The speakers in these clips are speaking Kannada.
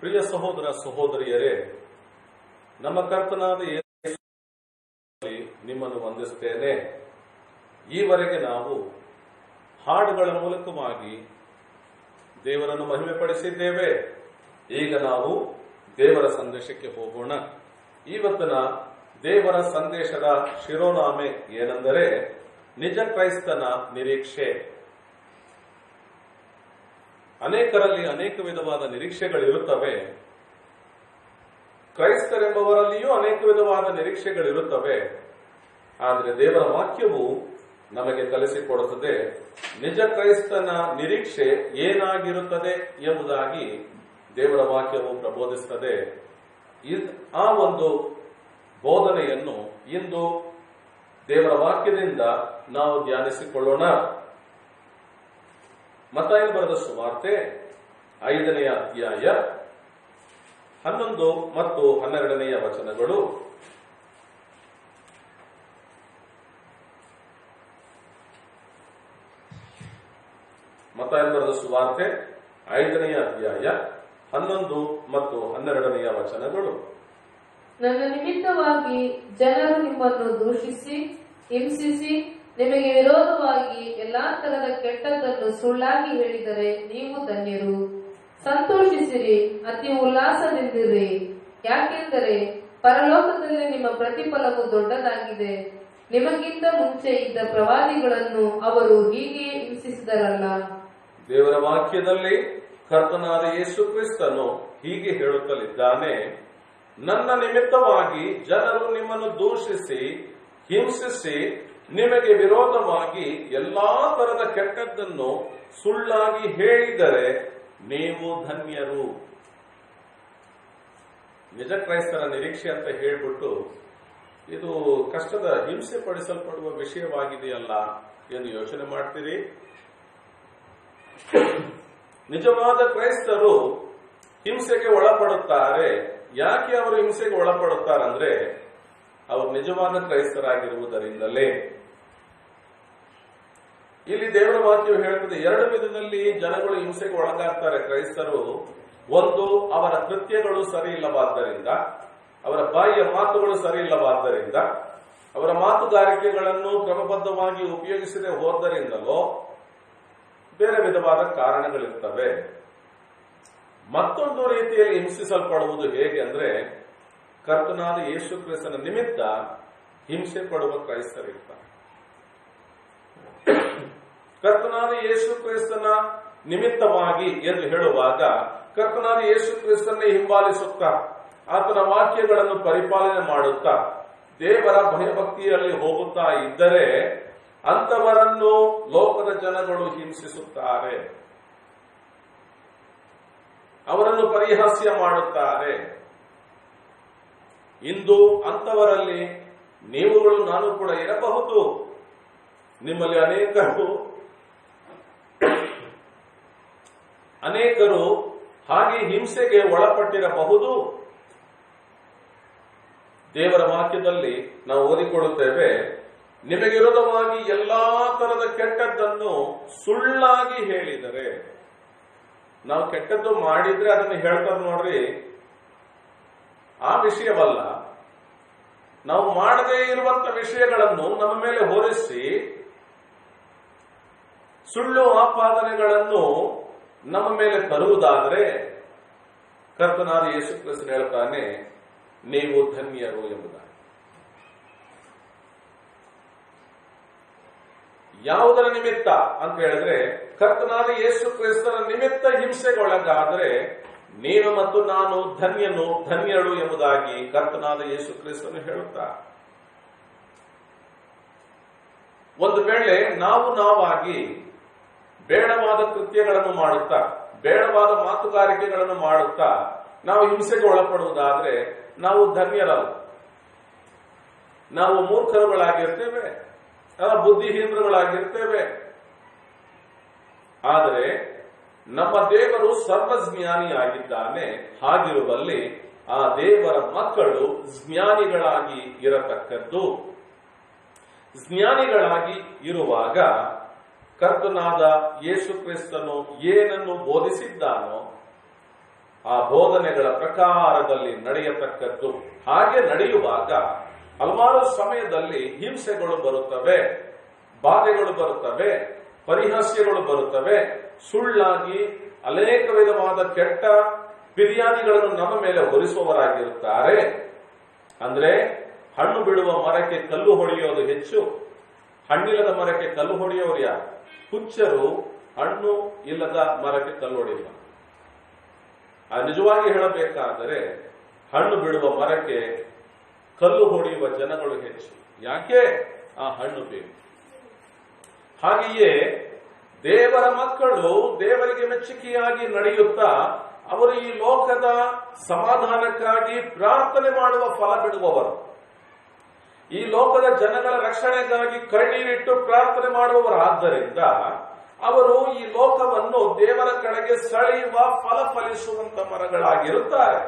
ಪ್ರಿಯ ಸಹೋದರ ಸಹೋದರಿಯರೇ, ನಮ್ಮ ಕರ್ತನಾದ ಯೇಸುವಿನಲ್ಲಿ ನಿಮ್ಮನ್ನು ವಂದಿಸುತ್ತೇನೆ. ಈವರೆಗೆ ನಾವು ಹಾಡುಗಳ ಮೂಲಕವಾಗಿ ದೇವರನ್ನು ಮಹಿಮೆಪಡಿಸಿದ್ದೇವೆ. ಈಗ ನಾವು ದೇವರ ಸಂದೇಶಕ್ಕೆ ಹೋಗೋಣ. ಇವತ್ತಿನ ದೇವರ ಸಂದೇಶದ ಶಿರೋನಾಮೆ ಏನೆಂದರೆ ನಿಜ ಕ್ರೈಸ್ತನ ನಿರೀಕ್ಷೆ. ಅನೇಕರಲ್ಲಿ ಅನೇಕ ವಿಧವಾದ ನಿರೀಕ್ಷೆಗಳಿರುತ್ತವೆ. ಕ್ರೈಸ್ತರೆಂಬವರಲ್ಲಿಯೂ ಅನೇಕ ವಿಧವಾದ ನಿರೀಕ್ಷೆಗಳಿರುತ್ತವೆ. ಆದರೆ ದೇವರ ವಾಕ್ಯವು ನಮಗೆ ಕಲಿಸಿಕೊಡುತ್ತದೆ ನಿಜ ಕ್ರೈಸ್ತನ ನಿರೀಕ್ಷೆ ಏನಾಗಿರುತ್ತದೆ ಎಂಬುದಾಗಿ ದೇವರ ವಾಕ್ಯವು ಪ್ರಬೋಧಿಸುತ್ತದೆ. ಆ ಒಂದು ಬೋಧನೆಯನ್ನು ಇಂದು ದೇವರ ವಾಕ್ಯದಿಂದ ನಾವು ಧ್ಯಾನಿಸಿಕೊಳ್ಳೋಣ. ಮತ್ತಾಯನು ಬರೆದ ಸುವಾರ್ತೆ 5ನೇ ಅಧ್ಯಾಯ 11 ಮತ್ತು 12ನೇ ವಚನಗಳು. ಮತ್ತಾಯನು ಬರೆದ ಸುವಾರ್ತೆ 5ನೇ ಅಧ್ಯಾಯ 11 ಮತ್ತು 12ನೇ ವಚನಗಳು. ನನ್ನ ನಿಮಿತ್ತವಾಗಿ ಜನರು ನಿಮ್ಮನ್ನು ದೂಷಿಸಿ ಹಿಂಸಿಸಿ ನಿಮಗೆ ವಿರೋಧವಾಗಿ ಎಲ್ಲಾ ತರದ ಕೆಟ್ಟದ್ದನ್ನು ಸುಳ್ಳಾಗಿ ಹೇಳಿದರೆ ನೀವು ಧನ್ಯರು. ಸಂತೋಷಿಸಿರಿ, ಅತಿ ಉಲ್ಲಾಸದಿಂದಿರಿ, ಯಾಕೆಂದರೆ ಪರಲೋಕದಲ್ಲಿ ನಿಮ್ಮ ಪ್ರತಿಫಲವು ದೊಡ್ಡದಾಗಿದೆ. ನಿಮಗಿಂತ ಮುಂಚೆ ಇದ್ದ ಪ್ರವಾದಿಗಳನ್ನು ಅವರು ಹೀಗೆ ಹಿಂಸಿಸಿದರಲ್ಲ. ದೇವರ ವಾಕ್ಯದಲ್ಲಿ ಕರ್ತನಾದ ಯೇಸು ಕ್ರಿಸ್ತನು ಹೀಗೆ ಹೇಳುತ್ತಲಿದ್ದಾನೆ, ನನ್ನ ನಿಮಿತ್ತವಾಗಿ ಜನರು ನಿಮ್ಮನ್ನು ದೂಷಿಸಿ ಹಿಂಸಿಸಿ ನಿಮಗೆ ವಿರೋಧವಾಗಿ ಎಲ್ಲಾ ತರದ ಕೆಟ್ಟದ್ದನ್ನು ಸುಳ್ಳಾಗಿ ಹೇಳಿದರೆ ನೀವು ಧನ್ಯರು. ನಿಜ ಕ್ರೈಸ್ತರ ನಿರೀಕ್ಷೆ ಅಂತ ಹೇಳ್ಬಿಟ್ಟು ಇದು ಕಷ್ಟದ ಹಿಂಸೆ ಪಡಿಸಲ್ಪಡುವ ವಿಷಯವಾಗಿದೆಯಲ್ಲ ಎಂದು ಯೋಚನೆ ಮಾಡ್ತೀರಿ. ನಿಜವಾದ ಕ್ರೈಸ್ತರು ಹಿಂಸೆಗೆ ಒಳಪಡುತ್ತಾರೆ. ಯಾಕೆ ಅವರು ಹಿಂಸೆಗೆ ಒಳಪಡುತ್ತಾರಂದ್ರೆ ಅವರು ನಿಜವಾದ ಕ್ರೈಸ್ತರಾಗಿರುವುದರಿಂದಲೇ. ಇಲ್ಲಿ ದೇವರ ವಾಕ್ಯವು ಹೇಳುತ್ತದೆ, 2 ವಿಧದಲ್ಲಿ ಜನಗಳು ಹಿಂಸೆಗೆ ಒಳಗಾಗ್ತಾರೆ ಕ್ರೈಸ್ತರು. ಒಂದು, ಅವರ ಕೃತ್ಯಗಳು ಸರಿ ಇಲ್ಲವಾದ್ದರಿಂದ, ಅವರ ಬಾಯಿಯ ಮಾತುಗಳು ಸರಿ ಇಲ್ಲವಾದ್ದರಿಂದ, ಅವರ ಮಾತುಗಾರಿಕೆಗಳನ್ನು ಕ್ರಮಬದ್ಧವಾಗಿ ಉಪಯೋಗಿಸದೆ ಹೋದರಿಂದಲೋ ಬೇರೆ ವಿಧವಾದ ಕಾರಣಗಳಿರ್ತವೆ. ಮತ್ತೊಂದು ರೀತಿಯಲ್ಲಿ ಹಿಂಸಿಸಲ್ಪಡುವುದು ಹೇಗೆ ಅಂದ್ರೆ ಕರ್ತನಾದ ಯೇಸು ಕ್ರಿಸ್ತನ ನಿಮಿತ್ತ ಹಿಂಸೆ ಪಡುವ ಕ್ರೈಸ್ತರಿರ್ತಾರೆ. ಕರ್ತನಾದ ಯೇಸು ಕ್ರಿಸ್ತನ ನಿಮಿತ್ತವಾಗಿ ಎಂದು ಹೇಳುವಾಗ ಕರ್ತನಾದ ಯೇಸು ಕ್ರಿಸ್ತನ್ನೇ ಹಿಂಬಾಲಿಸುತ್ತಾ ಆತನ ವಾಕ್ಯಗಳನ್ನು ಪರಿಪಾಲನೆ ಮಾಡುತ್ತಾ ದೇವರ ಭಯಭಕ್ತಿಯಲ್ಲಿ ಹೋಗುತ್ತಾ ಇದ್ದರೆ ಅಂತವರನ್ನು ಲೋಕದ ಜನಗಳು ಹಿಂಸಿಸುತ್ತಾರೆ, ಅವರನ್ನು ಪರಿಹಾಸ್ಯ ಮಾಡುತ್ತಾರೆ. ಇಂದು ಅಂತವರಲ್ಲಿ ನೀವುಗಳು ನಾನು ಕೂಡ ಇರಬಹುದು. ನಿಮ್ಮಲ್ಲಿ ಅನೇಕರು ಹಾಗೆ ಹಿಂಸೆಗೆ ಒಳಪಟ್ಟಿರಬಹುದು. ದೇವರ ವಾಕ್ಯದಲ್ಲಿ ನಾವು ಓದಿಕೊಳ್ಳುತ್ತೇವೆ, ನಿಮಗೆ ವಿರೋಧವಾಗಿ ಎಲ್ಲಾ ತರದ ಕೆಟ್ಟದ್ದನ್ನು ಸುಳ್ಳಾಗಿ ಹೇಳಿದರೆ. ನಾವು ಕೆಟ್ಟದ್ದು ಮಾಡಿದ್ರೆ ಅದನ್ನು ಹೇಳ್ತಾರೆ ನೋಡ್ರಿ, ಆ ವಿಷಯವಲ್ಲ. ನಾವು ಮಾಡದೇ ಇರುವಂತ ವಿಷಯಗಳನ್ನು ನಮ್ಮ ಮೇಲೆ ಹೊರಿಸಿ ಸುಳ್ಳು ಆಪಾದನೆಗಳನ್ನು ನಮ್ಮ ಮೇಲೆ ತರುವುದಾದರೆ ಕರ್ತನಾದ ಯೇಸು ಕ್ರಿಸ್ತನು ಹೇಳ್ತಾನೆ, ನೀವು ಧನ್ಯರು ಎಂಬುದಾಗಿ. ಯಾವುದರ ನಿಮಿತ್ತ ಅಂತ ಹೇಳಿದ್ರೆ ಕರ್ತನಾದ ಯೇಸು ಕ್ರಿಸ್ತನ ನಿಮಿತ್ತ ಹಿಂಸೆಗೊಳಗಾದರೆ ನೀನು ಮತ್ತು ನಾನು ಧನ್ಯಳು ಎಂಬುದಾಗಿ ಕರ್ತನಾದ ಯೇಸು ಕ್ರಿಸ್ತನು ಹೇಳುತ್ತಾ, ಒಂದು ವೇಳೆ ನಾವಾಗಿ ಬೇಡವಾದ ಕೃತ್ಯಗಳನ್ನು ಮಾಡುತ್ತಾ ಬೇಡವಾದ ಮಾತುಗಾರಿಕೆಗಳನ್ನು ಮಾಡುತ್ತಾ ನಾವು ಹಿಂಸೆಗೆ ಒಳಪಡುವುದಾದ್ರೆ ನಾವು ಧನ್ಯರಲ್ಲ. ನಾವು ಮೂರ್ಖರುಗಳಾಗಿರ್ತೇವೆ, ಬುದ್ಧಿಹೀನರುಗಳಾಗಿರ್ತೇವೆ. ಆದರೆ ನಮ್ಮ ದೇವರು ಸರ್ವಜ್ಞಾನಿಯಾಗಿದ್ದಾನೆ. ಹಾಗಿರುವಲ್ಲಿ ಆ ದೇವರ ಮಕ್ಕಳು ಜ್ಞಾನಿಗಳಾಗಿ ಇರತಕ್ಕದ್ದು. ಜ್ಞಾನಿಗಳಾಗಿ ಇರುವಾಗ ಕರ್ತನಾದ ಯೇಸು ಕ್ರಿಸ್ತನು ಏನನ್ನು ಬೋಧಿಸಿದ್ದಾನೋ ಆ ಬೋಧನೆಗಳ ಪ್ರಕಾರದಲ್ಲಿ ನಡೆಯತಕ್ಕದ್ದು. ಹಾಗೆ ನಡೆಯುವಾಗ ಹಲವಾರು ಸಮಯದಲ್ಲಿ ಹಿಂಸೆಗಳು ಬರುತ್ತವೆ, ಬಾಧೆಗಳು ಬರುತ್ತವೆ, ಪರಿಹಾಸ್ಯಗಳು ಬರುತ್ತವೆ. ಸುಳ್ಳಾಗಿ ಅನೇಕ ವಿಧವಾದ ಕೆಟ್ಟ ಫಿರ್ಯಾದಿಗಳನ್ನು ನಮ್ಮ ಮೇಲೆ ಹೊರಿಸುವವರಾಗಿರುತ್ತಾರೆ. ಅಂದ್ರೆ ಹಣ್ಣು ಬಿಡುವ ಮರಕ್ಕೆ ಕಲ್ಲು ಹೊಡೆಯೋದು ಹೆಚ್ಚು, ಹಣ್ಣಿಲ್ಲದ ಮರಕ್ಕೆ ಕಲ್ಲು ಹೊಡೆಯೋರು ಯಾರು? ಹುಚ್ಚರು ಹಣ್ಣು ಇಲ್ಲದ ಮರಕ್ಕೆ ಕಲ್ಲು ಹೊಡೆಯುವ. ನಿಜವಾಗಿ ಹೇಳಬೇಕಾದರೆ ಹಣ್ಣು ಬಿಡುವ ಮರಕ್ಕೆ ಕಲ್ಲು ಹೊಡೆಯುವ ಜನಗಳು ಹೆಚ್ಚು. ಯಾಕೆ? ಆ ಹಣ್ಣು ಬೇಕು. ಹಾಗೆಯೇ ದೇವರ ಮಕ್ಕಳು ದೇವರಿಗೆ ಮೆಚ್ಚುಗೆಯಾಗಿ ನಡೆಯುತ್ತಾ ಅವರು ಈ ಲೋಕದ ಸಮಾಧಾನಕ್ಕಾಗಿ ಪ್ರಾರ್ಥನೆ ಮಾಡುವ ಫಲ ಬಿಡುವವರು, ಈ ಲೋಕದ ಜನಗಳ ರಕ್ಷಣೆಗಾಗಿ ಕಣ್ಣೀರಿಟ್ಟು ಪ್ರಾರ್ಥನೆ ಮಾಡುವವರಾದ್ದರಿಂದ ಅವರು ಈ ಲೋಕವನ್ನು ದೇವರ ಕಡೆಗೆ ಸೆಳೆಯುವ ಫಲ ಫಲಿಸುವಂತ ಮರಗಳಾಗಿರುತ್ತಾರೆ.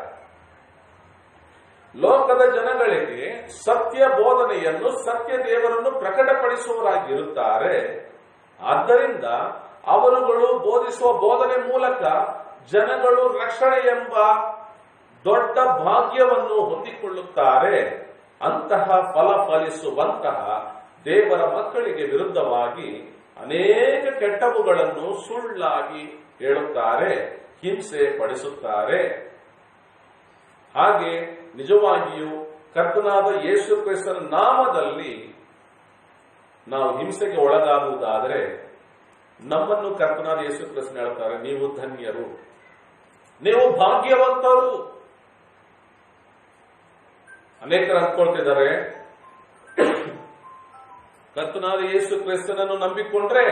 ಲೋಕದ ಜನಗಳಿಗೆ ಸತ್ಯ ಬೋಧನೆಯನ್ನು, ಸತ್ಯ ದೇವರನ್ನು ಪ್ರಕಟಪಡಿಸುವವರಾಗಿರುತ್ತಾರೆ. ಆದ್ದರಿಂದ ಅವರುಗಳು ಬೋಧಿಸುವ ಬೋಧನೆ ಮೂಲಕ ಜನಗಳು ರಕ್ಷಣೆ ಎಂಬ ದೊಡ್ಡ ಭಾಗ್ಯವನ್ನು ಹೊಂದಿಕೊಳ್ಳುತ್ತಾರೆ. ಅಂತಹ ಫಲ ಫಲಿಸುವಂತಹ ದೇವರ ಮಕ್ಕಳಿಗೆ ವಿರುದ್ಧವಾಗಿ ಅನೇಕ ಕೆಟ್ಟವುಗಳನ್ನು ಸುಳ್ಳಾಗಿ ಹೇಳುತ್ತಾರೆ, ಹಿಂಸೆ ಪಡಿಸುತ್ತಾರೆ. ಹಾಗೆ ನಿಜವಾಗಿಯೂ ಕರ್ತನಾದ ಯೇಸು ಕ್ರಿಸ್ತನ ನಾಮದಲ್ಲಿ ನಾವು ಹಿಂಸೆಗೆ ಒಳಗಾಗುವುದಾದರೆ ನಮ್ಮನ್ನು ಕರ್ತನಾದ ಯೇಸು ಕ್ರಿಸ್ತನ ಹೇಳ್ತಾರೆ, ನೀವು ಧನ್ಯರು, ನೀವು ಭಾಗ್ಯವಂತರು. ಅನೇಕರು ಅಂದ್ಕೊಳ್ತಿದ್ದಾರೆ ಕರ್ತನಾದ ಯೇಸು ಕ್ರಿಸ್ತನನ್ನು ನಂಬಿಕೊಂಡ್ರೆ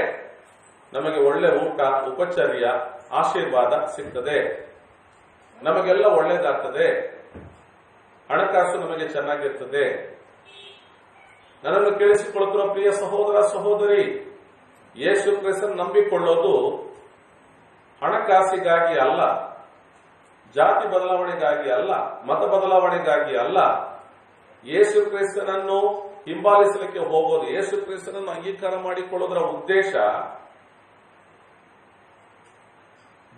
ನಮಗೆ ಒಳ್ಳೆ ಊಟ, ಉಪಚರ್ಯ, ಆಶೀರ್ವಾದ ಸಿಗ್ತದೆ, ನಮಗೆಲ್ಲ ಒಳ್ಳೇದಾಗ್ತದೆ, ಹಣಕಾಸು ನಮಗೆ ಚೆನ್ನಾಗಿರ್ತದೆ. ನನ್ನನ್ನು ಕೇಳಿಸಿಕೊಳ್ಳುತ್ತಿರುವ ಪ್ರಿಯ ಸಹೋದರ ಸಹೋದರಿ, ಯೇಸು ಕ್ರಿಸ್ತನ ನಂಬಿಕೊಳ್ಳೋದು ಹಣಕಾಸಿಗಾಗಿ ಅಲ್ಲ, ಜಾತಿ ಬದಲಾವಣೆಗಾಗಿ ಅಲ್ಲ, ಮತ ಬದಲಾವಣೆಗಾಗಿ ಅಲ್ಲ. ಯೇಸು ಕ್ರಿಸ್ತನನ್ನು ಹಿಂಬಾಲಿಸಲಿಕ್ಕೆ ಹೋಗೋದು, ಯೇಸು ಕ್ರಿಸ್ತನನ್ನು ಅಂಗೀಕಾರ ಮಾಡಿಕೊಳ್ಳೋದರ ಉದ್ದೇಶ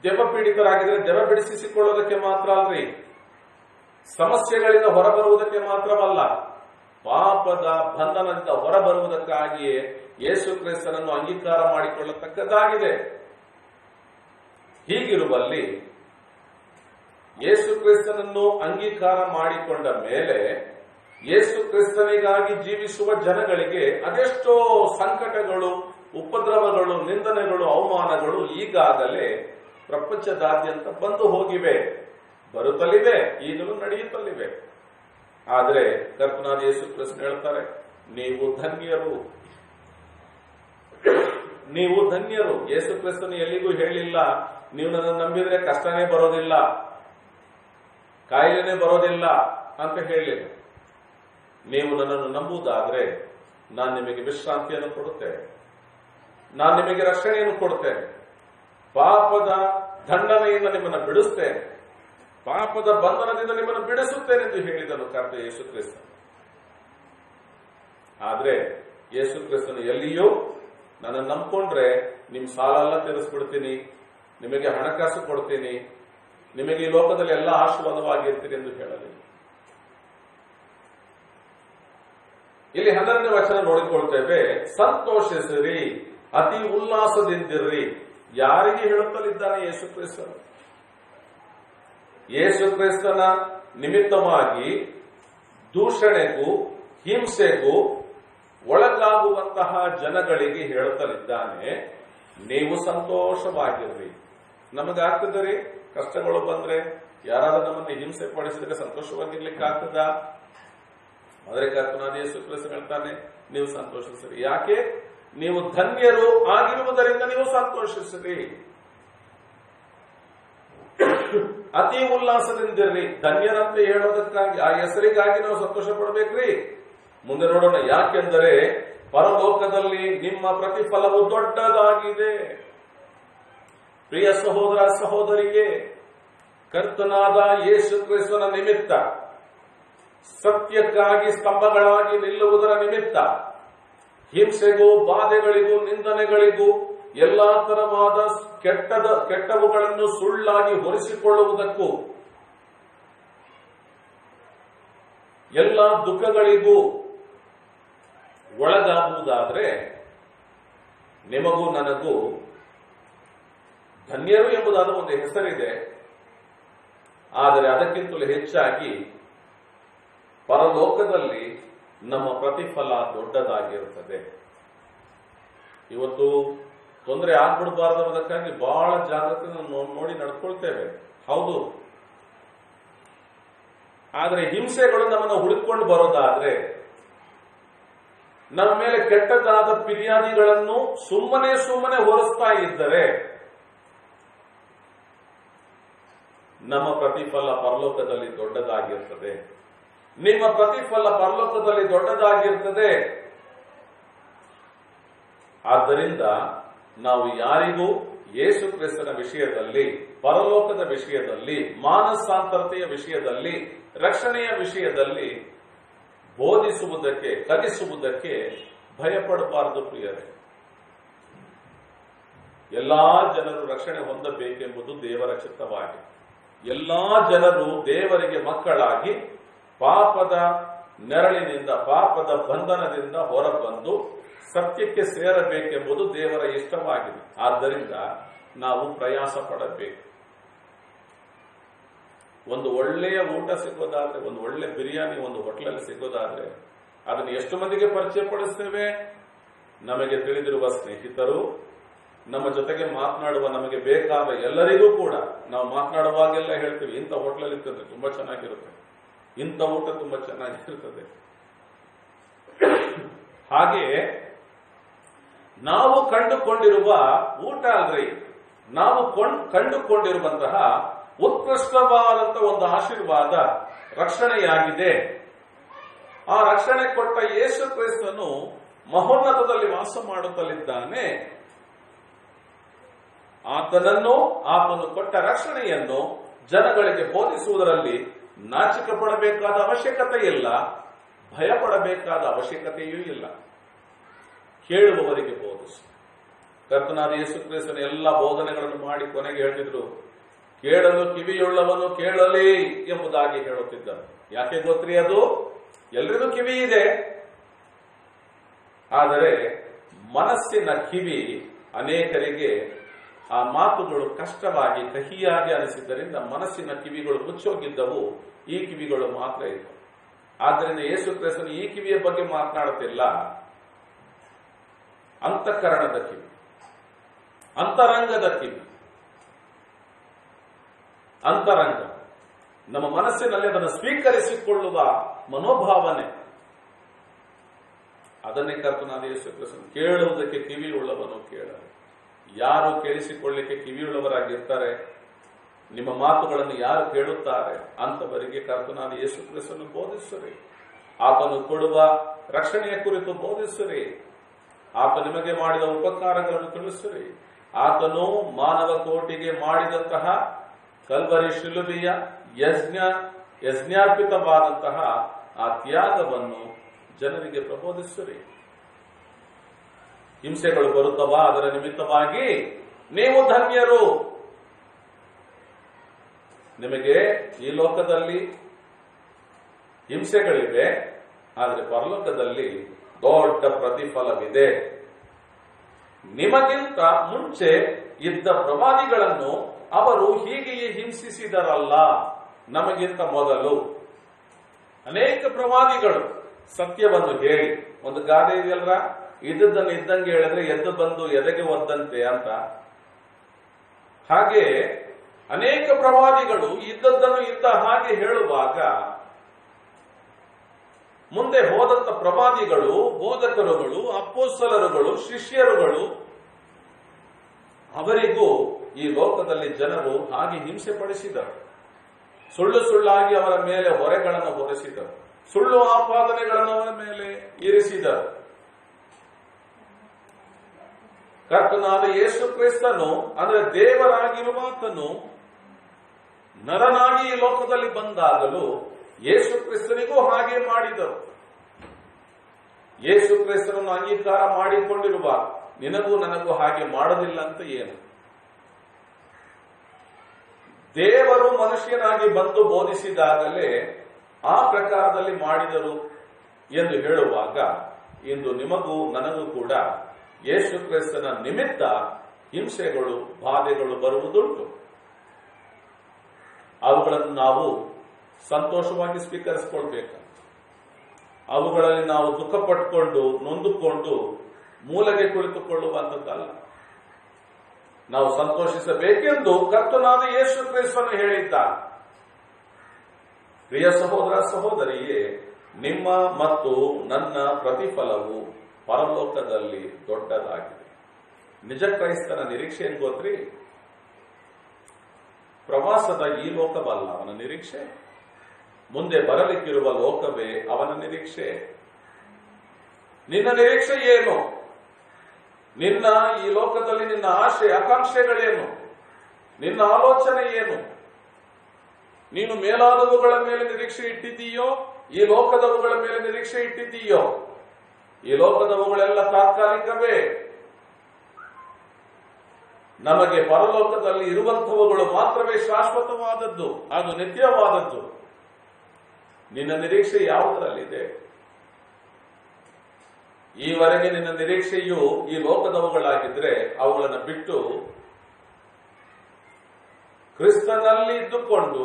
ದೆವ್ವ ಪೀಡಿತರಾಗಿದ್ರೆ ದೆವ್ವ ಬಿಡಿಸಿಕೊಳ್ಳೋದಕ್ಕೆ ಮಾತ್ರ ಅಲ್ರಿ, ಸಮಸ್ಯೆಗಳಿಂದ ಹೊರಬರುವುದಕ್ಕೆ ಮಾತ್ರವಲ್ಲ, ಪಾಪದ ಬಂಧನದಿಂದ ಹೊರಬರುವುದಕ್ಕಾಗಿಯೇ ಯೇಸು ಕ್ರಿಸ್ತನನ್ನು ಅಂಗೀಕಾರ ಮಾಡಿಕೊಳ್ಳತಕ್ಕದ್ದಾಗಿದೆ. ಹೀಗಿರುವಲ್ಲಿ ಯೇಸು ಕ್ರಿಸ್ತನನ್ನು ಅಂಗೀಕಾರ ಮಾಡಿಕೊಂಡ ಮೇಲೆ ಯೇಸು ಕ್ರಿಸ್ತನಿಗಾಗಿ ಜೀವಿಸುವ ಜನಗಳಿಗೆ ಅದೆಷ್ಟೋ ಸಂಕಟಗಳು, ಉಪದ್ರವಗಳು, ನಿಂದನೆಗಳು, ಅವಮಾನಗಳು ಈಗಾಗಲೇ ಪ್ರಪಂಚದಾದ್ಯಂತ ಬಂದು ಹೋಗಿವೆ, ಬರುತ್ತಲಿವೆ, ಈಗಲೂ ನಡೆಯುತ್ತಲಿವೆ. ಆದರೆ ಕರ್ತನಾದ ಯೇಸು ಕ್ರಿಸ್ತನು ಹೇಳ್ತಾರೆ, ನೀವು ಧನ್ಯರು, ನೀವು ಧನ್ಯರು. ಯೇಸು ಕ್ರಿಸ್ತನು ಎಲ್ಲಿಗೂ ಹೇಳಿಲ್ಲ ನೀವು ನನ್ನನ್ನು ನಂಬಿದ್ರೆ ಕಷ್ಟನೇ ಬರೋದಿಲ್ಲ, ಕಾಯಿಲೆನೇ ಬರೋದಿಲ್ಲ ಅಂತ ಹೇಳಿಲ್ಲ. ನೀವು ನನ್ನನ್ನು ನಂಬುವುದಾದ್ರೆ ನಾನು ನಿಮಗೆ ವಿಶ್ರಾಂತಿಯನ್ನು ಕೊಡುತ್ತೇನೆ, ನಾನು ನಿಮಗೆ ರಕ್ಷಣೆಯನ್ನು ಕೊಡುತ್ತೇನೆ, ಪಾಪದ ದಂಡನೆಯಿಂದ ನಿಮ್ಮನ್ನು ಬಿಡಿಸ್ತೇನೆ, ಪಾಪದ ಬಂಧನದಿಂದ ನಿಮ್ಮನ್ನು ಬಿಡಿಸುತ್ತೇನೆ ಎಂದು ಹೇಳಿದನು ಕರ್ತ ಯೇಸು ಕ್ರಿಸ್ತ. ಆದ್ರೆ ಯೇಸು ಕ್ರಿಸ್ತನು ಎಲ್ಲಿಯೂ ನನ್ನನ್ನು ನಂಬ್ಕೊಂಡ್ರೆ ನಿಮ್ ಸಾಲೆಲ್ಲ ತೀರಿಸ್ಬಿಡ್ತೀನಿ, ನಿಮಗೆ ಹಣಕಾಸು ಕೊಡ್ತೀನಿ, ನಿಮಗೆ ಈ ಲೋಕದಲ್ಲಿ ಎಲ್ಲ ಆಶೀರ್ವಾದವಾಗಿರ್ತೀನಿ ಎಂದು ಹೇಳಲಿಲ್ಲ. ಇಲ್ಲಿ 12ನೇ ವಚನ ನೋಡಿಕೊಳ್ತೇವೆ, ಸಂತೋಷಿಸಿರಿ, ಅತಿ ಉಲ್ಲಾಸದಿಂದಿರ್ರಿ. ಯಾರಿಗೆ ಹೇಳುತ್ತಲಿದ್ದಾನೆ ಯೇಸು ಕ್ರಿಸ್ತನು? ಯೇಸು ಕ್ರಿಸ್ತನ ನಿಮಿತ್ತವಾಗಿ ದೂಷಣೆಗೂ ಹಿಂಸೆಗೂ ಒಳಗಾಗುವಂತಹ ಜನಗಳಿಗೆ ಹೇಳುತ್ತಲಿದ್ದಾನೆ, ನೀವು ಸಂತೋಷವಾಗಿರ್ರಿ. ನಮಗಾಗ್ತದ್ರಿ ಕಷ್ಟಗಳು ಬಂದ್ರೆ, ಯಾರಾದ್ರೂ ನಮ್ಮನ್ನು ಹಿಂಸೆ ಪಡಿಸಿದ್ರೆ ಸಂತೋಷವಾಗಿರ್ಲಿಕ್ಕೆ ಆಗ್ತದ? ಆದರೆ ಕರ್ತನಾದ ಯೇಸು ಕ್ರಿಸ್ತನು ಹೇಳ್ತಾನೆ, ನೀವು ಸಂತೋಷಿಸಿರಿ. ಯಾಕೆ? ನೀವು ಧನ್ಯರು ಆಗಿರುವುದರಿಂದ ನೀವು ಸಂತೋಷಿಸಿರಿ. ಅತಿ ಉಲ್ಲಾಸದಿಂದಿರ್ರಿ. ಧನ್ಯರಂತ ಹೇಳೋದಕ್ಕಾಗಿ, ಆ ಹೆಸರಿಗಾಗಿ ನಾವು ಸಂತೋಷ ಪಡಬೇಕ್ರಿ. ಮುಂದೆ ನೋಡೋಣ. ಯಾಕೆಂದರೆ ಪರಲೋಕದಲ್ಲಿ ನಿಮ್ಮ ಪ್ರತಿಫಲವು ದೊಡ್ಡದಾಗಿದೆ. ಪ್ರಿಯ ಸಹೋದರ ಸಹೋದರಿಗೆ, ಕರ್ತನಾದ ಯೇಸು ಕ್ರಿಸ್ತನ ನಿಮಿತ್ತ, ಸತ್ಯಕ್ಕಾಗಿ ಸ್ತಂಭಗಳಾಗಿ ನಿಲ್ಲುವುದರ ನಿಮಿತ್ತ ಹಿಂಸೆಗೂ, ಬಾಧೆಗಳಿಗೂ, ನಿಂದನೆಗಳಿಗೂ ಎಲ್ಲಾ ತರವಾದ ಕೆಟ್ಟವುಗಳನ್ನು ಸುಳ್ಳಾಗಿ ಹೊರಿಸಿಕೊಳ್ಳುವುದಕ್ಕೂ, ಎಲ್ಲ ದುಃಖಗಳಿಗೂ ಒಳಗಾಗುವುದಾದ್ರೆ ನಿಮಗೂ ನನಗೂ ಧನ್ಯರು ಎಂಬುದಾದ ಒಂದು ಹೆಸರಿದೆ. ಆದರೆ ಅದಕ್ಕಿಂತಲೂ ಹೆಚ್ಚಾಗಿ ಪರಲೋಕದಲ್ಲಿ ನಮ್ಮ ಪ್ರತಿಫಲ ದೊಡ್ಡದಾಗಿರುತ್ತದೆ. ಇವತ್ತು ತೊಂದರೆ ಆಗ್ಬಿಡಬಾರ್ದು ಅನ್ನೋದಕ್ಕಾಗಿ ಬಹಳ ಜಾಗ್ರತೆ ನೋಡಿ ನಡ್ಕೊಳ್ತೇವೆ, ಹೌದು. ಆದರೆ ಹಿಂಸೆಗಳು ನಮ್ಮನ್ನು ಹುಡುಕೊಂಡು ಬರೋದಾದ್ರೆ, ನಮ್ಮ ಮೇಲೆ ಕೆಟ್ಟದಾದ ಫಿರ್ಯಾದಿಗಳನ್ನು ಸುಮ್ಮನೆ ಹೊರಿಸ್ತಾ ಇದ್ದರೆ ನಮ್ಮ ಪ್ರತಿಫಲ ಪರಲೋಕದಲ್ಲಿ ದೊಡ್ಡದಾಗಿರ್ತದೆ. ನಿಮ್ಮ ಪ್ರತಿಫಲ ಪರಲೋಕದಲ್ಲಿ ದೊಡ್ಡದಾಗಿರ್ತದೆ. ಆದ್ದರಿಂದ ನಾವು ಯಾರಿಗೂ ಯೇಸು ಕ್ರಿಸ್ತನ ವಿಷಯದಲ್ಲಿ, ಪರಲೋಕದ ವಿಷಯದಲ್ಲಿ, ಮಾನಸಾಂತರತೆಯ ವಿಷಯದಲ್ಲಿ, ರಕ್ಷಣೆಯ ವಿಷಯದಲ್ಲಿ ಬೋಧಿಸುವುದಕ್ಕೆ, ಕಲಿಸುವುದಕ್ಕೆ ಭಯಪಡಬಾರದು ಪ್ರಿಯರೇ. ಎಲ್ಲಾ ಜನರು ರಕ್ಷಣೆ ಹೊಂದಬೇಕೆಂಬುದು ದೇವರ ಚಿತ್ತವಾಗಿದೆ. ಎಲ್ಲಾ ಜನರು ದೇವರಿಗೆ ಮಕ್ಕಳಾಗಿ ಪಾಪದ ನೆರಳಿನಿಂದ, ಪಾಪದ ಬಂಧನದಿಂದ ಹೊರಬಂದು ಸತ್ಯಕ್ಕೆ ಸೇರಬೇಕೆಂಬುದು ದೇವರ ಇಷ್ಟವಾಗಿದೆ. ಆದ್ದರಿಂದ ನಾವು ಪ್ರಯಾಸ ಪಡಬೇಕು. ಒಂದು ಒಳ್ಳೆಯ ಊಟ ಸಿಗೋದಾದ್ರೆ, ಒಂದು ಒಳ್ಳೆ ಬಿರಿಯಾನಿ ಒಂದು ಹೋಟೆಲಲ್ಲಿ ಸಿಗೋದಾದ್ರೆ ಅದನ್ನು ಎಷ್ಟು ಮಂದಿಗೆ ಪರಿಚಯ ಪಡಿಸ್ತೇವೆ? ನಮಗೆ ತಿಳಿದಿರುವ ಸ್ನೇಹಿತರು, ನಮ್ಮ ಜೊತೆಗೆ ಮಾತನಾಡುವ ನಮಗೆ ಬೇಕಾದ ಎಲ್ಲರಿಗೂ ಕೂಡ ನಾವು ಮಾತನಾಡುವಾಗೆಲ್ಲ ಹೇಳ್ತೀವಿ, ಇಂಥ ಹೋಟೆಲಲ್ಲಿ ಇರ್ತದೆ, ತುಂಬಾ ಚೆನ್ನಾಗಿರುತ್ತೆ, ಇಂಥ ಊಟ ತುಂಬಾ ಚೆನ್ನಾಗಿರ್ತದೆ. ಹಾಗೆ ನಾವು ಕಂಡುಕೊಂಡಿರುವ ಊಟ ಅಲ್ರಿ, ನಾವು ಕಂಡುಕೊಂಡಿರುವಂತಹ ಉತ್ಕೃಷ್ಟವಾದಂತಹ ಒಂದು ಆಶೀರ್ವಾದ ರಕ್ಷಣೆಯಾಗಿದೆ. ಆ ರಕ್ಷಣೆ ಕೊಟ್ಟ ಯೇಸು ಕ್ರಿಸ್ತನು ಮಹೋನ್ನತದಲ್ಲಿ ವಾಸ ಮಾಡುತ್ತಲಿದ್ದಾನೆ. ಆತನು ಕೊಟ್ಟ ರಕ್ಷಣೆಯನ್ನು ಜನಗಳಿಗೆ ಬೋಧಿಸುವುದರಲ್ಲಿ ನಾಚಿಕೆ ಪಡಬೇಕಾದ ಅವಶ್ಯಕತೆ ಇಲ್ಲ, ಭಯ ಪಡಬೇಕಾದ ಅವಶ್ಯಕತೆಯೂ ಇಲ್ಲ. ಕೇಳುವವರಿಗೆ ಬೋಧಿಸು. ಕರ್ತನಾದ ಯೇಸು ಕ್ರಿಸ್ತನ ಎಲ್ಲ ಬೋಧನೆಗಳನ್ನು ಮಾಡಿ ಕೊನೆಗೆ ಹೇಳ್ತಿದ್ರು, ಕೇಳಲು ಕಿವಿಯುಳ್ಳವನು ಕೇಳಲಿ ಎಂಬುದಾಗಿ ಹೇಳುತ್ತಿದ್ದರು. ಯಾಕೆ ಗೊತ್ತ್ರಿ? ಅದು ಎಲ್ರಿಗೂ ಕಿವಿ ಇದೆ, ಆದರೆ ಮನಸ್ಸಿನ ಕಿವಿ ಅನೇಕರಿಗೆ ಆ ಮಾತುಗಳು ಕಷ್ಟವಾಗಿ, ಕಹಿಯಾಗಿ ಅನಿಸಿದ್ದರಿಂದ ಮನಸ್ಸಿನ ಕಿವಿಗಳು ಮುಚ್ಚೋಗಿದ್ದವು. ಈ ಕಿವಿಗಳು ಮಾತ್ರ ಇದ್ದವು. ಆದ್ದರಿಂದ ಯೇಸು ಕ್ರಿಸ್ತನು ಈ ಕಿವಿಯ ಬಗ್ಗೆ ಮಾತನಾಡುತ್ತಿಲ್ಲ, ಅಂತಃಕರಣದ ಕಿವಿ, ಅಂತರಂಗದ ಕಿವಿ. ಅಂತರಂಗ ನಮ್ಮ ಮನಸ್ಸಿನಲ್ಲಿ ಅದನ್ನು ಸ್ವೀಕರಿಸಿಕೊಳ್ಳುವ ಮನೋಭಾವನೆ, ಅದನ್ನೇ ಕರ್ತನಾದ ಯೇಸು ಕ್ರಿಸ್ತನು ಕೇಳುವುದಕ್ಕೆ ಕಿವಿಯುಳ್ಳವನು ಕೇಳಲಿ. ಯಾರು ಕೇಳಿಸಿಕೊಳ್ಳಲಿಕ್ಕೆ ಕಿವಿಯುಳ್ಳವರಾಗಿರ್ತಾರೆ, ನಿಮ್ಮ ಮಾತುಗಳನ್ನು ಯಾರು ಕೇಳುತ್ತಾರೆ ಅಂತವರಿಗೆ ಕರ್ತನಾದ ಯೇಸು ಕ್ರಿಸ್ತನು ಬೋಧಿಸಿರಿ. ಆತನು ಕೊಡುವ ರಕ್ಷಣೆಯ ಕುರಿತು ಬೋಧಿಸಿರಿ. ಆತ ನಿಮಗೆ ಮಾಡಿದ ಉಪಕಾರಗಳನ್ನು ತಿಳಿಸಿರಿ. ಆತನು ಮಾನವ ಕೋಟಿಗೆ ಮಾಡಿದಂತಹ ಕಲ್ವರಿ ಶಿಲುಬೆಯ ಯಜ್ಞಾರ್ಪಿತವಾದಂತಹ ಆ ತ್ಯಾಗವನ್ನು ಜನರಿಗೆ ಪ್ರಬೋಧಿಸಿರಿ. ಹಿಂಸೆಗಳು ಬರುತ್ತವಾ? ಅದರ ನಿಮಿತ್ತವಾಗಿ ನೀವು ಧನ್ಯರು. ನಿಮಗೆ ಈ ಲೋಕದಲ್ಲಿ ಹಿಂಸೆಗಳಿವೆ, ಆದರೆ ಪರಲೋಕದಲ್ಲಿ ದೊಡ್ಡ ಪ್ರತಿಫಲವಿದೆ. ನಿಮಗಿಂತ ಮುಂಚೆ ಇದ್ದ ಪ್ರವಾದಿಗಳನ್ನು ಅವರು ಹೀಗೆಯೇ ಹಿಂಸಿಸಿದರಲ್ಲ. ನಮಗಿಂತ ಮೊದಲು ಅನೇಕ ಪ್ರವಾದಿಗಳು ಸತ್ಯವನ್ನು ಹೇಳಿ, ಒಂದು ಗಾದೆ ಇದೆಯಲ್ಲ, ಇದ್ದದ್ದನ್ನು ಇದ್ದಂಗೆ ಹೇಳಿದ್ರೆ ಎದ್ದು ಬಂದು ಎದೆಗೆ ಒದ್ದಂತೆ ಅಂತ. ಹಾಗೆ ಅನೇಕ ಪ್ರವಾದಿಗಳು ಇದ್ದದ್ದನ್ನು ಇದ್ದ ಹಾಗೆ ಹೇಳುವಾಗ ಮುಂದೆ ಹೋದಂತ ಪ್ರವಾದಿಗಳು, ಬೋಧಕರುಗಳು, ಅಪೊಸ್ತಲರುಗಳು, ಶಿಷ್ಯರುಗಳು, ಅವರಿಗೂ ಈ ಲೋಕದಲ್ಲಿ ಜನರು ಹಾಗೆ ಹಿಂಸೆ ಪಡಿಸಿದರು. ಸುಳ್ಳಾಗಿ ಅವರ ಮೇಲೆ ಹೊರೆಗಳನ್ನು ಹೊರಿಸಿದರು, ಸುಳ್ಳು ಆಪಾದನೆಗಳನ್ನು ಅವರ ಮೇಲೆ ಇರಿಸಿದರು. ಕರ್ತನಾದ ಯೇಸು ಕ್ರಿಸ್ತನು, ಅಂದ್ರೆ ದೇವರಾಗಿರುವಾತನು ನರನಾಗಿ ಈ ಲೋಕದಲ್ಲಿ ಬಂದಾಗಲೂ ಯೇಸು ಕ್ರಿಸ್ತನಿಗೂ ಹಾಗೆ ಮಾಡಿದರು. ಯೇಸು ಕ್ರಿಸ್ತನನ್ನು ಅಂಗೀಕಾರ ಮಾಡಿಕೊಂಡಿರುವ ನಿನಗೂ ನನಗೂ ಹಾಗೆ ಮಾಡೋದಿಲ್ಲ ಅಂತ ಏನು? ದೇವರು ಮನುಷ್ಯನಾಗಿ ಬಂದು ಬೋಧಿಸಿದಾಗಲೇ ಆ ಪ್ರಕಾರದಲ್ಲಿ ಮಾಡಿದರು ಎಂದು ಹೇಳುವಾಗ, ಇಂದು ನಿಮಗೂ ನನಗೂ ಕೂಡ ಯೇಸು ಕ್ರಿಸ್ತನ ನಿಮಿತ್ತ ಹಿಂಸೆಗಳು, ಬಾಧೆಗಳು ಬರುವುದುಂಟು. ಅವುಗಳನ್ನು ನಾವು ಸಂತೋಷವಾಗಿ ಸ್ವೀಕರಿಸಿಕೊಳ್ಬೇಕು. ಅವುಗಳಲ್ಲಿ ನಾವು ದುಃಖ ಪಟ್ಟುಕೊಂಡು ನೊಂದುಕೊಂಡು ಮೂಲೆಗೆ ಕುಳಿತುಕೊಳ್ಳುವಂಥದ್ದಲ್ಲ. ನಾವು ಸಂತೋಷಿಸಬೇಕೆಂದು ಕರ್ತನಾದ ಯೇಸು ಕ್ರಿಸ್ತನು ಹೇಳಿದ್ದಾನೆ. ಪ್ರಿಯ ಸಹೋದರ ಸಹೋದರಿಯೇ, ನಿಮ್ಮ ಮತ್ತು ನನ್ನ ಪ್ರತಿಫಲವು ಪರಲೋಕದಲ್ಲಿ ದೊಡ್ಡದಾಗಿದೆ. ನಿಜ ಕ್ರೈಸ್ತನ ನಿರೀಕ್ಷೆ ಏನು ಗೊತ್ತ್ರಿ? ಪ್ರವಾಸದ ಈ ಲೋಕವಲ್ಲ ಅವನ ನಿರೀಕ್ಷೆ, ಮುಂದೆ ಬರಲಿಕ್ಕಿರುವ ಲೋಕವೇ ಅವನ ನಿರೀಕ್ಷೆ. ನಿನ್ನ ನಿರೀಕ್ಷೆ ಏನು? ನಿನ್ನ ಈ ಲೋಕದಲ್ಲಿ ನಿನ್ನ ಆಶೆ ಆಕಾಂಕ್ಷೆಗಳೇನು? ನಿನ್ನ ಆಲೋಚನೆ ಏನು? ನೀನು ಮೇಲಾದವುಗಳ ಮೇಲೆ ನಿರೀಕ್ಷೆ ಇಟ್ಟಿದ್ದೀಯೋ, ಈ ಲೋಕದವುಗಳ ಮೇಲೆ ನಿರೀಕ್ಷೆ ಇಟ್ಟಿದ್ದೀಯೋ? ಈ ಲೋಕದವುಗಳೆಲ್ಲ ತಾತ್ಕಾಲಿಕವೇ. ನಮಗೆ ಪರಲೋಕದಲ್ಲಿ ಇರುವಂತಹವುಗಳು ಮಾತ್ರವೇ ಶಾಶ್ವತವಾದದ್ದು, ಅದು ನಿತ್ಯವಾದದ್ದು. ನಿನ್ನ ನಿರೀಕ್ಷೆ ಯಾವುದರಲ್ಲಿದೆ? ಈವರೆಗೆ ನಿನ್ನ ನಿರೀಕ್ಷೆಯು ಈ ಲೋಕದವುಗಳಾಗಿದ್ರೆ ಅವುಗಳನ್ನು ಬಿಟ್ಟು ಕ್ರಿಸ್ತನಲ್ಲಿ ಇದ್ದುಕೊಂಡು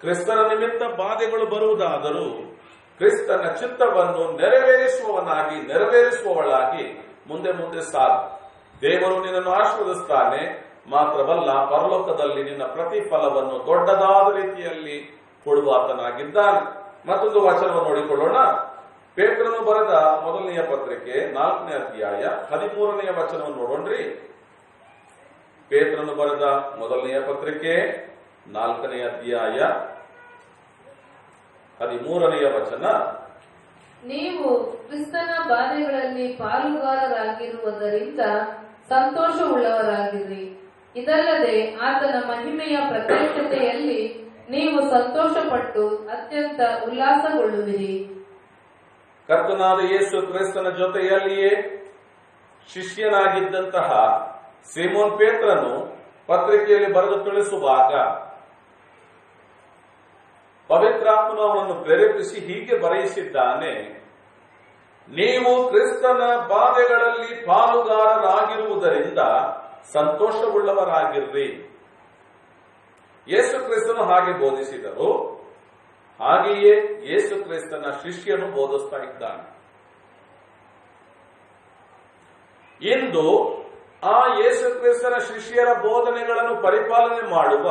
ಕ್ರಿಸ್ತನ ನಿಮಿತ್ತ ಬಾಧೆಗಳು ಬರುವುದಾದರೂ ಕ್ರಿಸ್ತನ ಚಿತ್ತವನ್ನು ನೆರವೇರಿಸುವವಳಾಗಿ ಮುಂದೆ ಮುಂದೆ ಸಾಗು. ದೇವರು ನಿನ್ನನ್ನು ಆಶೀರ್ವದಿಸ್ತಾನೆ. ಮಾತ್ರವಲ್ಲ, ಪರಲೋಕದಲ್ಲಿ ನಿನ್ನ ಪ್ರತಿಫಲವನ್ನು ದೊಡ್ಡದಾದ ರೀತಿಯಲ್ಲಿ ಕೊಡುವಾತನಾಗಿದ್ದಾನೆ. ಮತ್ತೊಂದು ವಚನವನ್ನು ನೋಡಿಕೊಳ್ಳೋಣ. ಪೇತ್ರನು ಬರೆದ ಮೊದಲನೆಯ ಪತ್ರಿಕೆ 4ನೇ ಅಧ್ಯಾಯ 13ನೇ ವಚನವನ್ನು ನೋಡೋಣ್ರಿ. ಪೇತ್ರನು ಬರೆದ ಮೊದಲನೆಯ ಪತ್ರಿಕೆ 4ನೇ ಅಧ್ಯಾಯ 13ನೇ ವಚನ. ನೀವು ಕ್ರಿಸ್ತನ ಬಾಧೆಗಳಲ್ಲಿ ಪಾಲುಗಾರರಾಗಿರುವುದರಿಂದ ಸಂತೋಷವುಳ್ಳವರಾಗಿರಿ. ಇದಲ್ಲದೆ ಆತನ ಮಹಿಮೆಯ ಪ್ರತ್ಯಕ್ಷತೆಯಲ್ಲಿ ನೀವು ಸಂತೋಷಪಟ್ಟು ಅತ್ಯಂತ ಉಲ್ಲಾಸಗೊಳ್ಳುವಿರಿ. ಕರ್ತನಾದ ಯೇಸು ಕ್ರಿಸ್ತನ ಜೊತೆಯಲ್ಲಿಯೇ ಶಿಷ್ಯನಾಗಿದ್ದಂತಹ ಸೀಮೋನ್ ಪೇತ್ರನು ಪತ್ರಿಕೆಯಲ್ಲಿ ಬರೆದು ತಿಳಿಸುವಾಗ ಪವಿತ್ರಾತ್ಮನು ಅವನನ್ನು ಪ್ರೇರೇಪಿಸಿ ಹೀಗೆ ಬರೆಯಿಸಿದ್ದಾನೆ: ನೀವು ಕ್ರಿಸ್ತನ ಬಾಧೆಗಳಲ್ಲಿ ಪಾಲುಗಾರರಾಗಿರುವುದರಿಂದ ಸಂತೋಷವುಳ್ಳವರಾಗಿರ್ರಿ. ಯೇಸು ಕ್ರಿಸ್ತನು ಹಾಗೆ ಬೋಧಿಸಿದರು, ಹಾಗೆಯೇ ಯೇಸು ಕ್ರಿಸ್ತನ ಶಿಷ್ಯನು ಬೋಧಿಸ್ತಾ ಇದ್ದಾನೆ. ಇಂದು ಆ ಯೇಸು ಕ್ರಿಸ್ತನ ಶಿಷ್ಯರ ಬೋಧನೆಗಳನ್ನು ಪರಿಪಾಲನೆ ಮಾಡುವ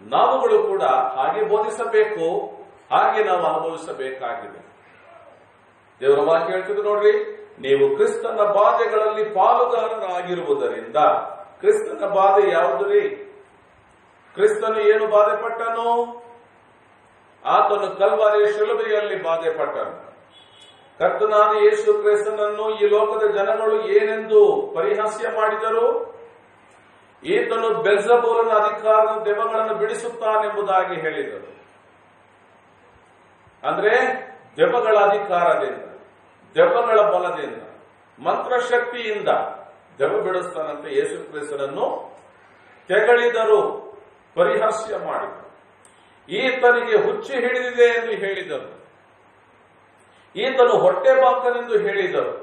ನಾವುಗಳು ಕೂಡ ಹಾಗೆ ಬೋಧಿಸಬೇಕು, ಹಾಗೆ ನಾವು ಅನುಭವಿಸಬೇಕಾಗಿದೆ. ದೇವರ ವಾಕ್ಯ ಹೇಳ್ತಿದ್ದು ನೋಡ್ರಿ, ನೀವು ಕ್ರಿಸ್ತನ ಬಾಧೆಗಳಲ್ಲಿ ಪಾಲುಗಾರರಾಗಿರುವುದರಿಂದ. ಕ್ರಿಸ್ತನ ಬಾಧೆ ಯಾವುದು ರೀ? ಕ್ರಿಸ್ತನು ಏನು ಬಾಧೆ ಪಟ್ಟನು? ಆತನು ಕಲ್ವಾರಿಯ ಶಿಲುಬೆಯಲ್ಲಿ ಬಾಧೆ ಪಟ್ಟನು. ಕರ್ತನಾದ ಯೇಸು ಕ್ರಿಸ್ತನನ್ನು ಈ ಲೋಕದ ಜನಗಳು ಏನೆಂದು ಪರಿಹಾಸ್ಯ ಮಾಡಿದರು? ಈತನು ಬೆಲ್ಜೆಬೂಲನ ಅಧಿಕಾರದ ದೆವ್ವಗಳನ್ನು ಬಿಡಿಸುತ್ತಾನೆಂಬುದಾಗಿ ಹೇಳಿದರು. ಅಂದ್ರೆ ದೆವ್ವಗಳ ಅಧಿಕಾರದಿಂದ, ದೆವ್ವಗಳ ಬಲದಿಂದ, ಮಂತ್ರಶಕ್ತಿಯಿಂದ ದೆವ್ವ ಬಿಡಿಸ್ತಾನಂತೆ ಯೇಸು ಕ್ರಿಸ್ತನನ್ನು ತೆಗಳಿದರು, ಪರಿಹಾಸ್ಯ ಮಾಡಿದರು. ಈತನಿಗೆ ಹುಚ್ಚು ಹಿಡಿದಿದೆ ಎಂದು ಹೇಳಿದರು. ಈತನು ಹೊಟ್ಟೆ ಬಾಕನೆಂದು ಹೇಳಿದರು.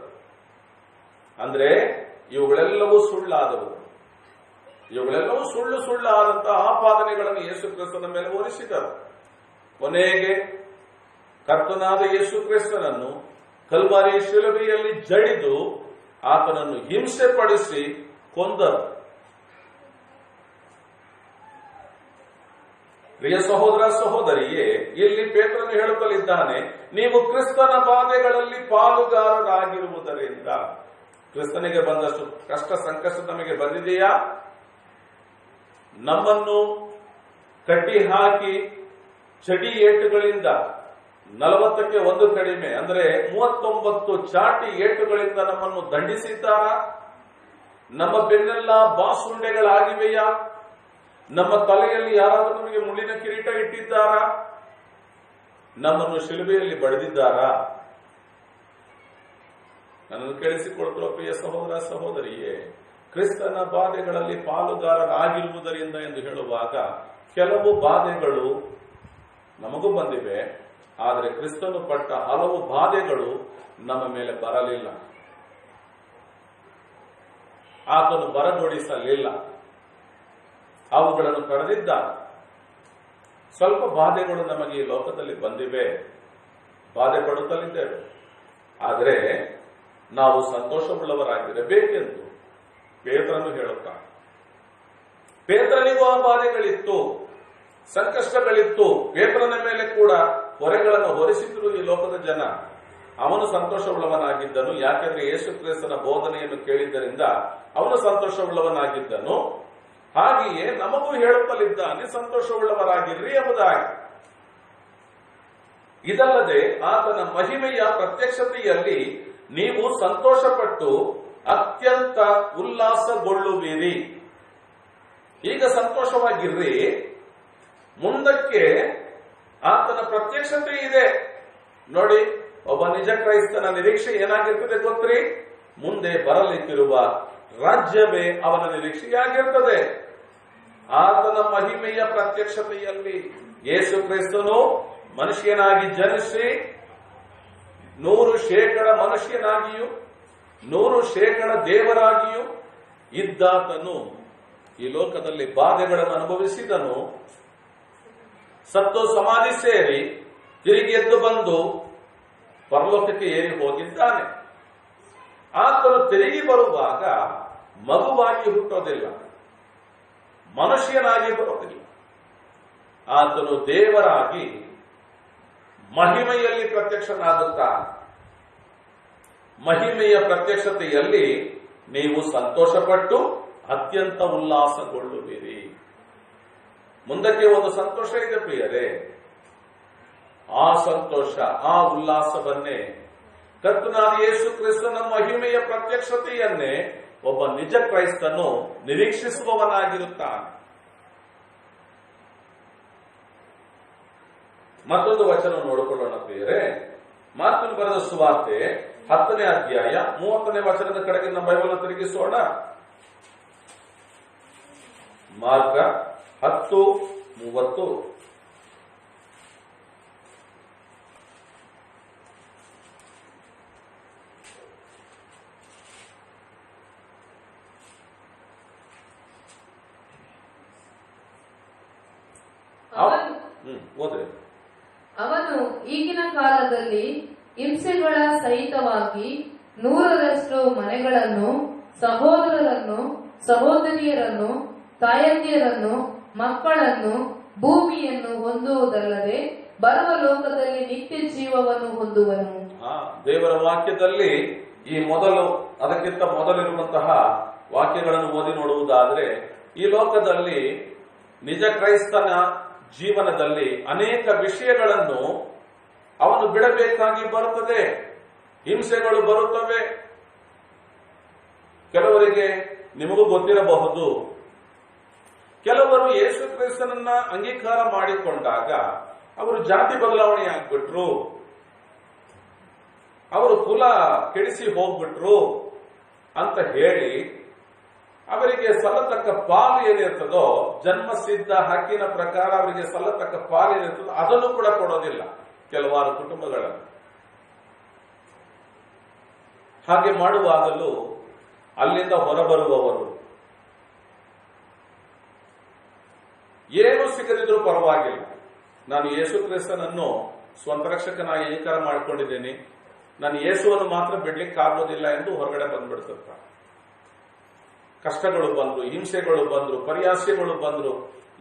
ಅಂದ್ರೆ ಇವುಗಳೆಲ್ಲವೂ ಸುಳ್ಳಾದವು. ಇವುಗಳೆಲ್ಲವೂ ಸುಳ್ಳಾದಂತಹ ಆಪಾದನೆಗಳನ್ನು ಯೇಸು ಕ್ರಿಸ್ತನ ಮೇಲೆ ಹೊರಿಸಿದರು. ಕೊನೆಗೆ ಕರ್ತನಾದ ಯೇಸು ಕ್ರಿಸ್ತನನ್ನು ಕಲ್ವಾರಿ ಶಿಲುಬೆಯಲ್ಲಿ ಜಡಿದು ಆತನನ್ನು ಹಿಂಸೆ ಪಡಿಸಿ ಕೊಂದರು. ಪ್ರಿಯ ಸಹೋದರ ಸಹೋದರಿಯೇ, ಇಲ್ಲಿ ಪೇತ್ರನು ಹೇಳುತ್ತಲಿದ್ದಾನೆ, ನೀವು ಕ್ರಿಸ್ತನ ಬಾಧೆಗಳಲ್ಲಿ ಪಾಲುಗಾರರಾಗಿರುವುದರಿಂದ. ಕ್ರಿಸ್ತನಿಗೆ ಬಂದಷ್ಟು ಕಷ್ಟ ಸಂಕಷ್ಟ ನಮಗೆ ಬಂದಿದೆಯಾ? ನಮ್ಮನ್ನು ಕಟ್ಟಿ ಹಾಕಿ ಚಡಿ ಏಟುಗಳಿಂದ 40ಕ್ಕೆ 1 ಕಡಿಮೆ, ಅಂದ್ರೆ 39 ಚಾಟಿ ಏಟುಗಳಿಂದ ನಮ್ಮನ್ನು ದಂಡಿಸಿದ್ದಾರಾ? ನಮ್ಮ ಬೆನ್ನೆಲ್ಲ ಬಾಸುಂಡೆಗಳಾಗಿವೆಯಾ? ನಮ್ಮ ತಲೆಯಲ್ಲಿ ಯಾರಾದರೂ ನಮಗೆ ಮುಳ್ಳಿನ ಕಿರೀಟ ಇಟ್ಟಿದ್ದಾರಾ? ನಮ್ಮನ್ನು ಶಿಲುಬೆಯಲ್ಲಿ ಬಡಿದಿದ್ದಾರಾ? ನನ್ನನ್ನು ಕೇಳಿಸಿಕೊಳ್ತಿರುವ ಪ್ರಿಯ ಸಹೋದರ ಸಹೋದರಿಯೇ, ಕ್ರಿಸ್ತನ ಬಾಧೆಗಳಲ್ಲಿ ಪಾಲುಗಾರರಾಗಿರುವುದರಿಂದ ಎಂದು ಹೇಳುವಾಗ ಕೆಲವು ಬಾಧೆಗಳು ನಮಗೂ ಬಂದಿವೆ, ಆದರೆ ಕ್ರಿಸ್ತನು ಪಟ್ಟ ಹಲವು ಬಾಧೆಗಳು ನಮ್ಮ ಮೇಲೆ ಬರಲಿಲ್ಲ. ಆತನು ಬರಗೊಡಿಸಲಿಲ್ಲ, ಅವುಗಳನ್ನು ಪಡೆದಿದ್ದಾನೆ. ಸ್ವಲ್ಪ ಬಾಧೆಗಳು ನಮಗೆ ಈ ಲೋಕದಲ್ಲಿ ಬಂದಿವೆ, ಬಾಧೆ ಪಡುತ್ತಲಿದ್ದೇವೆ. ಆದರೆ ನಾವು ಸಂತೋಷವುಳ್ಳವರಾಗಿರಬೇಕೆಂದು ಪೇತ್ರನು ಹೇಳುತ್ತಾನೆ. ಪೇತ್ರನಿಗೂ ಆ ಬಾಧೆಗಳಿತ್ತು, ಸಂಕಷ್ಟಗಳಿತ್ತು. ಪೇತ್ರನ ಮೇಲೆ ಕೂಡ ಹೊರೆಗಳನ್ನು ಹೊರಿಸಿದ್ರು ಈ ಲೋಕದ ಜನ. ಅವನು ಸಂತೋಷವುಳ್ಳವನಾಗಿದ್ದನು, ಯಾಕೆಂದ್ರೆ ಯೇಸು ಕ್ರಿಸ್ತನ ಬೋಧನೆಯನ್ನು ಕೇಳಿದ್ದರಿಂದ ಅವನು ಸಂತೋಷವುಳ್ಳವನಾಗಿದ್ದನು. ಹಾಗೆಯೇ ನಮಗೂ ಹೇಳುತ್ತಲಿದ್ದಾನೆ, ಸಂತೋಷವುಳ್ಳವರಾಗಿರ್ರಿ ಎಂಬುದಾಗಿ. ಇದಲ್ಲದೆ ಆತನ ಮಹಿಮೆಯ ಪ್ರತ್ಯಕ್ಷತೆಯಲ್ಲಿ ನೀವು ಸಂತೋಷಪಟ್ಟು ಅತ್ಯಂತ ಉಲ್ಲಾಸಗೊಳ್ಳುವಿರಿ. ಈಗ ಸಂತೋಷವಾಗಿರ್ರಿ, ಮುಂದಕ್ಕೆ ಆತನ ಪ್ರತ್ಯಕ್ಷತೆ ಇದೆ. ನೋಡಿ, ಒಬ್ಬ ನಿಜ ಕ್ರೈಸ್ತನ ನಿರೀಕ್ಷೆ ಏನಾಗಿರ್ತದೆ ಗೊತ್ತ್ರಿ? ಮುಂದೆ ಬರಲಿಕ್ಕಿರುವ ರಾಜ್ಯವೇ ಅವನ ನಿರೀಕ್ಷೆಯಾಗಿರ್ತದೆ. ಆತನ ಮಹಿಮೆಯ ಪ್ರತ್ಯಕ್ಷತೆಯಲ್ಲಿ ಯೇಸು ಕ್ರಿಸ್ತನು ಮನುಷ್ಯನಾಗಿ ಜನಿಸಿ 100% ಮನುಷ್ಯನಾಗಿಯೂ 100% ದೇವರಾಗಿಯೂ ಇದ್ದಾತನು ಈ ಲೋಕದಲ್ಲಿ ಬಾಧೆಗಳನ್ನು ಅನುಭವಿಸಿದನು. ಸತ್ತು ಸಮಾಧಿ ಸೇರಿ ತಿರುಗಿ ಎದ್ದು ಬಂದು ಪರಲೋಕಕ್ಕೆ ಏರಿ ಹೋಗಿದ್ದಾನೆ. ಆತನು ತಿರುಗಿ ಬರುವಾಗ ಮಗುವಾಗಿ ಹುಟ್ಟೋದಿಲ್ಲ, ಮನುಷ್ಯನಾಗಿ ಬರೋದಿಲ್ಲ. ಆತನು ದೇವರಾಗಿ ಮಹಿಮೆಯಲ್ಲಿ ಪ್ರತ್ಯಕ್ಷನಾಗುತ್ತಾನೆ. ಮಹಿಮೆಯ ಪ್ರತ್ಯಕ್ಷತೆಯಲ್ಲಿ ನೀವು ಸಂತೋಷಪಟ್ಟು ಅತ್ಯಂತ ಉಲ್ಲಾಸಗೊಳ್ಳುವಿರಿ. ಮುಂದಕ್ಕೆ ಒಂದು ಸಂತೋಷ ಇದೆ ಪ್ರಿಯರೇ. ಆ ಸಂತೋಷ, ಆ ಉಲ್ಲಾಸವನ್ನೇ, ಕರ್ತನಾದ ಯೇಸು ಕ್ರಿಸ್ತನ ಮಹಿಮೆಯ ಪ್ರತ್ಯಕ್ಷತೆಯನ್ನೇ ಒಬ್ಬ ನಿಜ ಕ್ರೈಸ್ತನು ನಿರೀಕ್ಷಿಸುವವನಾಗಿರುತ್ತಾನೆ. ಮತ್ತೊಂದು ವಚನ ನೋಡಿಕೊಳ್ಳೋಣ ಪ್ರಿಯರೇ. ಮಾರ್ಕನ ಬರೆದ ಸುವಾರ್ತೆ 10ನೇ ಅಧ್ಯಾಯ 30ನೇ ವಚನದ ಕಡೆಗೆ ನಮ್ಮ ಬೈಬಲ್ ತಿರುಗಿಸೋಣ. ಮಾರ್ಕ 10:30. ಓದ್ರಿ. ಅವನು ಈಗಿನ ಕಾಲದಲ್ಲಿ ಹಿಂಸೆಗಳ ಸಹಿತವಾಗಿ 100ರಷ್ಟು ಮನೆಗಳನ್ನು, ಸಹೋದರರನ್ನು, ಸಹೋದರಿಯರನ್ನು, ತಾಯಂದಿಯರನ್ನು, ಮಕ್ಕಳನ್ನು, ಭೂಮಿಯನ್ನು ಹೊಂದುವುದಲ್ಲದೆ ಬರುವ ಲೋಕದಲ್ಲಿ ನಿತ್ಯ ಜೀವವನ್ನು ಹೊಂದುವನು. ದೇವರ ವಾಕ್ಯದಲ್ಲಿ ಈ ಅದಕ್ಕಿಂತ ಮೊದಲಿರುವಂತಹ ವಾಕ್ಯಗಳನ್ನು ಓದಿ ನೋಡುವುದಾದ್ರೆ, ಈ ಲೋಕದಲ್ಲಿ ನಿಜ ಕ್ರೈಸ್ತನ ಜೀವನದಲ್ಲಿ ಅನೇಕ ವಿಷಯಗಳನ್ನು ಅವನು ಬಿಡಬೇಕಾಗಿ ಬರುತ್ತದೆ. ಹಿಂಸೆಗಳು ಬರುತ್ತವೆ. ಕೆಲವರಿಗೆ ನಿಮಗೂ ಗೊತ್ತಿರಬಹುದು, ಕೆಲವರು ಯೇಸು ಕ್ರಿಸ್ತನನ್ನ ಅಂಗೀಕಾರ ಮಾಡಿಕೊಂಡಾಗ ಅವರು ಜಾತಿ ಬದಲಾವಣೆ ಆಗ್ಬಿಟ್ರು, ಅವರು ಕುಲ ಕೆಡಿಸಿ ಹೋಗ್ಬಿಟ್ರು ಅಂತ ಹೇಳಿ ಅವರಿಗೆ ಸಲ್ಲತಕ್ಕ ಪಾಲು ಏನಿರ್ತದೋ, ಜನ್ಮಸಿದ್ಧ ಹಕ್ಕಿನ ಪ್ರಕಾರ ಅವರಿಗೆ ಸಲ್ಲತಕ್ಕ ಪಾಲು ಏನಿರ್ತದೋ ಅದನ್ನು ಕೂಡ ಕೊಡೋದಿಲ್ಲ ಕೆಲವಾರು ಕುಟುಂಬಗಳಲ್ಲಿ. ಹಾಗೆ ಮಾಡುವಾಗಲೂ ಅಲ್ಲಿಂದ ಹೊರಬರುವವರು ಏನು ಸಿಗದಿದ್ರೂ ಪರವಾಗಿಲ್ಲ, ನಾನು ಯೇಸು ಕ್ರಿಸ್ತನನ್ನು ಸ್ವಂತ ರಕ್ಷಕನಾಗಿ ಅಂಗೀಕಾರ ಮಾಡಿಕೊಂಡಿದ್ದೇನೆ, ನಾನು ಯೇಸುವನ್ನು ಮಾತ್ರ ಬಿಡ್ಲಿಕ್ಕೆ ಆಗೋದಿಲ್ಲ ಎಂದು ಹೊರಗಡೆ ಬಂದ್ಬಿಡ್ತಿರ್ತಾರೆ. ಕಷ್ಟಗಳು ಬಂದ್ರು, ಹಿಂಸೆಗಳು ಬಂದ್ರು, ಪರಿಹಾಸ್ಯಗಳು ಬಂದ್ರು,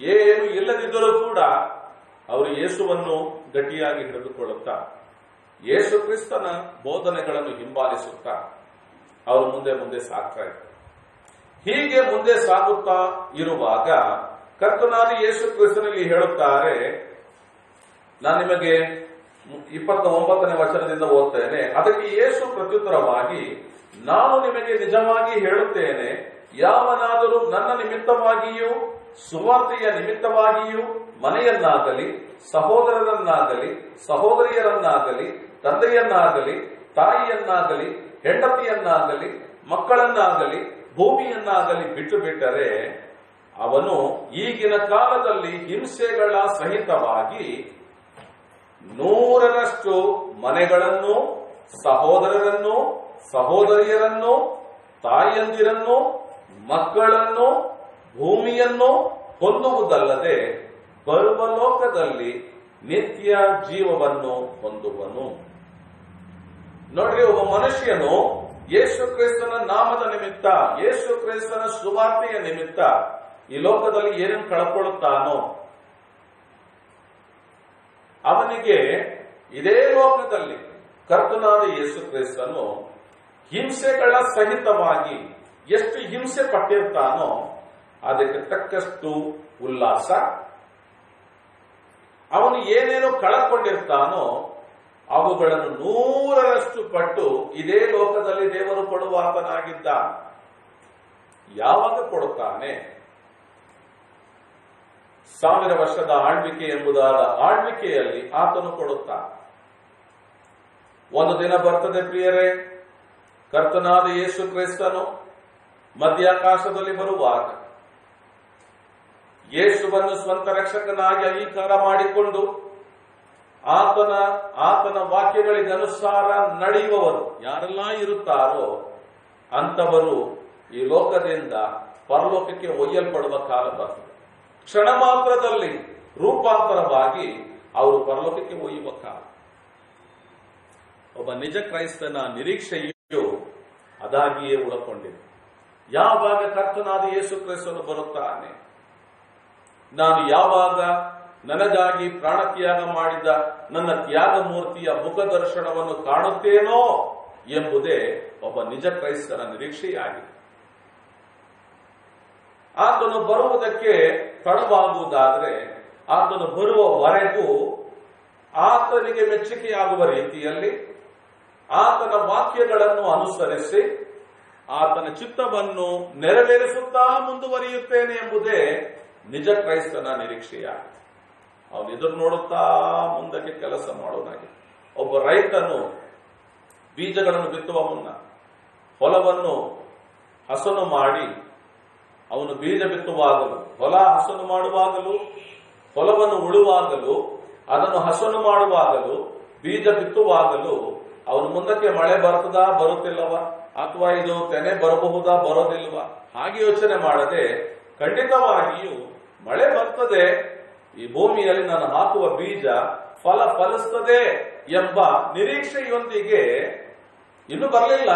ಏನು ಇಲ್ಲದಿದ್ದರೂ ಕೂಡ ಅವರು ಯೇಸುವನ್ನು ಗಟ್ಟಿಯಾಗಿ ಹಿಡಿದುಕೊಳ್ಳುತ್ತಾ ಯೇಸು ಕ್ರಿಸ್ತನ ಬೋಧನೆಗಳನ್ನು ಹಿಂಬಾಲಿಸುತ್ತಾ ಅವರು ಮುಂದೆ ಮುಂದೆ ಸಾಗ್ತಾ ಇದ್ದಾರೆ. ಹೀಗೆ ಮುಂದೆ ಸಾಗುತ್ತಾ ಇರುವಾಗ ಕರ್ತನಾದ ಯೇಸು ಕ್ರಿಸ್ತನಲ್ಲಿ ಹೇಳುತ್ತಾರೆ, ನಾನು ನಿಮಗೆ 29ನೇ ವಚನದಿಂದ ಓದ್ತೇನೆ. ಅದಕ್ಕೆ ಯೇಸು ಪ್ರತ್ಯುತ್ತರವಾಗಿ, ನಾನು ನಿಮಗೆ ನಿಜವಾಗಿ ಹೇಳುತ್ತೇನೆ, ಯಾವನಾದರೂ ನನ್ನ ನಿಮಿತ್ತವಾಗಿಯೂ ಸುವಾರ್ತೆಯ ನಿಮಿತ್ತವಾಗಿಯೂ ಮನೆಯನ್ನಾಗಲಿ, ಸಹೋದರರನ್ನಾಗಲಿ, ಸಹೋದರಿಯರನ್ನಾಗಲಿ, ತಂದೆಯನ್ನಾಗಲಿ, ತಾಯಿಯನ್ನಾಗಲಿ, ಹೆಂಡತಿಯನ್ನಾಗಲಿ ಮಕ್ಕಳನ್ನಾಗಲಿ ಭೂಮಿಯನ್ನಾಗಲಿ ಬಿಟ್ಟು ಬಿಟ್ಟರೆ ಅವನು ಈಗಿನ ಕಾಲದಲ್ಲಿ ಹಿಂಸೆಗಳ ಸಹಿತವಾಗಿ 100ರಷ್ಟು ಮನೆಗಳನ್ನು, ಸಹೋದರರನ್ನು, ಸಹೋದರಿಯರನ್ನು, ತಾಯಂದಿರನ್ನು, ಮಕ್ಕಳನ್ನು, ಭೂಮಿಯನ್ನು ಹೊಂದುವುದಲ್ಲದೆ ಬರುವ ಲೋಕದಲ್ಲಿ ನಿತ್ಯ ಜೀವವನ್ನು ಹೊಂದುವನು. ನೋಡ್ರಿ, ಒಬ್ಬ ಮನುಷ್ಯನು ಯೇಸು ಕ್ರಿಸ್ತನ ನಾಮದ ನಿಮಿತ್ತ, ಯೇಸು ಕ್ರಿಸ್ತನ ಸುವಾರ್ತೆಯ ನಿಮಿತ್ತ ಈ ಲೋಕದಲ್ಲಿ ಏನೇನು ಕಳ್ಕೊಳ್ಳುತ್ತಾನೋ ಅವನಿಗೆ ಇದೇ ಲೋಕದಲ್ಲಿ ಕರ್ತನಾದ ಯೇಸು ಕ್ರಿಸ್ತನು ಹಿಂಸೆಗಳ ಸಹಿತವಾಗಿ ಎಷ್ಟು ಹಿಂಸೆ ಪಟ್ಟಿರ್ತಾನೋ ಅದಕ್ಕೆ ತಕ್ಕಷ್ಟು ಉಲ್ಲಾಸ, ಅವನು ಏನೇನು ಕಳಕೊಂಡಿರ್ತಾನೋ ಅವುಗಳನ್ನು 100ರಷ್ಟು ಪಟ್ಟು ಇದೇ ಲೋಕದಲ್ಲಿ ದೇವರು ಕೊಡುವಾತನಾಗಿದ್ದಾನೆ. ಯಾವಾಗ ಕೊಡುತ್ತಾನೆ? 1000 ವರ್ಷದ ಆಳ್ವಿಕೆ ಎಂಬುದಾದ ಆಳ್ವಿಕೆಯಲ್ಲಿ ಆತನು ಕೊಡುತ್ತಾನೆ. ಒಂದು ದಿನ ಬರ್ತದೆ ಪ್ರಿಯರೇ, ಕರ್ತನಾದ ಯೇಸು ಕ್ರಿಸ್ತನು ಮಧ್ಯಾಕಾಶದಲ್ಲಿ ಬರುವಾಗ ಯೇಸುವನ್ನು ಸ್ವಂತ ರಕ್ಷಕನಾಗಿ ಅಂಗೀಕಾರ ಮಾಡಿಕೊಂಡು ಆತನ ವಾಕ್ಯಗಳಿಗನುಸಾರ ನಡೆಯುವವರು ಯಾರೆಲ್ಲ ಇರುತ್ತಾರೋ ಅಂತವರು ಈ ಲೋಕದಿಂದ ಪರಲೋಕಕ್ಕೆ ಒಯ್ಯಲ್ಪಡುವ ಕಾಲ ಬರ್ತದೆ. ಕ್ಷಣ ಮಾತ್ರದಲ್ಲಿ ರೂಪಾಂತರವಾಗಿ ಅವರು ಪರಲೋಕಕ್ಕೆ ಒಯ್ಯುವ ಕಾಲ. ಒಬ್ಬ ನಿಜ ಕ್ರೈಸ್ತನ ನಿರೀಕ್ಷೆಯು ಅದಾಗಿಯೇ ಉಳಕೊಂಡಿದೆ. ಯಾವಾಗ ಕರ್ತನಾದ ಯೇಸು ಕ್ರಿಸ್ತನು ಬರುತ್ತಾನೆ, ನಾನು ಯಾವಾಗ ನನಗಾಗಿ ಪ್ರಾಣತ್ಯಾಗ ಮಾಡಿದ ನನ್ನ ತ್ಯಾಗ ಮೂರ್ತಿಯ ಮುಖದರ್ಶನವನ್ನು ಕಾಣುತ್ತೇನೋ ಎಂಬುದೇ ಒಬ್ಬ ನಿಜ ಕ್ರೈಸ್ತನ ನಿರೀಕ್ಷೆಯಾಗಿದೆ. ಆತನು ಬರುವುದಕ್ಕೆ ತಡವಾಗುವುದಾದರೆ ಆತನು ಬರುವವರೆಗೂ ಆತನಿಗೆ ಮೆಚ್ಚುಗೆಯಾಗುವ ರೀತಿಯಲ್ಲಿ ಆತನ ವಾಕ್ಯಗಳನ್ನು ಅನುಸರಿಸಿ ಆತನ ಚಿತ್ತವನ್ನು ನೆರವೇರಿಸುತ್ತಾ ಮುಂದುವರಿಯುತ್ತೇನೆ ಎಂಬುದೇ ನಿಜ ಕ್ರೈಸ್ತನ ನಿರೀಕ್ಷೆಯಾಗಿದೆ. ಅವನು ಎದುರು ನೋಡುತ್ತಾ ಮುಂದಕ್ಕೆ ಕೆಲಸ ಮಾಡೋನಾಗಿ. ಒಬ್ಬ ರೈತನು ಬೀಜಗಳನ್ನು ಬಿತ್ತುವ ಮುನ್ನ ಹೊಲವನ್ನು ಹಸನು ಮಾಡಿ ಅವನು ಬೀಜ ಬಿತ್ತುವಾಗಲು, ಹೊಲ ಹಸನು ಮಾಡುವಾಗಲೂ, ಹೊಲವನ್ನು ಉಳುವಾಗಲು, ಅದನ್ನು ಹಸನು ಮಾಡುವಾಗಲು, ಬೀಜ ಬಿತ್ತುವಾಗಲು ಅವನು ಮುಂದಕ್ಕೆ ಮಳೆ ಬರ್ತದಾ ಬರುತ್ತಿಲ್ಲವಾ, ಅಥವಾ ಇದು ತೆನೆ ಬರಬಹುದಾ ಬರೋದಿಲ್ವಾ ಹಾಗೆ ಯೋಚನೆ ಮಾಡದೆ ಖಂಡಿತವಾಗಿಯೂ ಮಳೆ ಬರ್ತದೆ, ಈ ಭೂಮಿಯಲ್ಲಿ ನಾನು ಹಾಕುವ ಬೀಜ ಫಲಿಸ್ತದೆ ಎಂಬ ನಿರೀಕ್ಷೆಯೊಂದಿಗೆ, ಇನ್ನೂ ಬರಲಿಲ್ಲ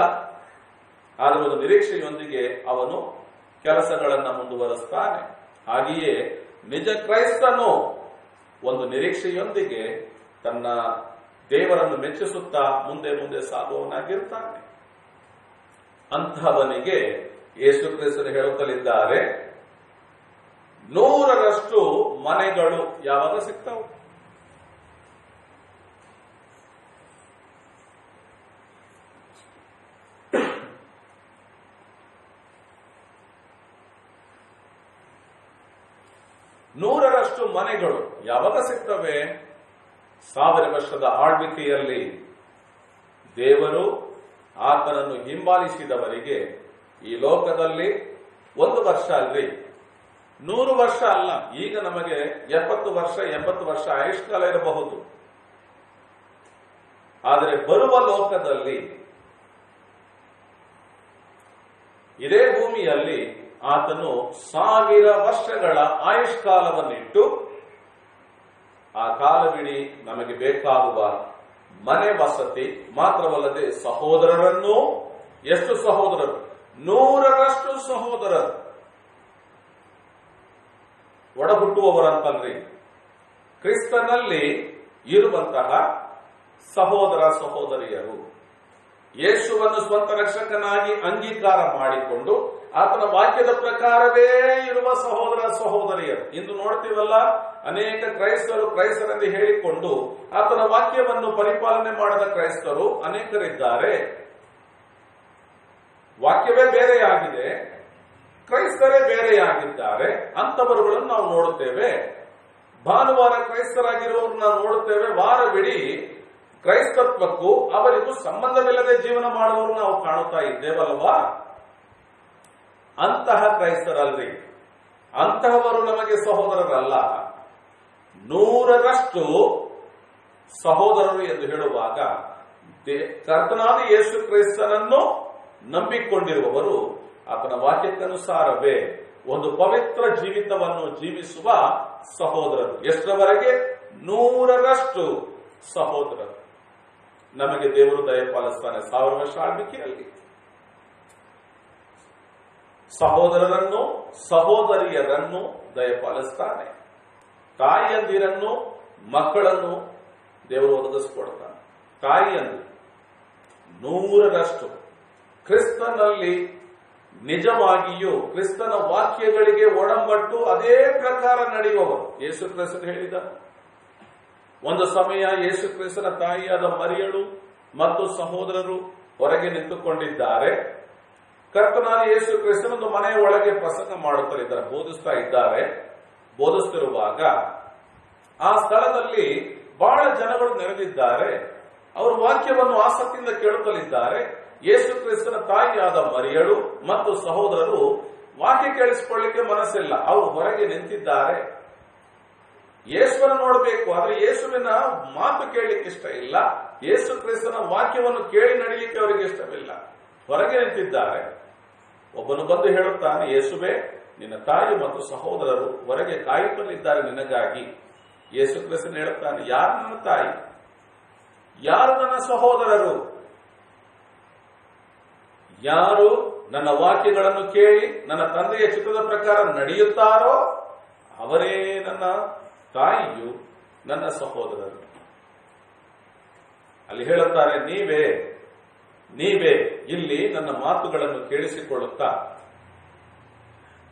ಆದರೆ ಒಂದು ನಿರೀಕ್ಷೆಯೊಂದಿಗೆ ಅವನು ಕೆಲಸಗಳನ್ನು ಮುಂದುವರೆಸ್ತಾನೆ. ಹಾಗೆಯೇ ನಿಜ ಕ್ರೈಸ್ತನು ಒಂದು ನಿರೀಕ್ಷೆಯೊಂದಿಗೆ ತನ್ನ ದೇವರನ್ನು ಮೆಚ್ಚಿಸುತ್ತಾ ಮುಂದೆ ಮುಂದೆ ಸಾಗುವವನಾಗಿರ್ತಾನೆ. ಅಂತಹವನಿಗೆ ಯೇಸು ಕ್ರಿಸ್ತರು ಹೇಳುತ್ತಲಿದ್ದಾರೆ, 100ರಷ್ಟು ಮನೆಗಳು ಯಾವಾಗ ಸಿಗ್ತಾವು? ನೂರರಷ್ಟು ಮನೆಗಳು ಯಾವಾಗ ಸಿಗ್ತವೆ? 1000 ವರ್ಷದ ಆಳ್ವಿಕೆಯಲ್ಲಿ ದೇವರು ಆತನನ್ನು ಹಿಂಬಾಲಿಸಿದವರಿಗೆ ಈ ಲೋಕದಲ್ಲಿ 1 ವರ್ಷ ಅಲ್ರಿ, 100 ವರ್ಷ ಅಲ್ಲ. ಈಗ ನಮಗೆ 70 ವರ್ಷ 80 ವರ್ಷ ಆಯುಷ್ಕಾಲ ಇರಬಹುದು. ಆದರೆ ಬರುವ ಲೋಕದಲ್ಲಿ ಇದೇ ಭೂಮಿಯಲ್ಲಿ ಆತನು 1000 ವರ್ಷಗಳ ಆಯುಷ್ಕಾಲವನ್ನಿಟ್ಟು ಆ ಕಾಲವಿಡೀ ನಮಗೆ ಬೇಕಾಗುವ ಮನೆ ವಸತಿ ಮಾತ್ರವಲ್ಲದೆ ಸಹೋದರರನ್ನು, ಎಷ್ಟು ಸಹೋದರರು? 100ರಷ್ಟು ಸಹೋದರರು, ಒಡಹುಟ್ಟುವವರಂತಲ್ರಿ, ಕ್ರಿಸ್ತನಲ್ಲಿ ಇರುವಂತಹ ಸಹೋದರ ಸಹೋದರಿಯರು, ಯೇಸುವನ್ನು ಸ್ವಂತ ರಕ್ಷಕನಾಗಿ ಅಂಗೀಕಾರ ಮಾಡಿಕೊಂಡು ಆತನ ವಾಕ್ಯದ ಪ್ರಕಾರವೇ ಇರುವ ಸಹೋದರ ಸಹೋದರಿಯರು. ಇಂದು ನೋಡ್ತೀವಲ್ಲ, ಅನೇಕ ಕ್ರೈಸ್ತರೆಂದು ಹೇಳಿಕೊಂಡು ಆತನ ವಾಕ್ಯವನ್ನು ಪರಿಪಾಲನೆ ಮಾಡದ ಕ್ರೈಸ್ತರು ಅನೇಕರಿದ್ದಾರೆ. ವಾಕ್ಯವೇ ಬೇರೆಯಾಗಿದೆ, ಕ್ರೈಸ್ತರೇ ಬೇರೆಯಾಗಿದ್ದಾರೆ. ಅಂತವರುಗಳನ್ನು ನಾವು ನೋಡುತ್ತೇವೆ. ಭಾನುವಾರ ಕ್ರೈಸ್ತರಾಗಿರುವವರು ನಾವು ನೋಡುತ್ತೇವೆ, ವಾರವಿಡೀ ಕ್ರೈಸ್ತತ್ವಕ್ಕೂ ಅವರಿಗೂ ಸಂಬಂಧವಿಲ್ಲದೆ ಜೀವನ ಮಾಡುವವರು ನಾವು ಕಾಣುತ್ತಾ ಇದ್ದೇವಲ್ವಾ? ಅಂತಹ ಕ್ರೈಸ್ತರಲ್ರಿ, ಅಂತಹವರು ನಮಗೆ ಸಹೋದರರಲ್ಲ. 100ರಷ್ಟು ಸಹೋದರರು ಎಂದು ಹೇಳುವಾಗ ಕರ್ತನಾದ ಯೇಸು ಕ್ರಿಸ್ತನನ್ನು ನಂಬಿಕೊಂಡಿರುವವರು ಆತನ ವಾಕ್ಯಕ್ಕನುಸಾರವೇ ಒಂದು ಪವಿತ್ರ ಜೀವಿತವನ್ನು ಜೀವಿಸುವ ಸಹೋದರರು. ಎಷ್ಟರವರೆಗೆ? 100ರಷ್ಟು ಸಹೋದರರು ನಮಗೆ ದೇವರು ದಯಪಾಲಿಸ್ತಾನೆ 1000 ವರ್ಷ ಆಳ್ವಿಕೆಯಲ್ಲಿ. ಸಹೋದರರನ್ನು ಸಹೋದರಿಯರನ್ನು ದಯಪಾಲಿಸ್ತಾನೆ. ತಾಯಿಯಂದಿರನ್ನು ಮಕ್ಕಳನ್ನು ದೇವರು ಒದಗಿಸಿಕೊಡ್ತಾನೆ. ತಾಯಿಯಂದಿರು 100ರಷ್ಟು ಕ್ರಿಸ್ತನಲ್ಲಿ ನಿಜವಾಗಿಯೂ ಕ್ರಿಸ್ತನ ವಾಕ್ಯಗಳಿಗೆ ಒಡಂಬಟ್ಟು ಅದೇ ಪ್ರಕಾರ ನಡೆಯುವವರು. ಯೇಸು ಕ್ರಿಸ್ತನು ಹೇಳಿದ ಒಂದು ಸಮಯ ಯೇಸು ಕ್ರಿಸ್ತನ ತಾಯಿಯಾದ ಮರಿಯಳು ಮತ್ತು ಸಹೋದರರು ಹೊರಗೆ ನಿಂತುಕೊಂಡಿದ್ದಾರೆ. ಕರ್ತನಾದ ಯೇಸು ಕ್ರಿಸ್ತನೊಂದು ಮನೆಯ ಒಳಗೆ ಪ್ರಸಂಗ ಮಾಡುತ್ತಾರೆ, ಬೋಧಿಸುತ್ತಿರುವಾಗ ಆ ಸ್ಥಳದಲ್ಲಿ ಬಹಳ ಜನಗಳು ನೆರೆದಿದ್ದಾರೆ. ಅವರು ವಾಕ್ಯವನ್ನು ಆಸಕ್ತಿಯಿಂದ ಕೇಳುತ್ತಲಿದ್ದಾರೆ. ಯೇಸು ಕ್ರಿಸ್ತನ ತಾಯಿಯಾದ ಮರಿಯಳು ಮತ್ತು ಸಹೋದರರು ವಾಕ್ಯ ಕೇಳಿಸಿಕೊಳ್ಳಿಕ್ಕೆ ಮನಸ್ಸಿಲ್ಲ. ಅವರು ಹೊರಗೆ ನಿಂತಿದ್ದಾರೆ. ಯೇಸುವನ್ನು ನೋಡಬೇಕು, ಆದರೆ ಯೇಸುವಿನ ಮಾತು ಕೇಳಲಿಕ್ಕೆ ಇಷ್ಟ ಇಲ್ಲ. ಯೇಸು ಕ್ರಿಸ್ತನ ವಾಕ್ಯವನ್ನು ಕೇಳಿ ನಡೆಯಲಿಕ್ಕೆ ಅವರಿಗೆ ಇಷ್ಟವಿಲ್ಲ. ಹೊರಗೆ ನಿಂತಿದ್ದಾರೆ. ಒಬ್ಬನು ಬಂದು ಹೇಳುತ್ತಾನೆ, ಯೇಸುವೆ, ನಿನ್ನ ತಾಯಿ ಮತ್ತು ಸಹೋದರರು ಹೊರಗೆ ಕಾಯುತ್ತಲಿದ್ದಾರೆ ನಿನಗಾಗಿ. ಯೇಸು ಕ್ರಿಸ್ತನು ಹೇಳುತ್ತಾನೆ, ಯಾರು ನನ್ನ ತಾಯಿ, ಯಾರು ನನ್ನ ಸಹೋದರರು? ಯಾರು ನನ್ನ ವಾಕ್ಯಗಳನ್ನು ಕೇಳಿ ನನ್ನ ತಂದೆಯ ಚಿತ್ತದ ಪ್ರಕಾರ ನಡೆಯುತ್ತಾರೋ ಅವರೇ ನನ್ನ ತಾಯಿಯು ನನ್ನ ಸಹೋದರರು. ಅಲ್ಲಿ ಹೇಳುತ್ತಾರೆ, ನೀವೇ ಇಲ್ಲಿ ನನ್ನ ಮಾತುಗಳನ್ನು ಕೇಳಿಸಿಕೊಳ್ಳುತ್ತಾ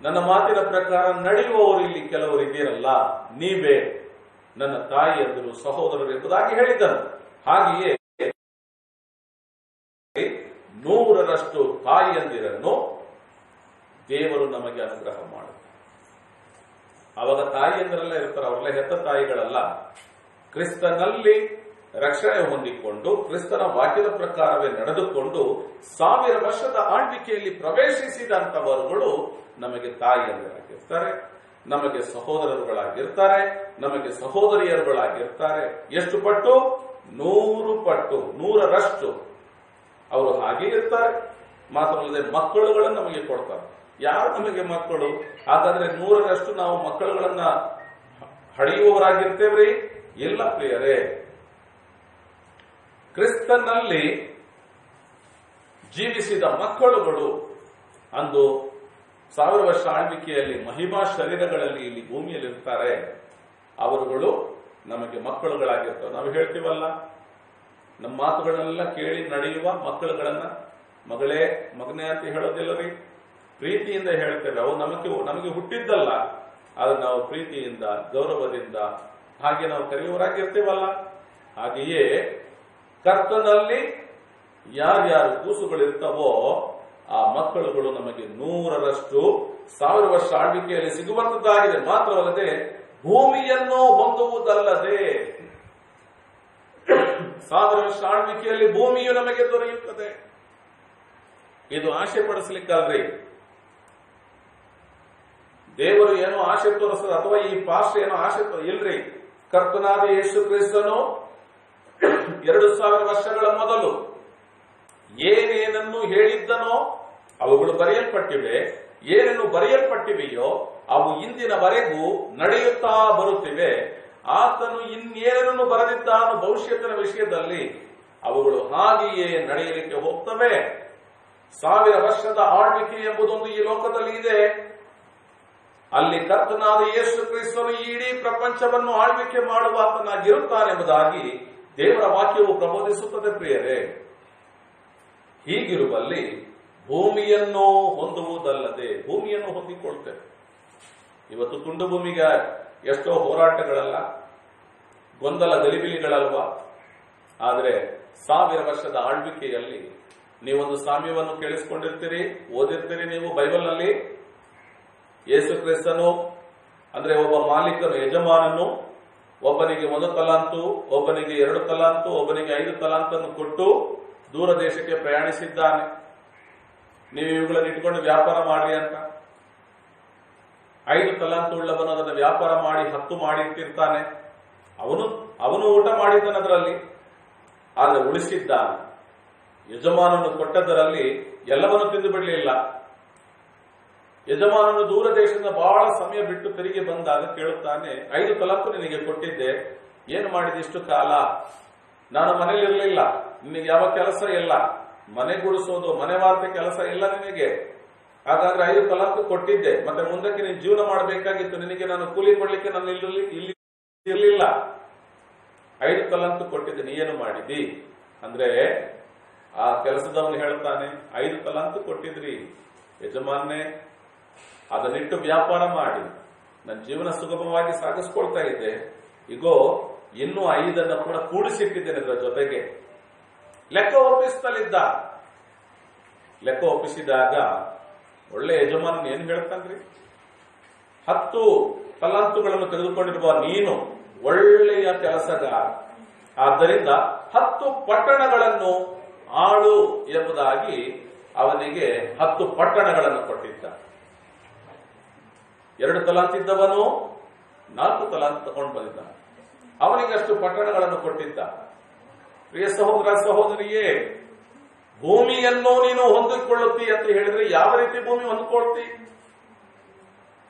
ನನ್ನ ಮಾತಿನ ಪ್ರಕಾರ ನಡೆಯುವವರು ಇಲ್ಲಿ ಕೆಲವರು ಇದ್ದೀರಲ್ಲ, ನೀವೇ ನನ್ನ ತಾಯಿಯಂದರು ಸಹೋದರರು ಎಂಬುದಾಗಿ ಹೇಳಿದ್ದನು. ಹಾಗೆಯೇ 100ರಷ್ಟು ತಾಯಿಯಂದಿರನ್ನು ದೇವರು ನಮಗೆ ಅನುಗ್ರಹ ಮಾಡುತ್ತಾರೆ. ಅವಾಗ ತಾಯಿಯಂದಿರೆಲ್ಲ ಇರ್ತಾರೆ, ಅವರೆಲ್ಲ ಹೆತ್ತ ತಾಯಿಗಳಲ್ಲ. ಕ್ರಿಸ್ತನಲ್ಲಿ ರಕ್ಷಣೆ ಹೊಂದಿಕೊಂಡು ಕ್ರಿಸ್ತನ ವಾಕ್ಯದ ಪ್ರಕಾರವೇ ನಡೆದುಕೊಂಡು 1000 ವರ್ಷದ ಆಳ್ವಿಕೆಯಲ್ಲಿ ಪ್ರವೇಶಿಸಿದಂತವರುಗಳು ನಮಗೆ ತಾಯಿಯಂದಿರಾಗಿರ್ತಾರೆ, ನಮಗೆ ಸಹೋದರರುಗಳಾಗಿರ್ತಾರೆ, ನಮಗೆ ಸಹೋದರಿಯರುಗಳಾಗಿರ್ತಾರೆ. ಎಷ್ಟು ಪಟ್ಟು? 100 ಪಟ್ಟು, 100ರಷ್ಟು ಅವರು ಹಾಗೆ ಇರ್ತಾರೆ. ಮಾತ್ರವಲ್ಲದೆ ಮಕ್ಕಳುಗಳನ್ನು ನಮಗೆ ಕೊಡ್ತಾರೆ. ಯಾರು ನಮಗೆ ಮಕ್ಕಳು? ಹಾಗಾದ್ರೆ 100ರಷ್ಟು ನಾವು ಮಕ್ಕಳುಗಳನ್ನ ಹಡೆಯುವವರಾಗಿರ್ತೇವ್ರಿ? ಇಲ್ಲ ಪ್ರಿಯರೇ. ಕ್ರಿಸ್ತನಲ್ಲಿ ಜೀವಿಸಿದ ಮಕ್ಕಳುಗಳು ಅಂದು 1000 ವರ್ಷ ಆಳ್ವಿಕೆಯಲ್ಲಿ ಮಹಿಮಾ ಶರೀರಗಳಲ್ಲಿ ಇಲ್ಲಿ ಭೂಮಿಯಲ್ಲಿ ಇರ್ತಾರೆ. ಅವರುಗಳು ನಮಗೆ ಮಕ್ಕಳುಗಳಾಗಿರ್ತವೆ. ನಾವು ಹೇಳ್ತೀವಲ್ಲ, ನಮ್ಮ ಮಾತುಗಳನ್ನೆಲ್ಲ ಕೇಳಿ ನಡೆಯುವ ಮಕ್ಕಳುಗಳನ್ನ ಮಗಳೇ ಮಗನೇ ಅಂತ ಹೇಳೋದಿಲ್ಲರಿ, ಪ್ರೀತಿಯಿಂದ ಹೇಳ್ತೇವೆ. ಅವು ನಮಗೆ ಹುಟ್ಟಿದ್ದಲ್ಲ, ಆದ್ರೆ ನಾವು ಪ್ರೀತಿಯಿಂದ ಗೌರವದಿಂದ ಹಾಗೆ ನಾವು ಕರೆಯುವವರಾಗಿರ್ತೇವಲ್ಲ. ಹಾಗೆಯೇ ಕರ್ತನಲ್ಲಿ ಯಾರ್ಯಾರು ಕೂಸುಗಳಿರ್ತವೋ ಆ ಮಕ್ಕಳುಗಳು ನಮಗೆ 100ರಷ್ಟು 1000 ವರ್ಷ ಆಳ್ವಿಕೆಯಲ್ಲಿ ಸಿಗುವಂತದ್ದಾಗಿದೆ. ಮಾತ್ರವಲ್ಲದೆ ಭೂಮಿಯನ್ನು ಹೊಂದುವುದಲ್ಲದೆ 1000 ವರ್ಷ ಆಳ್ವಿಕೆಯಲ್ಲಿ ಭೂಮಿಯು ನಮಗೆ ದೊರೆಯುತ್ತದೆ. ಇದು ಆಶೆ ಪಡಿಸ್ಲಿಕ್ಕಲ್ರಿ. ದೇವರು ಏನೋ ಆಶೆ ತೋರಿಸ್ತದೆ, ಅಥವಾ ಈ ಪಾಸ್ಟ್ ಏನೋ ಆಶೆ ಇಲ್ರಿ. ಕರ್ತನಾದ ಯೇಸು ಕ್ರಿಸ್ತನು 2000 ವರ್ಷಗಳ ಮೊದಲು ಏನೇನನ್ನು ಹೇಳಿದ್ದನೋ ಅವುಗಳು ಬರೆಯಲ್ಪಟ್ಟಿವೆ. ಏನೇನು ಬರೆಯಲ್ಪಟ್ಟಿವೆಯೋ ಅವು ಇಂದಿನವರೆಗೂ ನಡೆಯುತ್ತಾ ಬರುತ್ತಿವೆ. ಆತನು ಇನ್ನೇನನ್ನು ಬರೆದಿದ್ದಾನು ಭವಿಷ್ಯತ್ತಿನ ವಿಷಯದಲ್ಲಿ ಅವುಗಳು ಹಾಗೆಯೇ ನಡೆಯಲಿಕ್ಕೆ ಹೋಗ್ತವೆ. 1000 ವರ್ಷದ ಆಳ್ವಿಕೆ ಎಂಬುದೊಂದು ಈ ಲೋಕದಲ್ಲಿ ಇದೆ. ಅಲ್ಲಿ ಕರ್ತನಾದ ಯೇಸು ಕ್ರಿಸ್ತನು ಇಡೀ ಪ್ರಪಂಚವನ್ನು ಆಳ್ವಿಕೆ ಮಾಡುವ ಆತನಾಗಿರುತ್ತಾನೆಂಬುದಾಗಿ ದೇವರ ವಾಕ್ಯವು ಪ್ರಬೋಧಿಸುತ್ತದೆ ಪ್ರಿಯರೇ. ಹೀಗಿರುವಲ್ಲಿ ಭೂಮಿಯನ್ನು ಹೊಂದುವುದಲ್ಲದೆ ಭೂಮಿಯನ್ನು ಹೊಂದಿಕೊಳ್ತೇವೆ. ಇವತ್ತು ತುಂಡು ಭೂಮಿಗೆ ಎಷ್ಟೋ ಹೋರಾಟಗಳಲ್ಲ, ಗೊಂದಲ ಗಲಿಬಿಲಿಗಳಲ್ವಾ. ಆದರೆ 1000 ವರ್ಷದ ಆಳ್ವಿಕೆಯಲ್ಲಿ ನೀವೊಂದು ಸಾಮ್ಯವನ್ನು ಕೇಳಿಸಿಕೊಂಡಿರ್ತೀರಿ, ಓದಿರ್ತೀರಿ. ನೀವು ಬೈಬಲ್ನಲ್ಲಿ ಯೇಸು ಕ್ರಿಸ್ತನು ಅಂದ್ರೆ ಒಬ್ಬ ಮಾಲೀಕನು, ಯಜಮಾನನು ಒಬ್ಬನಿಗೆ 1 ತಲಾಂತು, ಒಬ್ಬನಿಗೆ 2 ತಲಾಂತು, ಒಬ್ಬನಿಗೆ 5 ತಲಾಂತನ್ನು ಕೊಟ್ಟು ದೂರ ದೇಶಕ್ಕೆ ಪ್ರಯಾಣಿಸಿದ್ದಾನೆ. ನೀವು ಇವುಗಳನ್ನು ಇಟ್ಕೊಂಡು ವ್ಯಾಪಾರ ಮಾಡ್ರಿ ಅಂತ. 5 ತಲಾಂತು ಉಳ್ಳವನು ಅದನ್ನು ವ್ಯಾಪಾರ ಮಾಡಿ 10 ಮಾಡಿ ಇಟ್ಟಿರ್ತಾನೆ. ಅವನು ಊಟ ಮಾಡಿದ್ದಾನೆ ಅದರಲ್ಲಿ, ಆದರೆ ಉಳಿಸಿದ್ದಾನೆ. ಯಜಮಾನನು ಕೊಟ್ಟದರಲ್ಲಿ ಎಲ್ಲವನ್ನು ತಿಂದು ಬಿಡಲಿಲ್ಲ. ಯಜಮಾನನು ದೂರ ದೇಶದಿಂದ ಬಹಳ ಸಮಯ ಬಿಟ್ಟು ತಿರುಗಿ ಬಂದಾಗ ಕೇಳುತ್ತಾನೆ, 5 ತಲಾಂತು ನಿನಗೆ ಕೊಟ್ಟಿದ್ದೆ, ಏನು ಮಾಡಿದೆ ಇಷ್ಟು ಕಾಲ? ನಾನು ಮನೇಲಿರಲಿಲ್ಲ, ನಿನಗೆ ಯಾವ ಕೆಲಸ ಇಲ್ಲ, ಮನೆ ಗುಡಿಸೋದು ಮನೆ ವಾರ್ತೆ ಕೆಲಸ ಇಲ್ಲ ನಿನಗೆ. ಹಾಗಾದ್ರೆ 5 ತಲಾಂತು ಕೊಟ್ಟಿದ್ದೆ, ಮತ್ತೆ ಮುಂದಕ್ಕೆ ನೀನು ಜೀವನ ಮಾಡಬೇಕಾಗಿತ್ತು, ನಿನಗೆ ನಾನು ಕೂಲಿ ಕೊಡ್ಲಿಕ್ಕೆ ನಾನು ಇಲ್ಲಿ ಇರಲಿಲ್ಲ. 5 ತಲಾಂತು ಕೊಟ್ಟಿದ್ದೆ, ನೀ ಏನು ಮಾಡಿದಿ ಅಂದ್ರೆ ಆ ಕೆಲಸದವನು ಹೇಳ್ತಾನೆ, 5 ತಲಾಂತು ಕೊಟ್ಟಿದ್ರಿ ಯಜಮಾನ್ನೇ, ಅದನ್ನಿಟ್ಟು ವ್ಯಾಪಾರ ಮಾಡಿ ನನ್ನ ಜೀವನ ಸುಗಮವಾಗಿ ಸಾಗಿಸ್ಕೊಳ್ತಾ ಇದ್ದೆ. ಈಗೋ ಇನ್ನೂ 5 ಕೂಡ ಕೂಡಿಸಿಟ್ಟಿದ್ದೇನೆ ಅದರ ಜೊತೆಗೆ. ಲೆಕ್ಕ ಒಪ್ಪಿಸ್ತಲಿದ್ದ. ಲೆಕ್ಕ ಒಪ್ಪಿಸಿದಾಗ ಒಳ್ಳೆ ಯಜಮಾನನ್ ಏನು ಹೇಳ್ತಾನ್ರಿ, 10 ತಲಾಂತುಗಳನ್ನು ತೆಗೆದುಕೊಂಡಿರುವ ನೀನು ಒಳ್ಳೆಯ ಕೆಲಸಗಾರ, ಆದ್ದರಿಂದ 10 ಪಟ್ಟಣಗಳನ್ನು ಆಳು ಎಂಬುದಾಗಿ ಅವನಿಗೆ 10 ಪಟ್ಟಣಗಳನ್ನು ಕೊಟ್ಟಿದ್ದ. 2 ತಲಾಂತಿದ್ದವನು 4 ತಲಾಂತು ತಗೊಂಡು ಬಂದಿದ್ದ, ಅವನಿಗೆ ಅಷ್ಟು ಪಟ್ಟಣಗಳನ್ನು ಕೊಟ್ಟಿದ್ದ. ಪ್ರಿಯ ಸಹೋದರ ಸಹೋದರಿಯೇ, ಭೂಮಿಯನ್ನು ನೀನು ಹೊಂದಿಕೊಳ್ಳುತ್ತಿ ಅಂತ ಹೇಳಿದ್ರೆ ಯಾವ ರೀತಿ ಭೂಮಿ ಹೊಂದಿಕೊಳ್ತಿ?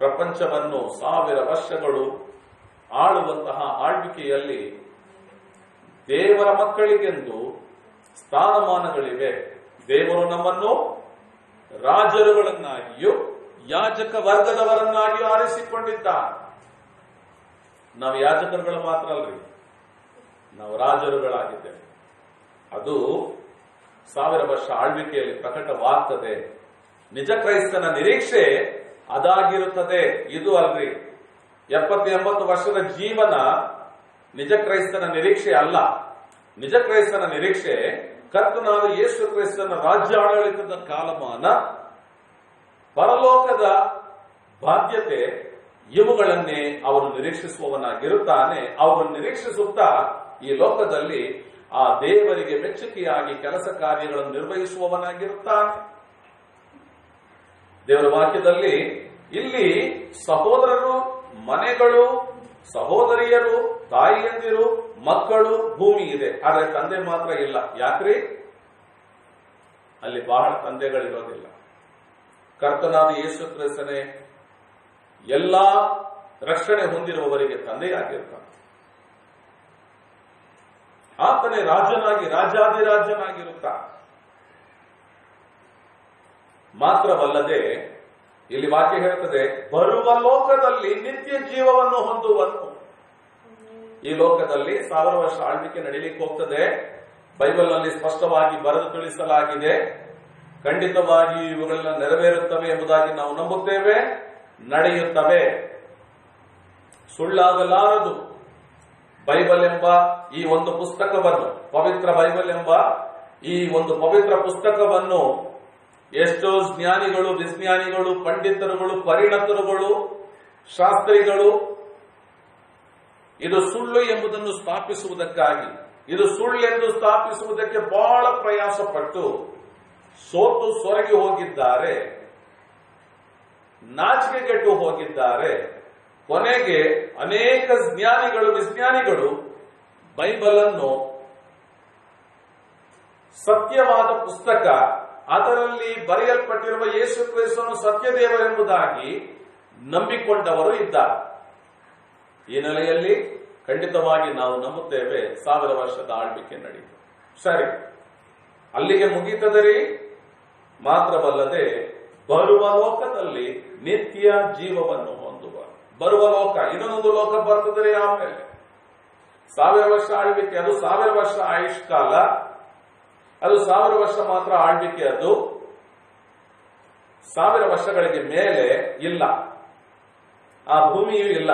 ಪ್ರಪಂಚವನ್ನು 1000 ವರ್ಷಗಳು ಆಳುವಂತಹ ಆಳ್ವಿಕೆಯಲ್ಲಿ ದೇವರ ಮಕ್ಕಳಿಗೆಂದು ಸ್ಥಾನಮಾನಗಳಿವೆ. ದೇವರು ನಮ್ಮನ್ನು ರಾಜರುಗಳನ್ನಾಗಿಯೂ ಯಾಜಕ ವರ್ಗದವರನ್ನಾಗಿಯೂ ಆರಿಸಿಕೊಂಡಿದ್ದಾನೆ. ನಾವು ಯಾಜಕರುಗಳು ಮಾತ್ರ ಅಲ್ರಿ, ನಾವು ರಾಜರುಗಳಾಗಿದ್ದೇವೆ. ಅದು 1000 ವರ್ಷ ಆಳ್ವಿಕೆಯಲ್ಲಿ ಪ್ರಕಟವಾಗ್ತದೆ. ನಿಜ ಕ್ರೈಸ್ತನ ನಿರೀಕ್ಷೆ ಅದಾಗಿರುತ್ತದೆ, ಇದು ಅಲ್ರಿ. 70-80 ವರ್ಷದ ಜೀವನ ನಿಜ ಕ್ರೈಸ್ತನ ನಿರೀಕ್ಷೆ ಅಲ್ಲ. ನಿಜ ಕ್ರೈಸ್ತನ ನಿರೀಕ್ಷೆ ಕರ್ತನಾದ ಯೇಸು ಕ್ರಿಸ್ತನ ರಾಜ್ಯ ಆಡಳಿತದ ಕಾಲಮಾನ, ಪರಲೋಕದ ಬಾಧ್ಯತೆ, ಇವುಗಳನ್ನೇ ಅವನು ನಿರೀಕ್ಷಿಸುವವನಾಗಿರುತ್ತಾನೆ. ಅವುಗಳನ್ನು ನಿರೀಕ್ಷಿಸುತ್ತಾ ಈ ಲೋಕದಲ್ಲಿ ಆ ದೇವರಿಗೆ ಮೆಚ್ಚುಗೆಯಾಗಿ ಕೆಲಸ ಕಾರ್ಯಗಳನ್ನು ನಿರ್ವಹಿಸುವವನಾಗಿರುತ್ತಾನೆ. ದೇವರ ವಾಕ್ಯದಲ್ಲಿ ಇಲ್ಲಿ ಸಹೋದರರು, ಮನೆಗಳು, ಸಹೋದರಿಯರು, ತಾಯಿಯಂದಿರು, ಮಕ್ಕಳು, ಭೂಮಿ ಇದೆ, ಆದರೆ ತಂದೆ ಮಾತ್ರ ಇಲ್ಲ. ಯಾಕ್ರಿ? ಅಲ್ಲಿ ಬಹಳ ತಂದೆಗಳಿರೋದಿಲ್ಲ. ಕರ್ತನಾದ ಯೇಸು ಕ್ರಿಸ್ತನೇ ಎಲ್ಲಾ ರಕ್ಷಣೆ ಹೊಂದಿರುವವರಿಗೆ ತಂದೆಯಾಗಿರ್ತಾನೆ. ಆತನೇ ರಾಜನಾಗಿ ರಾಜಾದಿರಾಜನಾಗಿರುತ್ತಾನೆ. ಮಾತ್ರವಲ್ಲದೆ ಇಲ್ಲಿ ವಾಕ್ಯ ಹೇಳುತ್ತದೆ, ಬರುವ ಲೋಕದಲ್ಲಿ ನಿತ್ಯ ಜೀವವನ್ನು ಹೊಂದುವನು. ಈ ಲೋಕದಲ್ಲಿ 1000 ವರ್ಷ ಆಳ್ವಿಕೆ ನಡೀಲಿಕ್ಕೆ ಹೋಗ್ತದೆ. ಬೈಬಲ್ ನಲ್ಲಿ ಸ್ಪಷ್ಟವಾಗಿ ಬರೆದು ತಿಳಿಸಲಾಗಿದೆ. ಖಂಡಿತವಾಗಿ ಇವುಗಳನ್ನ ನೆರವೇರುತ್ತವೆ ಎಂಬುದಾಗಿ ನಾವು ನಂಬುತ್ತೇವೆ, ನಡೆಯುತ್ತವೆ, ಸುಳ್ಳಾಗಲಾರದು. ಬೈಬಲ್ ಎಂಬ ಈ ಒಂದು ಪುಸ್ತಕವನ್ನು, ಪವಿತ್ರ ಬೈಬಲ್ ಎಂಬ ಈ ಒಂದು ಪವಿತ್ರ ಪುಸ್ತಕವನ್ನು ಎಷ್ಟೋ ಜ್ಞಾನಿಗಳು, ವಿಜ್ಞಾನಿಗಳು, ಪಂಡಿತರುಗಳು, ಪರಿಣತರುಗಳು, ಶಾಸ್ತ್ರಿಗಳು ಇದು ಸುಳ್ಳು ಎಂಬುದನ್ನು ಸ್ಥಾಪಿಸುವುದಕ್ಕಾಗಿ, ಇದು ಸುಳ್ಳೆಂದು ಸ್ಥಾಪಿಸುವುದಕ್ಕೆ ಬಹಳ ಪ್ರಯಾಸ ಪಟ್ಟು ಸೋತು ಸೊರಗಿ ಹೋಗಿದ್ದಾರೆ, ನಾಚಿಕೆಗೆಟ್ಟು ಹೋಗಿದ್ದಾರೆ. ಕೊನೆಗೆ ಅನೇಕ ಜ್ಞಾನಿಗಳು, ವಿಜ್ಞಾನಿಗಳು ಬೈಬಲ್ ಅನ್ನು ಸತ್ಯವಾದ ಪುಸ್ತಕ, ಅದರಲ್ಲಿ ಬರೆಯಲ್ಪಟ್ಟಿರುವ ಯೇಸು ಕ್ರಿಸ್ತನು ಸತ್ಯದೇವರೆಂಬುದಾಗಿ ನಂಬಿಕೊಂಡವರು ಇದ್ದಾರೆ. ಈ ನೆಲೆಯಲ್ಲಿ ಖಂಡಿತವಾಗಿ ನಾವು ನಂಬುತ್ತೇವೆ 1000 ವರ್ಷದ ಆಳ್ವಿಕೆ ನಡೆಯಿತು. ಸರಿ, ಅಲ್ಲಿಗೆ ಮುಗೀತದರಿ. ಮಾತ್ರವಲ್ಲದೆ ಬರುವ ಲೋಕದಲ್ಲಿ ನಿತ್ಯ ಜೀವವನ್ನು ಹೊಂದುವ, ಬರುವ ಲೋಕ, ಇನ್ನೊಂದು ಲೋಕ ಬರ್ತದೆ. ಆಮೇಲೆ 1000 ವರ್ಷ ಆಳ್ವಿಕೆ, ಅದು 1000 ವರ್ಷ ಆಯುಷ್ಕಾಲ, ಅದು 1000 ವರ್ಷ ಮಾತ್ರ ಆಳ್ವಿಕೆ. ಅದು 1000 ವರ್ಷಗಳಿಗೆ ಮೇಲೆ ಇಲ್ಲ. ಆ ಭೂಮಿಯೂ ಇಲ್ಲ,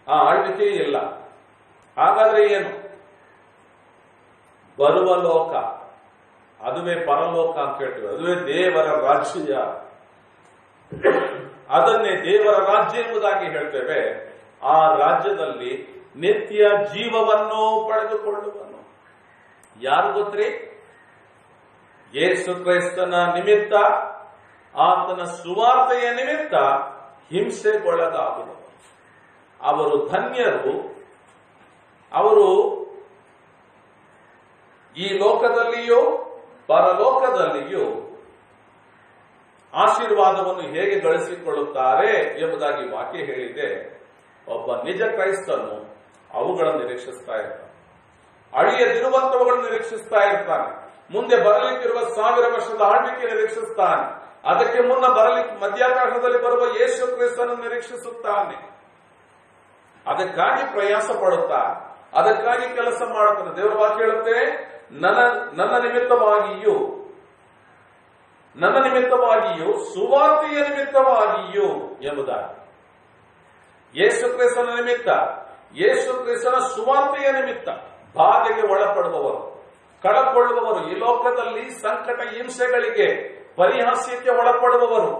ಆ ಆಳ್ವಿಕೆಯೂ ಇಲ್ಲ. ಹಾಗಾದ್ರೆ ಏನು? ಬರುವ ಲೋಕ, ಅದುವೇ ಪರಲೋಕ ಅಂತ ಹೇಳ್ತೀವಿ, ಅದುವೇ ದೇವರ ರಾಜ್ಯ. ಅದನ್ನೇ ದೇವರ ರಾಜ್ಯ ಎಂಬುದಾಗಿ ಹೇಳ್ತೇವೆ. ಆ ರಾಜ್ಯದಲ್ಲಿ ನಿತ್ಯ ಜೀವವನ್ನು ಪಡೆದುಕೊಳ್ಳುವನು. ಯಾರು ಗೊತ್ತ್ರಿ? ಯೇಸು ಕ್ರಿಸ್ತನ ನಿಮಿತ್ತ, ಆತನ ಸುವಾರ್ತೆಯ ನಿಮಿತ್ತ ಹಿಂಸೆಗೊಳಗಾಗುವರು. ಅವರು ಧನ್ಯರು. ಅವರು ಈ ಲೋಕದಲ್ಲಿಯೂ ಪರಲೋಕದಲ್ಲಿಯೂ ಆಶೀರ್ವಾದವನ್ನು ಹೇಗೆ ಗಳಿಸಿಕೊಳ್ಳುತ್ತಾರೆ ಎಂಬುದಾಗಿ ವಾಕ್ಯ ಹೇಳಿದೆ. ಒಬ್ಬ ನಿಜ ಕ್ರೈಸ್ತನು ಅವುಗಳನ್ನು ನಿರೀಕ್ಷಿಸ್ತಾ ಇರ್ತಾನೆ. ಅಳಿಯದಿರುವಂತವುಗಳನ್ನು ನಿರೀಕ್ಷಿಸ್ತಾ ಇರ್ತಾನೆ. ಮುಂದೆ ಬರಲಿಕ್ಕಿರುವ 1000 ವರ್ಷದ ಆಳ್ವಿಕೆ ನಿರೀಕ್ಷಿಸ್ತಾನೆ. ಅದಕ್ಕೆ ಮುನ್ನ ಮಧ್ಯಾಕಾಶದಲ್ಲಿ ಬರುವ ಯೇಸು ಕ್ರಿಸ್ತನನ್ನು ನಿರೀಕ್ಷಿಸುತ್ತಾನೆ. ಅದಕ್ಕಾಗಿ ಪ್ರಯಾಸ ಪಡುತ್ತಾನೆ, ಅದಕ್ಕಾಗಿ ಕೆಲಸ ಮಾಡುತ್ತಾನೆ. ದೇವರ ವಾಕ್ಯ ಹೇಳುತ್ತೆ, ನನ್ನ ನಿಮಿತ್ತವಾಗಿಯೂ ಸುವಾರ್ತೆಯ ನಿಮಿತ್ತವಾಗಿಯೂ ಎಂಬುದಾಗಿ. ಯೇಸು ಕ್ರಿಸ್ತನ ನಿಮಿತ್ತ, ಯೇಸು ಕ್ರಿಸ್ತನ ಸುವಾರ್ತೆಯ ನಿಮಿತ್ತ ಬಾಧೆಗೆ ಒಳಪಡುವವರು, ಕಳಕೊಳ್ಳುವವರು, ಈ ಲೋಕದಲ್ಲಿ ಸಂಕಟ ಹಿಂಸೆಗಳಿಗೆ ಪರಿಹಾಸ್ಯಕ್ಕೆ ಒಳಪಡುವವರು,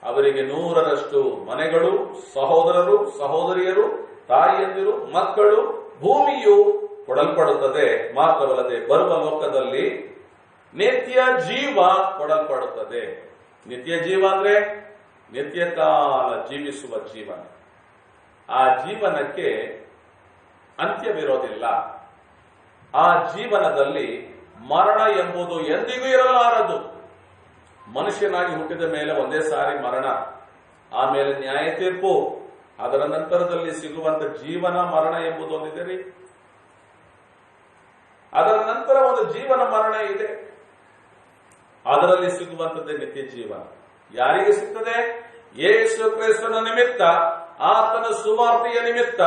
ಅವರಿಗೆ 100ರಷ್ಟು ಮನೆಗಳು, ಸಹೋದರರು, ಸಹೋದರಿಯರು, ತಾಯಿಯಂದಿರು, ಮಕ್ಕಳು, ಭೂಮಿಯು ಕೊಡಲ್ಪಡುತ್ತದೆ. ಮಾತ್ರವಲ್ಲದೆ ಬರುವ ಲೋಕದಲ್ಲಿ ನಿತ್ಯ ಜೀವ ಕೊಡಲ್ಪಡುತ್ತದೆ. ನಿತ್ಯ ಜೀವ ಅಂದ್ರೆ ನಿತ್ಯ ಕಾಲ ಜೀವಿಸುವ ಜೀವನ. ಆ ಜೀವನಕ್ಕೆ ಅಂತ್ಯವಿರೋದಿಲ್ಲ. ಆ ಜೀವನದಲ್ಲಿ ಮರಣ ಎಂಬುದು ಎಂದಿಗೂ ಇರಲಾರದು. ಮನುಷ್ಯನಾಗಿ ಹುಟ್ಟಿದ ಮೇಲೆ ಒಂದೇ ಸಾರಿ ಮರಣ, ಆಮೇಲೆ ನ್ಯಾಯ ತೀರ್ಪು, ಅದರ ನಂತರದಲ್ಲಿ ಸಿಗುವಂತ ಜೀವನ ಮರಣ ಎಂಬುದು ಒಂದಿದೆ ರೀ. ಅದರ ನಂತರ ಒಂದು ಜೀವನ ಮರಣ ಇದೆ, ಅದರಲ್ಲಿ ಸಿಗುವಂತದ್ದೇ ನಿತ್ಯ ಜೀವನ. ಯಾರಿಗೆ ಸಿಗ್ತದೆ? ಯೇಸು ಕ್ರಿಸ್ತನ ನಿಮಿತ್ತ, ಆತನ ಸುವಾರ್ತೆಯ ನಿಮಿತ್ತ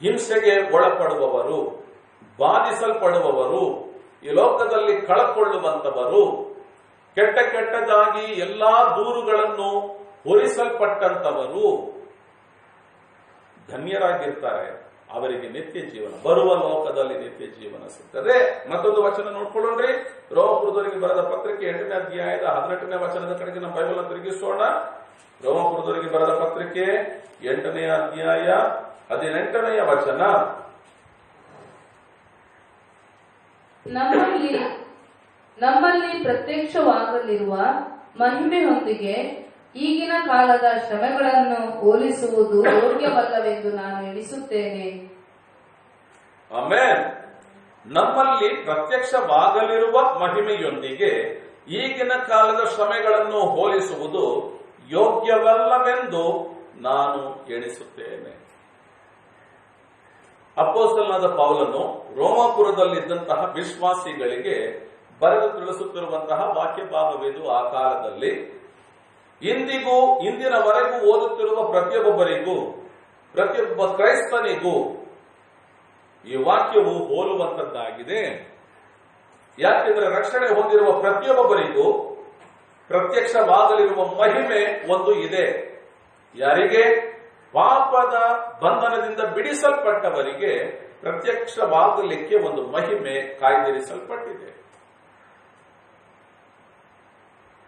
ಹಿಂಸೆಗೆ ಒಳಪಡುವವರು, ಬಾಧಿಸಲ್ಪಡುವವರು, ಈ ಲೋಕದಲ್ಲಿ ಕಳಕೊಳ್ಳುವಂತವರು, ಕೆಟ್ಟದಾಗಿ ಎಲ್ಲಾ ದೂರುಗಳನ್ನು ಹೊರಿಸಲ್ಪಟ್ಟಂತವರು ಧನ್ಯರಾಗಿರ್ತಾರೆ. ಅವರಿಗೆ ನಿತ್ಯ ಜೀವನ, ಬರುವ ಲೋಕದಲ್ಲಿ ನಿತ್ಯ ಜೀವನ ಸಿಗ್ತದೆ. ಮತ್ತೊಂದು ವಚನ ನೋಡ್ಕೊಳ್ಳೋಣ್ರಿ. ರೋಮಪುರದವರಿಗೆ ಬರೆದ ಪತ್ರಿಕೆ 8ನೇ ಅಧ್ಯಾಯದ 18ನೇ ವಚನದ ಕಡೆಗೆ ನಮ್ಮ ಬೈಬಲ್ ತಿರುಗಿಸೋಣ. ರೋಮಪುರದವರಿಗೆ ಬರೆದ ಪತ್ರಿಕೆ 8ನೇ ಅಧ್ಯಾಯ 18ನೇ ವಚನ. ನಮ್ಮಲ್ಲಿ ಪ್ರತ್ಯಕ್ಷವಾಗಲಿರುವ ಮಹಿಮೆಯೊಂದಿಗೆ ಈಗಿನ ಕಾಲದ ಶ್ರಮೆಗಳನ್ನು ಹೋಲಿಸುವುದು ಯೋಗ್ಯವಲ್ಲವೆಂದು ನಾನು ಎಣಿಸುತ್ತೇನೆ. ಆಮೆನ್. ನಮ್ಮಲ್ಲಿ ಪ್ರತ್ಯಕ್ಷವಾಗಲಿರುವ ಮಹಿಮೆಯೊಂದಿಗೆ ಈಗಿನ ಕಾಲದ ಶ್ರಮೆಗಳನ್ನು ಹೋಲಿಸುವುದು ಯೋಗ್ಯವಲ್ಲವೆಂದು ನಾನು ಎಣಿಸುತ್ತೇನೆ. ಅಪೊಸ್ತಲನಾದ ಪೌಲನು ರೋಮಾಪುರದಲ್ಲಿದ್ದಂತಹ ವಿಶ್ವಾಸಿಗಳಿಗೆ ಬರೆದು ತಿಳಿಸುತ್ತಿರುವಂತಹ ವಾಕ್ಯ ಭಾಗವಿದು. ಆ ಕಾಲದಲ್ಲಿ ಇಂದಿಗೂ ಇಂದಿನವರೆಗೂ ಓದುತ್ತಿರುವ ಪ್ರತಿಯೊಬ್ಬರಿಗೂ, ಪ್ರತಿಯೊಬ್ಬ ಕ್ರೈಸ್ತನಿಗೂ ಈ ವಾಕ್ಯವು ಹೋಲುವಂತದ್ದಾಗಿದೆ. ಯಾಕೆಂದ್ರೆ ರಕ್ಷಣೆ ಹೊಂದಿರುವ ಪ್ರತಿಯೊಬ್ಬರಿಗೂ ಪ್ರತ್ಯಕ್ಷವಾಗಲಿರುವ ಮಹಿಮೆ ಒಂದು ಇದೆ. ಯಾರಿಗೆ? ಪಾಪದ ಬಂಧನದಿಂದ ಬಿಡಿಸಲ್ಪಟ್ಟವರಿಗೆ ಪ್ರತ್ಯಕ್ಷವಾಗಲಿಕ್ಕೆ ಒಂದು ಮಹಿಮೆ ಕಾಯ್ದಿರಿಸಲ್ಪಟ್ಟಿದೆ.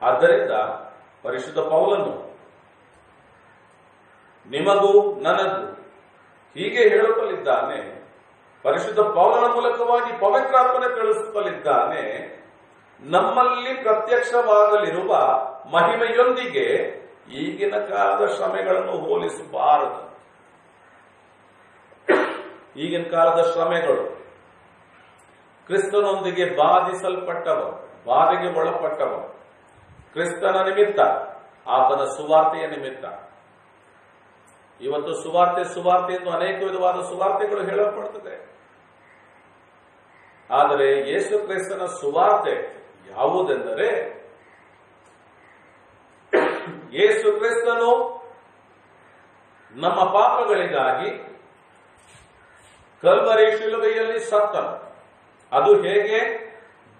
ಆದ್ದರಿಂದ ಪರಿಶುದ್ಧ ಪೌಲನು ನಿಮಗೂ ನನಗೂ ಹೀಗೆ ಹೇಳುತ್ತಲಿದ್ದಾನೆ. ಪರಿಶುದ್ಧ ಪೌಲನ ಮೂಲಕವಾಗಿ ಪವಿತ್ರಾತ್ಮನೆ ತಿಳಿಸುತ್ತಲಿದ್ದಾನೆ, ನಮ್ಮಲ್ಲಿ ಪ್ರತ್ಯಕ್ಷವಾಗಲಿರುವ ಮಹಿಮೆಯೊಂದಿಗೆ ಈಗಿನ ಕಾಲದ ಶ್ರಮೆಗಳನ್ನು ಹೋಲಿಸಬಾರದು. ಈಗಿನ ಕಾಲದ ಶ್ರಮೆಗಳು ಕ್ರಿಸ್ತನೊಂದಿಗೆ ಬಾಧಿಸಲ್ಪಟ್ಟವರು, ಬಾಧೆಗೆ ಒಳಪಟ್ಟವರು, ಕ್ರಿಸ್ತನ ನಿಮಿತ್ತ, ಆತನ ಸುವಾರ್ತೆಯ ನಿಮಿತ್ತ. ಇವತ್ತು ಸುವಾರ್ತೆ ಎಂದು ಅನೇಕ ವಿಧವಾದ ಸುವಾರ್ತೆಗಳು ಹೇಳಲ್ಪಡುತ್ತದೆ. ಆದರೆ ಯೇಸು ಕ್ರಿಸ್ತನ ಸುವಾರ್ತೆ ಯಾವುದೆಂದರೆ, ಯೇಸು ಕ್ರಿಸ್ತನು ನಮ್ಮ ಪಾಪಗಳಿಗಾಗಿ ಕಲ್ವರಿ ಶಿಲುಬೆಯಲ್ಲಿ ಸತ್ತನು. ಅದು ಹೇಗೆ?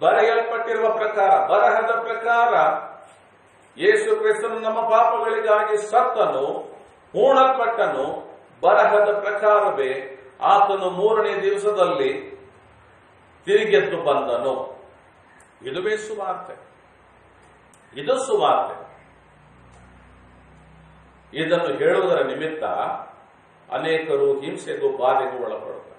ಬರೆಯಲ್ಪಟ್ಟಿರುವ ಪ್ರಕಾರ, ಬರಹದ ಪ್ರಕಾರ ಯೇಸು ಕ್ರಿಸ್ತನು ನಮ್ಮ ಪಾಪಗಳಿಗಾಗಿ ಸತ್ತನು, ಹೂಣಲ್ಪಟ್ಟನು. ಬರಹದ ಪ್ರಕಾರವೇ ಆತನು 3ನೇ ದಿವಸದಲ್ಲಿ ತಿರುಗೆದ್ದು ಬಂದನು. ಇದುವೇ ಸುವಾರ್ತೆ. ಇದು ಸುವಾರ್ತೆ. ಇದನ್ನು ಹೇಳುವುದರ ನಿಮಿತ್ತ ಅನೇಕರು ಹಿಂಸೆಗೂ ಬಾಧೆಗೂ ಒಳಪಡುತ್ತಾರೆ.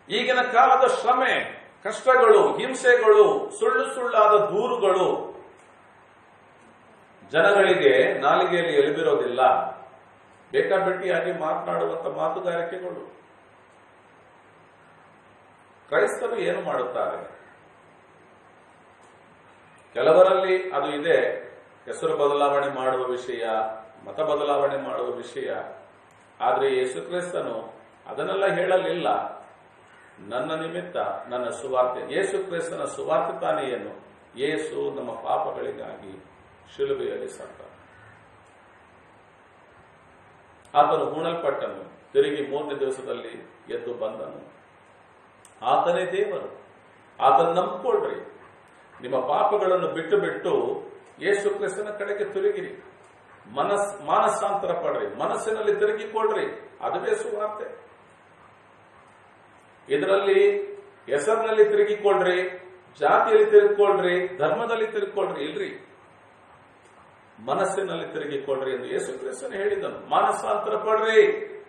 ಈಗಿನ ಕಾಲದ ಶ್ರಮೆ, ಕಷ್ಟಗಳು, ಹಿಂಸೆಗಳು, ಸುಳ್ಳು ಸುಳ್ಳಾದ ದೂರುಗಳು ಜನಗಳಿಗೆ ನಾಲಿಗೆಯಲ್ಲಿ ಎಳೆದಿರೋದಿಲ್ಲ. ಬೇಕಾಬಿಟ್ಟಿಯಾಗಿ ಮಾತನಾಡುವಂತ ಮಾತುಗಾರಿಕೆಗಳು. ಕ್ರೈಸ್ತರು ಏನು ಮಾಡುತ್ತಾರೆ? ಕೆಲವರಲ್ಲಿ ಅದು ಇದೆ, ಹೆಸರು ಬದಲಾವಣೆ ಮಾಡುವ ವಿಷಯ, ಮತ ಬದಲಾವಣೆ ಮಾಡುವ ವಿಷಯ. ಆದರೆ ಯೇಸು ಕ್ರಿಸ್ತನು ಅದನ್ನೆಲ್ಲ ಹೇಳಲಿಲ್ಲ. ನನ್ನ ನಿಮಿತ್ತ ನನ್ನ ಸುವಾರ್ತೆ, ಯೇಸು ಕ್ರಿಸ್ತನ ಸುವಾರ್ತೆ ತಾನೇ ಏನು? ಯೇಸು ನಮ್ಮ ಪಾಪಗಳಿಗಾಗಿ ಶಿಲುಬೆಯಲ್ಲಿ ಸತ್ತ. ಆತನು ಹೂಣಲ್ಪಟ್ಟನು, ತಿರುಗಿ 3ನೇ ದಿವಸದಲ್ಲಿ ಎದ್ದು ಬಂದನು. ಆತನೇ ದೇವರು. ಆತನ ನಂಬಿಕೊಳ್ಳ್ರಿ. ನಿಮ್ಮ ಪಾಪಗಳನ್ನು ಬಿಟ್ಟು ಬಿಟ್ಟು ಯೇಸು ಕ್ರಿಸ್ತನ ಕಡೆಗೆ ತಿರುಗಿರಿ. ಮಾನಸಾಂತರ ಪಡ್ರಿ, ಮನಸ್ಸಿನಲ್ಲಿ ತಿರುಗಿಕೊಳ್ಳ್ರಿ. ಅದುವೇ ಸುವಾರ್ತೆ. ಇದರಲ್ಲಿ ಹೆಸರಿನಲ್ಲಿ ತಿರುಗಿಕೊಳ್ಳ್ರಿ, ಜಾತಿಯಲ್ಲಿ ತಿರುಗಿಕೊಳ್ಳ್ರಿ, ಧರ್ಮದಲ್ಲಿ ತಿರುಗಿಕೊಳ್ಳ್ರಿ ಇಲ್ರಿ. ಮನಸ್ಸಿನಲ್ಲಿ ತಿರುಗಿಕೊಳ್ಳ್ರಿ ಎಂದು ಯೇಸು ಕ್ರಿಸ್ತನು ಹೇಳಿದನು. ಮಾನಸಾಂತರ ಪಡ್ರಿ,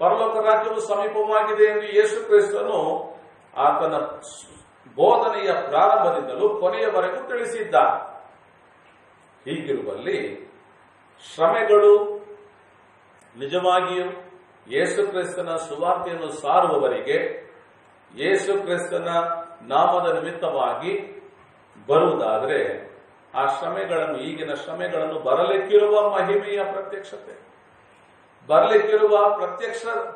ಪರಲೋಕ ರಾಜ್ಯವು ಸಮೀಪವಾಗಿದೆ ಎಂದು ಯೇಸು ಕ್ರಿಸ್ತನು ಆತನ ಬೋಧನೆಯ ಪ್ರಾರಂಭದಿಂದಲೂ ಕೊನೆಯವರೆಗೂ ತಿಳಿಸಿದ್ದ. ಹೀಗಿರುವಲ್ಲಿ ಶ್ರಮೆಗಳು ನಿಜವಾಗಿಯೂ ಯೇಸು ಕ್ರಿಸ್ತನ ಸುವಾರ್ತೆಯನ್ನು ಸಾರುವವರಿಗೆ ಯೇಸು ಕ್ರಿಸ್ತನ ನಾಮದ ನಿಮಿತ್ತವಾಗಿ ಬರುವುದಾದರೆ ಆ ಶ್ರಮೆಗಳನ್ನು, ಈಗಿನ ಶ್ರಮೆಗಳನ್ನು ಬರಲಿಕ್ಕಿರುವ ಮಹಿಮೆಯ ಪ್ರತ್ಯಕ್ಷತೆ, ಬರಲಿಕ್ಕಿರುವ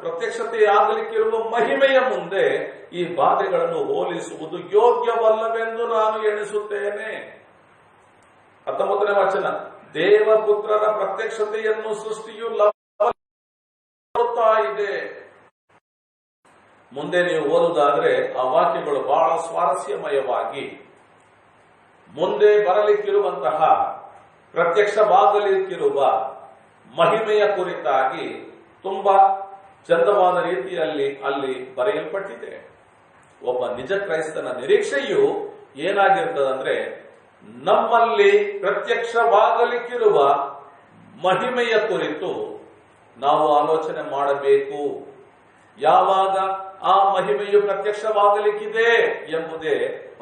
ಪ್ರತ್ಯಕ್ಷತೆಯಾಗಲಿಕ್ಕಿರುವ ಮಹಿಮೆಯ ಮುಂದೆ ಈ ಬಾಧೆಗಳನ್ನು ಹೋಲಿಸುವುದು ಯೋಗ್ಯವಲ್ಲವೆಂದು ನಾನು ಎಣಿಸುತ್ತೇನೆ. 19ನೇ ವಚನ, ದೇವಪುತ್ರರ ಪ್ರತ್ಯಕ್ಷತೆಯನ್ನು ಸೃಷ್ಟಿಯು ಇದೆ. ಮುಂದೆ ನೀವು ಓದುವುದಾದ್ರೆ ಆ ವಾಕ್ಯಗಳು ಬಹಳ ಸ್ವಾರಸ್ಯಮಯವಾಗಿ ಮುಂದೆ ಬರಲಿಕ್ಕಿರುವಂತಹ, ಪ್ರತ್ಯಕ್ಷವಾಗಲಿಕ್ಕಿರುವ ಮಹಿಮೆಯ ಕುರಿತಾಗಿ ತುಂಬಾ ಚಂದವಾದ ರೀತಿಯಲ್ಲಿ ಅಲ್ಲಿ ಬರೆಯಲ್ಪಟ್ಟಿದೆ. ಒಬ್ಬ ನಿಜ ಕ್ರೈಸ್ತನ ನಿರೀಕ್ಷೆಯು ಏನಾಗಿರ್ತದಂದ್ರೆ, ನಮ್ಮಲ್ಲಿ ಪ್ರತ್ಯಕ್ಷವಾಗಲಿಕ್ಕಿರುವ ಮಹಿಮೆಯ ಕುರಿತು ನಾವು ಆಲೋಚನೆ ಮಾಡಬೇಕು. ಯಾವಾಗ ಆ ಮಹಿಮೆಯು ಪ್ರತ್ಯಕ್ಷವಾಗಲಿಕ್ಕಿದೆ ಎಂಬುದೇ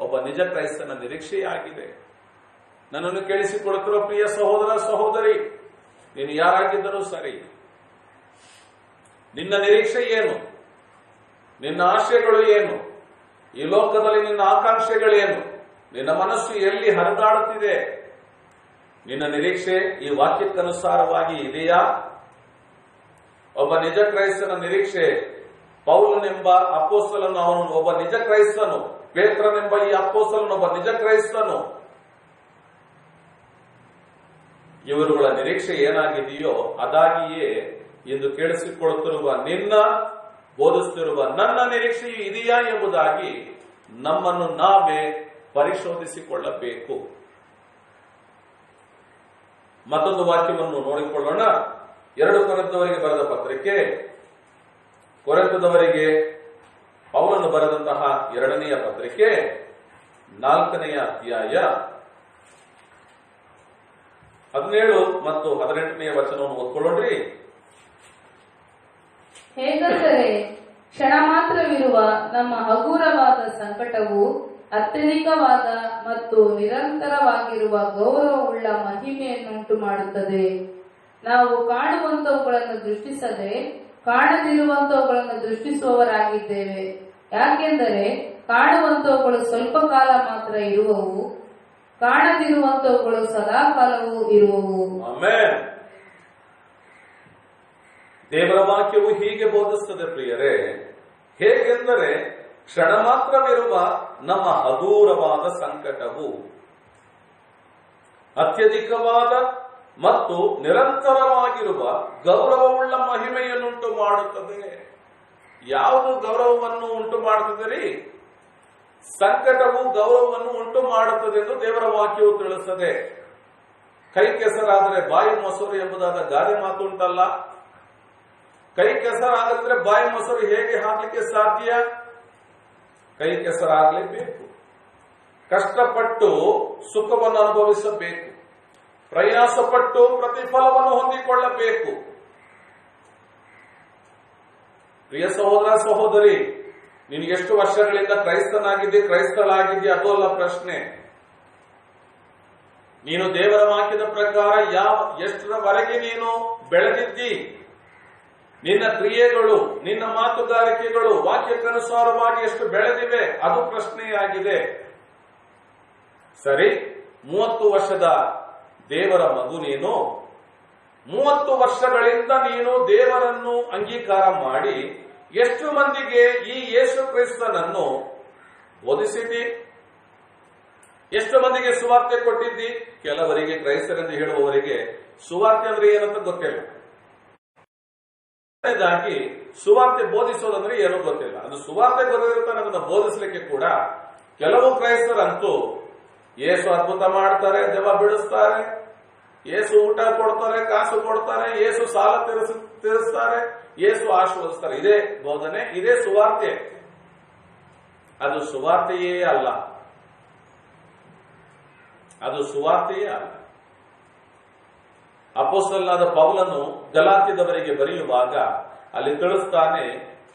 ಒಬ್ಬ ನಿಜ ಕ್ರೈಸ್ತನ ನಿರೀಕ್ಷೆಯಾಗಿದೆ. ನನ್ನನ್ನು ಕೇಳಿಸಿಕೊಳ್ಳುತ್ತಿರುವ ಪ್ರಿಯ ಸಹೋದರ ಸಹೋದರಿ, ನೀನು ಯಾರಾಗಿದ್ದರೂ ಸರಿ, ನಿನ್ನ ನಿರೀಕ್ಷೆ ಏನು? ನಿನ್ನ ಆಶಯಗಳು ಏನು? ಈ ಲೋಕದಲ್ಲಿ ನಿನ್ನ ಆಕಾಂಕ್ಷೆಗಳೇನು? ನಿನ್ನ ಮನಸ್ಸು ಎಲ್ಲಿ ಹರಿದಾಡುತ್ತಿದೆ? ನಿನ್ನ ನಿರೀಕ್ಷೆ ಈ ವಾಕ್ಯಕ್ಕನುಸಾರವಾಗಿ ಇದೆಯಾ? ಒಬ್ಬ ನಿಜ ಕ್ರೈಸ್ತನ ನಿರೀಕ್ಷೆ, ಪೌಲನೆಂಬ ಅಪೊಸ್ತಲನು ಅವನು ಒಬ್ಬ ನಿಜ ಕ್ರೈಸ್ತನು, ಪೇತ್ರನೆಂಬ ಈ ಅಪೊಸ್ತಲನು ಒಬ್ಬ ನಿಜ ಕ್ರೈಸ್ತನು. ಇವರುಗಳ ನಿರೀಕ್ಷೆ ಏನಾಗಿದೆಯೋ ಅದಾಗಿಯೇ ಎಂದು ಕೇಳಿಸಿಕೊಳ್ಳುತ್ತಿರುವ ನಿನ್ನ, ಬೋಧಿಸುತ್ತಿರುವ ನನ್ನ ನಿರೀಕ್ಷೆಯು ಇದೆಯಾ ಎಂಬುದಾಗಿ ನಮ್ಮನ್ನು ನಾವೇ ಪರಿಶೋಧಿಸಿಕೊಳ್ಳಬೇಕು. ಮತ್ತೊಂದು ವಾಕ್ಯವನ್ನು ನೋಡಿಕೊಳ್ಳೋಣ. 2 ಕೊರಿಂಥದವರಿಗೆ ಬರೆದ ಪತ್ರಿಕೆ, ಕೊರಿಂಥದವರಿಗೆ ಪೌಲನು ಬರೆದಂತಹ 2ನೆಯ ಪತ್ರಿಕೆ 4ನೆಯ ಅಧ್ಯಾಯ 17 ಮತ್ತು 18ನೆಯ ವಚನವನ್ನು ಓದ್ಕೊಳ್ಳೋಣ್ರಿ. ಹೇಗೆಂದರೆ ಕ್ಷಣ ಮಾತ್ರವಿರುವ ನಮ್ಮ ಹಗುರವಾದ ಸಂಕಟವು ಅತ್ಯಧಿಕವಾದ ಮತ್ತು ನಿರಂತರವಾಗಿರುವ ಗೌರವವುಳ್ಳ ಮಹಿಮೆಯನ್ನುಂಟು ಮಾಡುತ್ತದೆ. ನಾವು ಕಾಣುವಂತವುಗಳನ್ನು ದೃಷ್ಟಿಸದೆ ಕಾಣದಿರುವಂತವುಗಳನ್ನು ದೃಷ್ಟಿಸುವವರಾಗಿದ್ದೇವೆ. ಯಾಕೆಂದರೆ ಕಾಣುವಂತವುಗಳು ಸ್ವಲ್ಪ ಕಾಲ ಮಾತ್ರ ಇರುವವು, ಕಾಣದಿರುವಂತವುಗಳು ಸದಾಕಾಲವೂ ಇರುವವು. ಆಮೆನ್. ದೇವರ ವಾಕ್ಯವು ಹೀಗೆ ಬೋಧಿಸುತ್ತದೆ ಪ್ರಿಯರೇ. ಹೇಗೆಂದರೆ ಕ್ಷಣ ಮಾತ್ರವಿರುವ ನಮ್ಮ ಹದೂರವಾದ ಸಂಕಟವು ಅತ್ಯಧಿಕವಾದ ಮತ್ತು ನಿರಂತರವಾಗಿರುವ ಗೌರವವುಳ್ಳ ಮಹಿಮೆಯನ್ನುಂಟು ಮಾಡುತ್ತದೆ. ಯಾವುದು ಗೌರವವನ್ನು ಉಂಟು ಮಾಡುತ್ತದೆ ರೀ? ಸಂಕಟವು ಗೌರವವನ್ನು ಉಂಟು ಮಾಡುತ್ತದೆ ಎಂದು ದೇವರ ವಾಕ್ಯವು ತಿಳಿಸುತ್ತದೆ. ಕೈ ಕೆಸರಾದರೆ ಬಾಯಿ ಮೊಸರು ಎಂಬುದಾದ ಗಾದೆ ಮಾತು ಉಂಟಲ್ಲ. ಕೈ ಕೆಸರಾಗದಿದ್ರೆ ಬಾಯಿ ಮೊಸರು ಹೇಗೆ ಹಾಕಲಿಕ್ಕೆ ಸಾಧ್ಯ? ಕೈ ಕೆಸರಾಗಲೇಬೇಕು. ಕಷ್ಟಪಟ್ಟು ಸುಖವನ್ನು ಅನುಭವಿಸಬೇಕು. ಪ್ರಯಾಸಪಟ್ಟು ಪ್ರತಿಫಲವನ್ನು ಹೊಂದಿಕೊಳ್ಳಬೇಕು. ಪ್ರಿಯ ಸಹೋದರ ಸಹೋದರಿ, ನೀನು ಎಷ್ಟು ವರ್ಷಗಳಿಂದ ಕ್ರೈಸ್ತನಾಗಿದ್ದಿ, ಕ್ರೈಸ್ತಳಾಗಿದ್ದಿ, ಅದು ಅಲ್ಲ ಪ್ರಶ್ನೆ. ನೀನು ದೇವರ ವಾಕ್ಯದ ಪ್ರಕಾರ ಎಷ್ಟರವರೆಗೆ ನೀನು ಬೆಳೆದಿದ್ದಿ, ನಿನ್ನ ಕ್ರಿಯೆಗಳು, ನಿನ್ನ ಮಾತುಗಾರಿಕೆಗಳು ವಾಕ್ಯಕ್ಕನುಸಾರವಾಗಿ ಎಷ್ಟು ಬೆಳೆದಿವೆ, ಅದು ಪ್ರಶ್ನೆಯಾಗಿದೆ. ಸರಿ, 30 ವರ್ಷದ ದೇವರ ಮಗು ನೀನು, 30 ವರ್ಷಗಳಿಂದ ನೀನು ದೇವರನ್ನು ಅಂಗೀಕಾರ ಮಾಡಿ ಎಷ್ಟು ಮಂದಿಗೆ ಈ ಯೇಸು ಕ್ರಿಸ್ತನನ್ನು ಬೋಧಿಸಿದ್ದಿ? ಎಷ್ಟು ಮಂದಿಗೆ ಸುವಾರ್ತೆ ಕೊಟ್ಟಿದ್ದಿ? ಕೆಲವರಿಗೆ, ಕ್ರೈಸ್ತರೆಂದು ಹೇಳುವವರಿಗೆ ಸುವಾರ್ತೆ ಅಂದ್ರೆ ಏನಂತ ಗೊತ್ತಿಲ್ಲ. ಎರಡನೇದಾಗಿ ಸುವಾರ್ತೆ ಬೋಧಿಸೋದಂದ್ರೆ ಏನೋ ಗೊತ್ತಿಲ್ಲ. ಅದು ಸುವಾರ್ತೆ ಗೊತ್ತಿರ್ತಾನೆ, ಅದನ್ನು ಬೋಧಿಸಲಿಕ್ಕೆ ಕೂಡ ಕೆಲವು ಕ್ರೈಸ್ತರಂತೂ ಯೇಸು ಅದ್ಭುತ ಮಾಡ್ತಾರೆ, ದೆವ್ವ ಬಿಡಿಸ್ತಾರೆ, ಯೇಸು ಊಟ ಕೊಡ್ತಾರೆ, ಕಾಸು ಕೊಡ್ತಾರೆ, ಯೇಸು ಸಾಲ ತೀರಿಸ್ತಾರೆ, ಯೇಸು ಆಶೀರ್ವದಿಸ್ತಾರೆ. ಇದೇ ಬೋಧನೆ, ಇದೇ ಸುವಾರ್ತೆ. ಅದು ಸುವಾರ್ತೆಯೇ ಅಲ್ಲ. ಅದು ಸುವಾರ್ತೆಯೇ ಅಲ್ಲ. ಅಪೊಸ್ತಲನಾದ ಪೌಲನು ಗಲಾತ್ಯದವರಿಗೆ ಬರೆಯುವಾಗ ಅಲ್ಲಿ ತಿಳಿಸ್ತಾನೆ,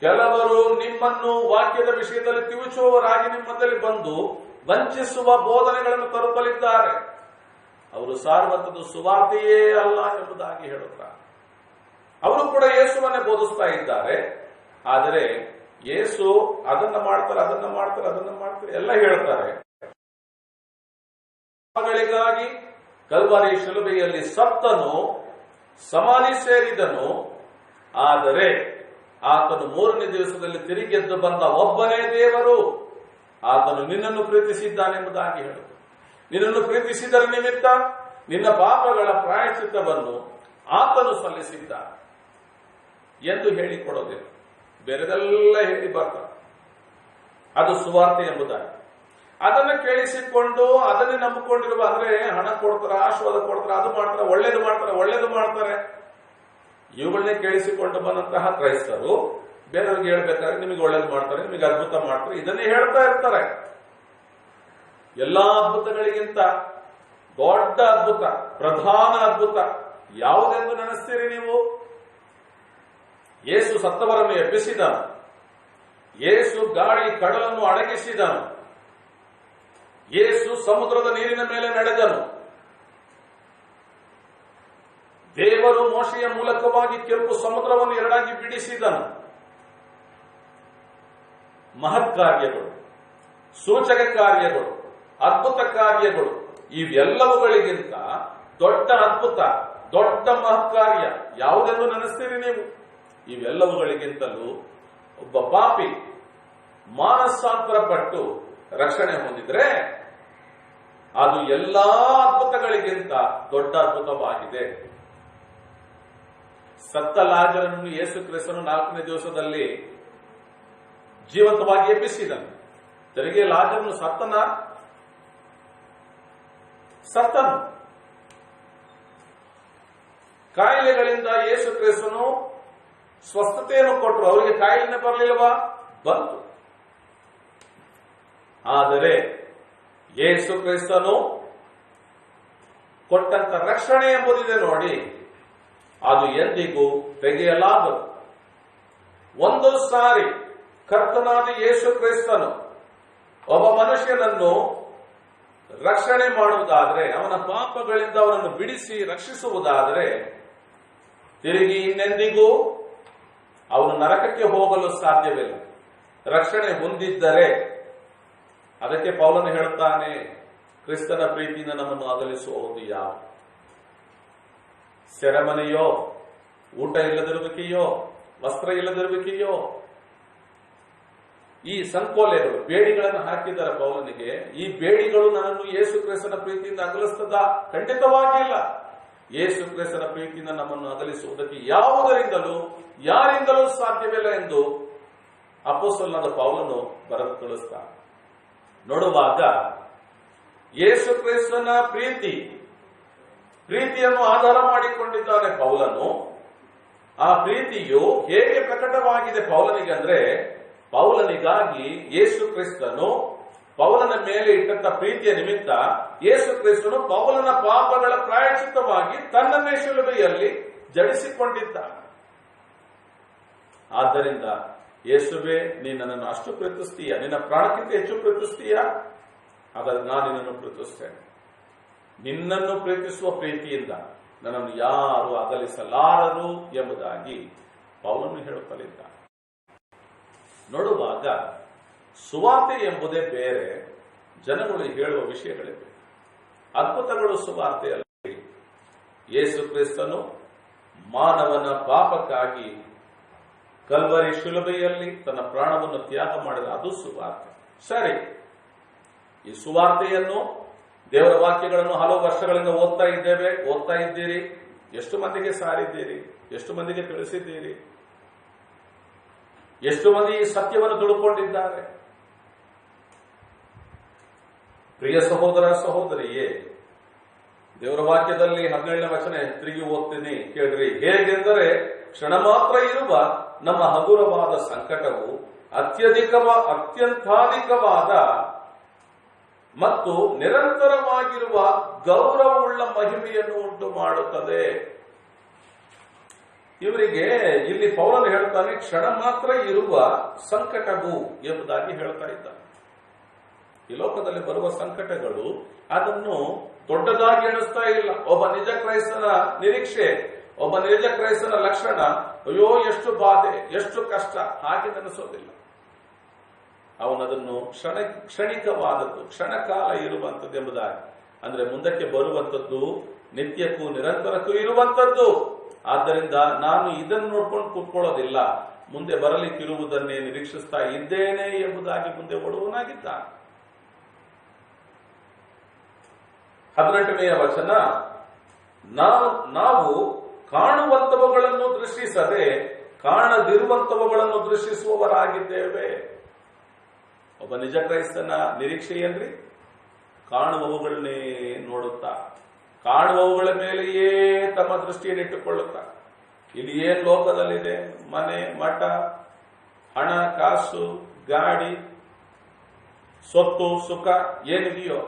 ಕೆಲವರು ನಿಮ್ಮನ್ನು ವಾಕ್ಯದ ವಿಷಯದಲ್ಲಿ ತಿವಿಚುವವರಾಗಿ ನಿಮ್ಮಲ್ಲಿ ಬಂದು ವಂಚಿಸುವ ಬೋಧನೆಗಳನ್ನು ತರುತ್ತಲಿದ್ದಾರೆ. ಅವರು ಸಾರುವಂತದ್ದು ಸುವಾರ್ತೆಯೇ ಅಲ್ಲ ಎಂಬುದಾಗಿ ಹೇಳುತ್ತಾರೆ. ಅವರು ಕೂಡ ಯೇಸುವನ್ನೇ ಬೋಧಿಸ್ತಾ ಇದ್ದಾರೆ. ಆದರೆ ಯೇಸು ಅದನ್ನ ಮಾಡ್ತಾರೆ, ಅದನ್ನ ಮಾಡ್ತಾರೆ, ಅದನ್ನ ಮಾಡ್ತಾರೆ ಎಲ್ಲ ಹೇಳ್ತಾರೆ. ಗಳಿಗಾಗಿ ಕಲ್ವಾರಿ ಶಿಲುಬೆಯಲ್ಲಿ ಸತ್ತನು, ಸಮಾಧಿ ಸೇರಿದನು. ಆದರೆ ಆತನು 3ನೇ ದಿವಸದಲ್ಲಿ ತಿರುಗೆದ್ದು ಬಂದ ಒಬ್ಬನೇ ದೇವರು. ಆತನು ನಿನ್ನನ್ನು ಪ್ರೀತಿಸಿದ್ದಾನೆಂಬುದಾಗಿ ಹೇಳುವುದು. ನಿನ್ನನ್ನು ಪ್ರೀತಿಸಿದರ ನಿಮಿತ್ತ ನಿನ್ನ ಪಾಪಗಳ ಪ್ರಾಯಶ್ಚಿತ್ತವನ್ನು ಆತನು ಸಲ್ಲಿಸಿದ್ದಾನೆ ಎಂದು ಹೇಳಿಕೊಡೋದಿಲ್ಲ, ಬೇರೆದೆಲ್ಲ ಹೇಳಿ ಬರ್ತಾರೆ. ಅದು ಸುವಾರ್ತೆ ಎಂಬುದಾಗಿ. ಅದನ್ನು ಕೇಳಿಸಿಕೊಂಡು ಅದನ್ನೇ ನಂಬಿಕೊಂಡಿರುವ, ಅಂದ್ರೆ ಹಣ ಕೊಡ್ತಾರೆ, ಆಶೀರ್ವಾದ ಕೊಡ್ತಾರೆ, ಅದು ಮಾಡ್ತಾರೆ, ಒಳ್ಳೇದು ಮಾಡ್ತಾರೆ, ಇವುಗಳನ್ನೇ ಕೇಳಿಸಿಕೊಂಡು ಬಂದಂತಹ ಕ್ರೈಸ್ತರು ಬೇರೆಯವ್ರಿಗೆ ಹೇಳ್ಬೇಕಾದ್ರೆ ನಿಮಗೆ ಒಳ್ಳೇದು ಮಾಡ್ತಾರೆ, ನಿಮಗೆ ಅದ್ಭುತ ಮಾಡ್ತಾರೆ, ಇದನ್ನೇ ಹೇಳ್ತಾ ಇರ್ತಾರೆ. ಎಲ್ಲಾ ಅದ್ಭುತಗಳಿಗಿಂತ ದೊಡ್ಡ ಅದ್ಭುತ, ಪ್ರಧಾನ ಅದ್ಭುತ ಯಾವುದೆಂದು ನೆನೆಸ್ತೀರಿ ನೀವು? ಯೇಸು ಸತ್ತವರನ್ನು ಎಬ್ಬಿಸಿದನು. ಯೇಸು ಗಾಳಿ ಕಡಲನ್ನು ಅಡಗಿಸಿದನು. ಯೇಸು ಸಮುದ್ರದ ನೀರಿನ ಮೇಲೆ ನಡೆದನು. ದೇವರು ಮೋಶೆಯ ಮೂಲಕವಾಗಿ ಕೆಂಪು ಸಮುದ್ರವನ್ನು ಎರಡಾಗಿ ಬಿಡಿಸಿದನು. ಮಹತ್ ಕಾರ್ಯಗಳು, ಸೂಚಕ ಕಾರ್ಯಗಳು, ಅದ್ಭುತ ಕಾರ್ಯಗಳು, ಇವೆಲ್ಲವುಗಳಿಗಿಂತ ದೊಡ್ಡ ಅದ್ಭುತ, ದೊಡ್ಡ ಮಹತ್ ಕಾರ್ಯ ಯಾವುದೆಂದು ನೆನೆಸ್ತೀರಿ ನೀವು? ಇವೆಲ್ಲವುಗಳಿಗಿಂತಲೂ ಒಬ್ಬ ಪಾಪಿ ಮಾನಸಾಂತರ ಪಟ್ಟು ರಕ್ಷಣೆ ಹೊಂದಿದ್ರೆ ಅದು ಎಲ್ಲಾ ಅದ್ಭುತಗಳಿಗಿಂತ ದೊಡ್ಡ ಅದ್ಭುತವಾಗಿದೆ. ಸತ್ತ ಲಾಜರನನ್ನು ಯೇಸು ಕ್ರಿಸ್ತನು 4ನೇ ದಿವಸದಲ್ಲಿ ಜೀವಂತವಾಗಿ ಎಬ್ಬಿಸಿದನು. ತೆರಿಗೆ ಲಾಜರನು ಸತ್ತನು. ಕಾಯಿಲೆಗಳಿಂದ ಯೇಸು ಕ್ರಿಸ್ತನು ಸ್ವಸ್ಥತೆಯನ್ನು ಕೊಟ್ಟರು. ಅವರಿಗೆ ಕಾಯಿಲೆ ಬರಲಿಲ್ವಾ? ಬಂತು. ಆದರೆ ಯೇಸು ಕ್ರಿಸ್ತನು ಕೊಟ್ಟಂತ ರಕ್ಷಣೆ ಎಂಬುದಿದೆ ನೋಡಿ, ಅದು ಎಂದಿಗೂ ತೆಗೆಯಲಾಗದು. ಒಂದು ಸಾರಿ ಕರ್ತನಾದ ಯೇಸು ಕ್ರಿಸ್ತನು ಒಬ್ಬ ಮನುಷ್ಯನನ್ನು ರಕ್ಷಣೆ ಮಾಡುವುದಾದರೆ, ಅವನ ಪಾಪಗಳಿಂದ ಅವನನ್ನು ಬಿಡಿಸಿ ರಕ್ಷಿಸುವುದಾದರೆ, ತಿರುಗಿ ಇನ್ನೆಂದಿಗೂ ಅವನು ನರಕಕ್ಕೆ ಹೋಗಲು ಸಾಧ್ಯವಿಲ್ಲ. ರಕ್ಷಣೆ ಹೊಂದಿದ್ದರೆ, ಅದಕ್ಕೆ ಪೌಲನು ಹೇಳುತ್ತಾನೆ, ಕ್ರಿಸ್ತನ ಪ್ರೀತಿಯಿಂದ ನಮ್ಮನ್ನು ಅಗಲಿಸುವುದು ಯಾವ? ಸೆರೆಮನೆಯೋ, ಊಟ ಇಲ್ಲದಿರುವಿಕೆಯೋ, ವಸ್ತ್ರ ಇಲ್ಲದಿರುವಿಕೆಯೋ, ಈ ಸಂಕೋಲೆಗಳು, ಬೇಡಿಗಳನ್ನು ಹಾಕಿದ್ದಾರೆ ಪೌಲನಿಗೆ. ಈ ಬೇಡಿಗಳು ನನ್ನನ್ನು ಯೇಸು ಕ್ರಿಸ್ತನ ಪ್ರೀತಿಯಿಂದ ಅಗಲಿಸ್ತದ? ಖಂಡಿತವಾಗಿಲ್ಲ. ಯೇಸು ಕ್ರಿಸ್ತನ ಪ್ರೀತಿಯಿಂದ ನಮ್ಮನ್ನು ಅಗಲಿಸುವುದಕ್ಕೆ ಯಾವುದರಿಂದಲೂ ಯಾರಿಂದಲೂ ಸಾಧ್ಯವಿಲ್ಲ ಎಂದು ಅಪೊಸ್ತಲನಾದ ಪೌಲನು ಬರೆದು ತಿಳಿಸ್ತಾನೆ. ನೋಡುವಾಗ ಯೇಸು ಕ್ರಿಸ್ತನ ಪ್ರೀತಿಯನ್ನು ಆಧಾರ ಮಾಡಿಕೊಂಡಿದ್ದಾನೆ ಪೌಲನು. ಆ ಪ್ರೀತಿಯು ಹೇಗೆ ಪ್ರಕಟವಾಗಿದೆ ಪೌಲನಿಗೆ ಅಂದ್ರೆ, ಪೌಲನಿಗಾಗಿ ಯೇಸು ಕ್ರಿಸ್ತನು ಪೌಲನ ಮೇಲೆ ಇಟ್ಟಂತ ಪ್ರೀತಿಯ ನಿಮಿತ್ತ ಯೇಸು ಕ್ರಿಸ್ತನು ಪೌಲನ ಪಾಪಗಳ ಪ್ರಾಯಶ್ಚಿತ್ತವಾಗಿ ತನ್ನನ್ನೇ ಶಿಲುಬೆಯಲ್ಲಿ ಜಡಿಸಿಕೊಂಡಿದ್ದಾನೆ. ಆದ್ದರಿಂದ ಯೇಸುವೆ, ನೀನು ನನ್ನನ್ನು ಅಷ್ಟು ಪ್ರೀತಿಸ್ತೀಯ, ನಿನ್ನ ಪ್ರಾಣಕ್ಕಿಂತ ಹೆಚ್ಚು ಪ್ರೀತಿಸ್ತೀಯ, ಹಾಗಾದ್ರೆ ನಾನು ನಿನ್ನನ್ನು ಪ್ರೀತಿಸ್ತೇನೆ. ನಿನ್ನನ್ನು ಪ್ರೀತಿಸುವ ಪ್ರೀತಿಯಿಂದ ನನ್ನನ್ನು ಯಾರು ಅಗಲಿಸಲಾರರು ಎಂಬುದಾಗಿ ಪೌಲನು ಹೇಳುತ್ತಲಿದ್ದ. ನೋಡುವಾಗ ಸುವಾರ್ತೆ ಎಂಬುದೇ ಬೇರೆ, ಜನಗಳು ಹೇಳುವ ವಿಷಯಗಳಿವೆ. ಅದ್ಭುತಗಳು ಸುವಾರ್ತೆಯಲ್ಲಿ ಯೇಸು ಕ್ರಿಸ್ತನು ಮಾನವನ ಪಾಪಕ್ಕಾಗಿ ಕಲ್ವರಿ ಶಿಲುಬೆಯಲ್ಲಿ ತನ್ನ ಪ್ರಾಣವನ್ನು ತ್ಯಾಗ ಮಾಡಿದ, ಅದು ಸುವಾರ್ತೆ. ಸರಿ, ಈ ಸುವಾರ್ತೆಯನ್ನು, ದೇವರ ವಾಕ್ಯಗಳನ್ನು ಹಲವು ವರ್ಷಗಳಿಂದ ಓದ್ತಾ ಇದ್ದೀರಿ. ಎಷ್ಟು ಮಂದಿಗೆ ಸಾರಿದ್ದೀರಿ? ಎಷ್ಟು ಮಂದಿಗೆ ತಿಳಿಸಿದ್ದೀರಿ? ಎಷ್ಟು ಮಂದಿ ಈ ಸತ್ಯವನ್ನು ತಿಳ್ಕೊಂಡಿದ್ದಾರೆ? ಪ್ರಿಯ ಸಹೋದರ ಸಹೋದರಿಯೇ, ದೇವರ ವಾಕ್ಯದಲ್ಲಿ 17ನೇ ವಚನ ತಿರುಗಿ ಓದ್ತೀನಿ ಕೇಳ್ರಿ. ಹೇಗೆಂದರೆ, ಕ್ಷಣ ಮಾತ್ರ ಇರುವ ನಮ್ಮ ಹಗುರವಾದ ಸಂಕಟವು ಅತ್ಯಂತಾಧಿಕವಾದ ಮತ್ತು ನಿರಂತರವಾಗಿರುವ ಗೌರವವುಳ್ಳ ಮಹಿಮೆಯನ್ನು ಉಂಟು ಮಾಡುತ್ತದೆ. ಇವರಿಗೆ ಇಲ್ಲಿ ಪೌಲನು ಹೇಳ್ತಾನೆ, ಕ್ಷಣ ಮಾತ್ರ ಇರುವ ಸಂಕಟವು ಎಂಬುದಾಗಿ ಹೇಳ್ತಾ ಇದ್ದಾನೆ. ಈ ಲೋಕದಲ್ಲಿ ಬರುವ ಸಂಕಟಗಳು ಅದನ್ನು ದೊಡ್ಡದಾಗಿ ಎಣಿಸ್ತಾ ಇಲ್ಲ. ಒಬ್ಬ ನಿಜ ಕ್ರೈಸ್ತನ ನಿರೀಕ್ಷೆ, ಒಬ್ಬ ನಿಜ ಕ್ರೈಸ್ತನ ಲಕ್ಷಣ, ಅಯ್ಯೋ ಎಷ್ಟು ಬಾಧೆ, ಎಷ್ಟು ಕಷ್ಟ, ಹಾಗೆ ನೆನೆಸೋದಿಲ್ಲ. ಅವನದನ್ನು ಕ್ಷಣಿಕವಾದದ್ದು, ಕ್ಷಣಕಾಲ ಇರುವಂಥದ್ದು ಎಂಬುದಾಗಿ, ಅಂದ್ರೆ ಮುಂದಕ್ಕೆ ಬರುವಂಥದ್ದು, ನಿತ್ಯಕ್ಕೂ ನಿರಂತರಕ್ಕೂ ಇರುವಂಥದ್ದು. ಆದ್ದರಿಂದ ನಾನು ಇದನ್ನು ನೋಡ್ಕೊಂಡು ಕೂತ್ಕೊಳ್ಳೋದಿಲ್ಲ, ಮುಂದೆ ಬರಲಿಕ್ಕಿರುವುದನ್ನೇ ನಿರೀಕ್ಷಿಸ್ತಾ ಇದ್ದೇನೆ ಎಂಬುದಾಗಿ ಮುಂದೆ ಓಡುವನಾಗಿದ್ದಾನೆ. 18ನೇ ವಚನ, ನಾವು ಕಾಣುವಂತವುಗಳನ್ನು ದೃಷ್ಟಿಸದೆ ಕಾಣದಿರುವಂತವುಗಳನ್ನು ದೃಷ್ಟಿಸುವವರಾಗಿದ್ದೇವೆ. ಒಬ್ಬ ನಿಜ ಕ್ರೈಸ್ತನ ನಿರೀಕ್ಷೆ ಏನ್ರಿ? ಕಾಣುವವುಗಳನ್ನೇ ನೋಡುತ್ತಾ, ಕಾಣುವವುಗಳ ಮೇಲೆಯೇ ತಮ್ಮ ದೃಷ್ಟಿಯನ್ನಿಟ್ಟುಕೊಳ್ಳುತ್ತಾ. ಇಲ್ಲಿ ಏನ್ ಲೋಕದಲ್ಲಿದೆ, ಮನೆ, ಮಠ, ಹಣ, ಕಾಸು, ಗಾಡಿ, ಸ್ವತ್ತು, ಸುಖ ಏನಿದೆಯೋ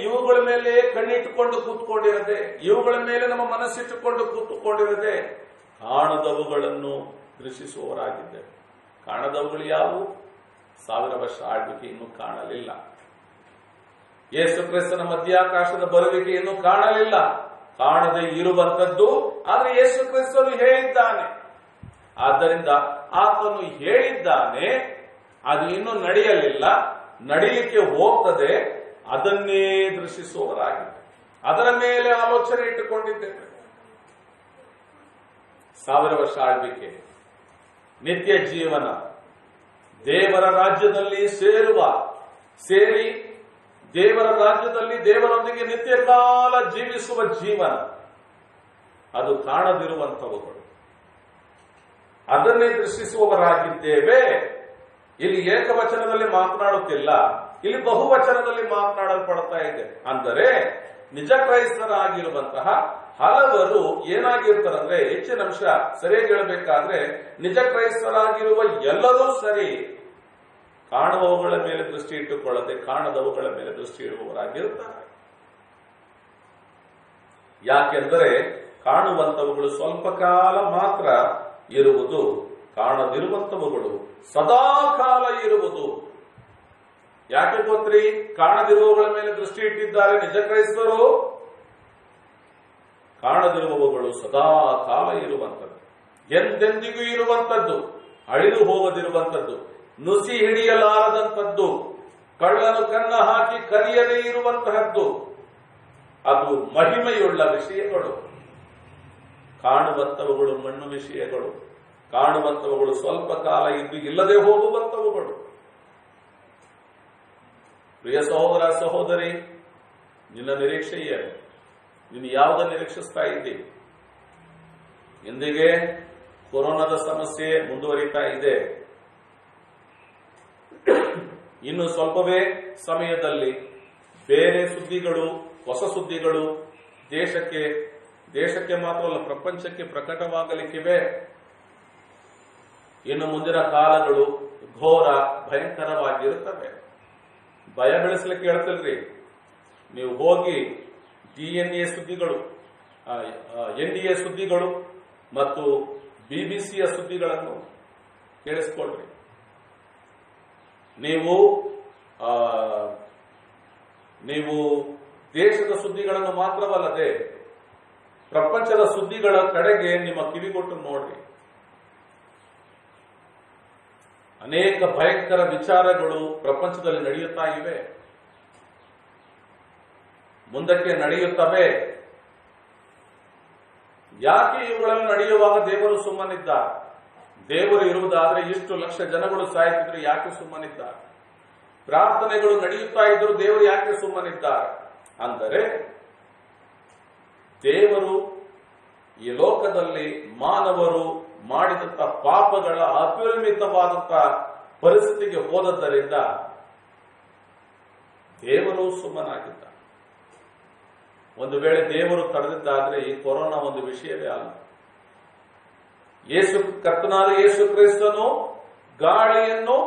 ಇವುಗಳ ಮೇಲೆ ಕಣ್ಣಿಟ್ಟುಕೊಂಡು ಕೂತ್ಕೊಂಡಿರದೆ, ಇವುಗಳ ಮೇಲೆ ನಮ್ಮ ಮನಸ್ಸಿಟ್ಟುಕೊಂಡು ಕೂತ್ಕೊಂಡಿರದೆ ಕಾಣದವುಗಳನ್ನು ದೃಷ್ಟಿಸುವವರಾಗಿದ್ದೇವೆ. ಕಾಣದವುಗಳು ಯಾವುವು? 1000 ವರ್ಷ ಆಳ್ವಿಕೆ ಇನ್ನೂ ಕಾಣಲಿಲ್ಲ. ಯೇಸು ಕ್ರಿಸ್ತನ ಮಧ್ಯಾಕಾಶದ ಬರುವಿಕೆ ಇನ್ನೂ ಕಾಣಲಿಲ್ಲ. ಕಾಣದೇ ಇರುವಂತದ್ದು, ಆದ್ರೆ ಯೇಸು ಕ್ರಿಸ್ತನು ಹೇಳಿದ್ದಾನೆ. ಆದ್ದರಿಂದ ಆತನು ಹೇಳಿದ್ದಾನೆ, ಅದು ಇನ್ನೂ ನಡೆಯಲಿಲ್ಲ, ನಡೀಲಿಕ್ಕೆ ಹೋಗ್ತದೆ, ಅದನ್ನೇ ದೃಷ್ಟಿಸುವವರಾಗಿದೆ, ಅದರ ಮೇಲೆ ಆಲೋಚನೆ ಇಟ್ಟುಕೊಂಡಿದ್ದೇವೆ. 1000 ವರ್ಷ ಆಳ್ವಿಕೆ, ನಿತ್ಯ ಜೀವನ, ದೇವರ ರಾಜ್ಯದಲ್ಲಿ ಸೇರಿ ದೇವರ ರಾಜ್ಯದಲ್ಲಿ ದೇವರೊಂದಿಗೆ ನಿತ್ಯ ಕಾಲ ಜೀವಿಸುವ ಜೀವನ, ಅದು ಕಾಣದಿರುವಂತವುಗಳು, ಅದನ್ನೇ ದೃಷ್ಟಿಸುವವರಾಗಿದ್ದೇವೆ. ಇಲ್ಲಿ ಏಕವಚನದಲ್ಲಿ ಮಾತನಾಡುತ್ತಿಲ್ಲ, ಇಲ್ಲಿ ಬಹುವಚನದಲ್ಲಿ ಮಾತನಾಡಲ್ಪಡ್ತಾ ಇದೆ. ಅಂದರೆ ನಿಜ ಕ್ರೈಸ್ತರಾಗಿರುವಂತಹ ಹಲವರು ಏನಾಗಿರ್ತಾರಂದ್ರೆ, ಹೆಚ್ಚಿನ ಅಂಶ ಸರಿಯಾಗಿ ಹೇಳಬೇಕಾದ್ರೆ, ನಿಜ ಕ್ರೈಸ್ತರಾಗಿರುವ ಎಲ್ಲರೂ ಸರಿ ಕಾಣುವವುಗಳ ಮೇಲೆ ದೃಷ್ಟಿ ಇಟ್ಟುಕೊಳ್ಳದೆ ಕಾಣದವುಗಳ ಮೇಲೆ ದೃಷ್ಟಿ ಇಡುವವರಾಗಿರುತ್ತಾರೆ. ಯಾಕೆಂದರೆ ಕಾಣುವಂತವುಗಳು ಸ್ವಲ್ಪ ಕಾಲ ಮಾತ್ರ ಇರುವುದು, ಕಾಣದಿರುವಂತವುಗಳು ಸದಾ ಕಾಲ ಇರುವುದು. ಯಾಕೆ ಗೊತ್ತ್ರಿ? ಕಾಣದಿರುವವುಗಳ ಮೇಲೆ ದೃಷ್ಟಿ ಇಟ್ಟಿದ್ದಾರೆ ನಿಜ ಕ್ರೈಸ್ತರು. ಕಾಣದಿರುವವುಗಳು ಸದಾ ಕಾಲ ಇರುವಂಥದ್ದು, ಎಂದೆಂದಿಗೂ ಇರುವಂಥದ್ದು, ಅಳಿದು ಹೋಗದಿರುವಂಥದ್ದು, ನುಸಿ ಹಿಡಿಯಲಾರದಂಥದ್ದು, ಕಳ್ಳನು ಕನ್ನ ಹಾಕಿ ಕಲಿಯದೇ ಇರುವಂತಹದ್ದು, ಅದು ಮಹಿಮೆಯುಳ್ಳ ವಿಷಯಗಳು. ಕಾಣುವಂತವುಗಳು ಮಣ್ಣು ವಿಷಯಗಳು, ಕಾಣುವಂತವುಗಳು ಸ್ವಲ್ಪ ಕಾಲ ಇದ್ದು ಇಲ್ಲದೆ ಹೋಗುವಂತವುಗಳು. ಪ್ರಿಯ ಸಹೋದರ ಸಹೋದರಿ, ನಿನ್ನ ನಿರೀಕ್ಷೆ ಏನು? ನೀನು ಯಾವುದನ್ನು ನಿರೀಕ್ಷಿಸ್ತಾ ಇದ್ದಿ? ಎಂದಿಗೆ ಕೊರೋನಾದ ಸಮಸ್ಯೆ ಮುಂದುವರಿತಾ ಇದೆ. ಇನ್ನು ಸ್ವಲ್ಪವೇ ಸಮಯದಲ್ಲಿ ಬೇರೆ ಸುದ್ದಿಗಳು, ಹೊಸ ಸುದ್ದಿಗಳು ದೇಶಕ್ಕೆ ಮಾತ್ರವಲ್ಲ ಪ್ರಪಂಚಕ್ಕೆ ಪ್ರಕಟವಾಗಲಿಕ್ಕಿವೆ. ಇನ್ನು ಮುಂದಿನ ಕಾಲಗಳು ಘೋರ ಭಯಂಕರವಾಗಿರುತ್ತವೆ. ಭಯ ಬೆಳೆಸ್ಲಿಕ್ಕೆ ಹೇಳ್ತಿಲ್ರಿ. ನೀವು ಹೋಗಿ DNA ಸುದ್ದಿಗಳು, NDA ಸುದ್ದಿಗಳು ಮತ್ತು BBCಯ ಸುದ್ದಿಗಳನ್ನು ಕೇಳಿಸ್ಕೊಳ್ರಿ. ನೀವು ದೇಶದ ಸುದ್ದಿಗಳನ್ನು ಮಾತ್ರವಲ್ಲದೆ ಪ್ರಪಂಚದ ಸುದ್ದಿಗಳ ಕಡೆಗೆ ನಿಮ್ಮ ಕಿವಿಗೊಟ್ಟು ನೋಡ್ರಿ. ಅನೇಕ ಭಯಂಕರ ವಿಚಾರಗಳು ಪ್ರಪಂಚದಲ್ಲಿ ನಡೆಯುತ್ತಾ ಇವೆ, ಮುಂದಕ್ಕೆ ನಡೆಯುತ್ತವೆ. ಯಾಕೆ ಇವುಗಳನ್ನು ನಡೆಯುವಾಗ ದೇವರು ಸುಮ್ಮನಿದ್ದ? ದೇವರು ಇರುವುದಾದ್ರೆ ಇಷ್ಟು ಲಕ್ಷ ಜನಗಳು ಸಾಯ್ತಿದ್ರು, ಯಾಕೆ ಸುಮ್ಮನಿದ್ದ? ಪ್ರಾರ್ಥನೆಗಳು ನಡೆಯುತ್ತಾ ಇದ್ರು, ದೇವರು ಯಾಕೆ ಸುಮ್ಮನಿದ್ದಾರೆ? ಅಂದರೆ ದೇವರು ಈ ಲೋಕದಲ್ಲಿ ಮಾನವರು ಮಾಡಿದಂತಹ ಪಾಪಗಳ ಅಪರಿಮಿತವಾದಂತಹ ಪರಿಸ್ಥಿತಿಗೆ ಹೋದದ್ದರಿಂದ ದೇವರು ಸುಮ್ಮನಾಗಿದ್ದ. ಒಂದು ವೇಳೆ ದೇವರು ತಡೆದಿದ್ದಾದ್ರೆ ಈ ಕೊರೋನಾ ಒಂದು ವಿಷಯವೇ ಅಲ್ಲ. ಕರ್ತನಾದ ಯೇಸು ಕ್ರಿಸ್ತನು ಗಾಳಿಯನ್ನು,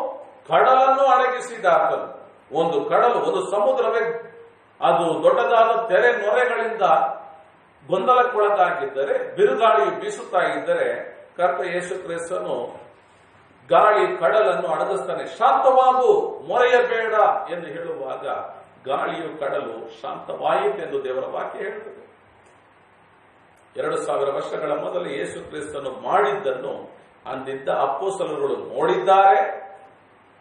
ಕಡಲನ್ನು ಅಡಗಿಸಿದಾತನು. ಒಂದು ಕಡಲು, ಒಂದು ಸಮುದ್ರವೇ ಅದು ದೊಡ್ಡದಾದ ತೆರೆ ನೊರೆಗಳಿಂದ ಗೊಂದಲಕ್ಕೊಳಗಾಗಿದ್ದರೆ, ಬಿರುಗಾಳಿಯು ಬೀಸುತ್ತಾ ಇದ್ದರೆ ಕರ್ತ ಯೇಸು ಕ್ರಿಸ್ತನು ಗಾಳಿ ಕಡಲನ್ನು ಅಡಗಿಸ್ತಾನೆ. ಶಾಂತವಾಗು, ಮೊರೆಯಬೇಡ ಎಂದು ಹೇಳುವಾಗ ಗಾಳಿಯು ಕಡಲು ಶಾಂತವಾಯಿತೆಂದು ದೇವರ ವಾಕ್ಯ ಹೇಳುತ್ತದೆ. 2000 ವರ್ಷಗಳ ಮೊದಲು ಯೇಸು ಕ್ರಿಸ್ತನು ಮಾಡಿದ್ದನ್ನು ಅಂದಿದ್ದ ಅಪೊಸ್ತಲರು ನೋಡಿದ್ದಾರೆ.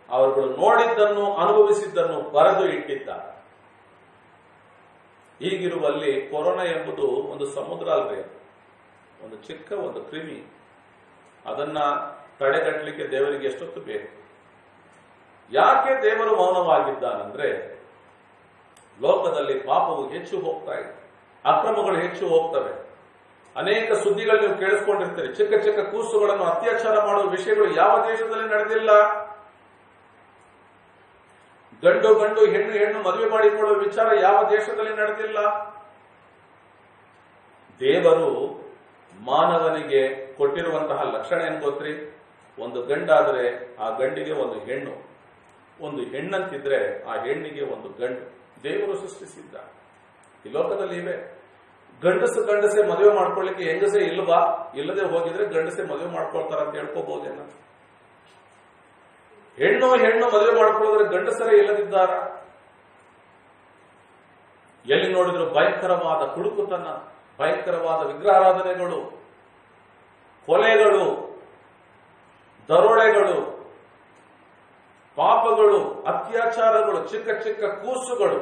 ಅವರುಗಳು ನೋಡಿದ್ದನ್ನು, ಅನುಭವಿಸಿದ್ದನ್ನು ಬರೆದು ಇಟ್ಟಿದ್ದಾರೆ. ಹೀಗಿರುವಲ್ಲಿ ಕೊರೋನಾ ಎಂಬುದು ಒಂದು ಸಮುದ್ರ ಅಲ್ವೇ, ಒಂದು ಚಿಕ್ಕ ಒಂದು ಕ್ರಿಮಿ. ಅದನ್ನ ತಡೆಗಟ್ಟಲಿಕ್ಕೆ ದೇವರಿಗೆ ಎಷ್ಟೊತ್ತು ಬೇಕು? ಯಾಕೆ ದೇವರು ಮೌನವಾಗಿದ್ದಾನಂದ್ರೆ, ಲೋಕದಲ್ಲಿ ಪಾಪವು ಹೆಚ್ಚು ಹೋಗ್ತಾ ಇದೆ, ಅಕ್ರಮಗಳು ಹೆಚ್ಚು ಹೋಗ್ತವೆ. ಅನೇಕ ಸುದ್ದಿಗಳು ನೀವು ಕೇಳಿಸ್ಕೊಂಡಿರ್ತೀರಿ. ಚಿಕ್ಕ ಚಿಕ್ಕ ಕೂಸುಗಳನ್ನು ಅತ್ಯಾಚಾರ ಮಾಡುವ ವಿಷಯಗಳು ಯಾವ ದೇಶದಲ್ಲಿ ನಡೆದಿಲ್ಲ. ಗಂಡು ಹೆಣ್ಣು ಮದುವೆ ಮಾಡಿಕೊಳ್ಳುವ ವಿಚಾರ ಯಾವ ದೇಶದಲ್ಲಿ ನಡೆದಿಲ್ಲ. ದೇವರು ಮಾನವನಿಗೆ ಕೊಟ್ಟಿರುವಂತಹ ಲಕ್ಷಣ ಏನ್ ಗೊತ್ತ್ರಿ? ಒಂದು ಗಂಡಾದರೆ ಆ ಗಂಡಿಗೆ ಒಂದು ಹೆಣ್ಣು, ಒಂದು ಹೆಣ್ಣಂತಿದ್ರೆ ಆ ಹೆಣ್ಣಿಗೆ ಒಂದು ಗಂಡು ದೇವರು ಸೃಷ್ಟಿಸಿದ್ದ. ಈ ಲೋಕದಲ್ಲಿ ಇವೆ. ಗಂಡಸೆ ಮದುವೆ ಮಾಡ್ಕೊಳ್ಳಿಕ್ಕೆ ಹೆಂಗಸೆ ಇಲ್ವಾ? ಇಲ್ಲದೆ ಹೋಗಿದ್ರೆ ಗಂಡಸೆ ಮದುವೆ ಮಾಡ್ಕೊಳ್ತಾರ ಅಂತ ಹೇಳ್ಕೋಬಹುದೇನ? ಹೆಣ್ಣು ಮದುವೆ ಮಾಡ್ಕೊಳ್ಳೋದ್ರೆ ಗಂಡಸರೇ ಇಲ್ಲದಿದ್ದಾರ? ಎಲ್ಲಿ ನೋಡಿದ್ರು ಭಯಂಕರವಾದ ಕುಡುಕುತನ, ಭಯಂಕರವಾದ ವಿಗ್ರಹಾರಾಧನೆಗಳು, ಕೊಲೆಗಳು, ದರೋಡೆಗಳು, ಪಾಪಗಳು, ಅತ್ಯಾಚಾರಗಳು. ಚಿಕ್ಕ ಚಿಕ್ಕ ಕೂಸುಗಳು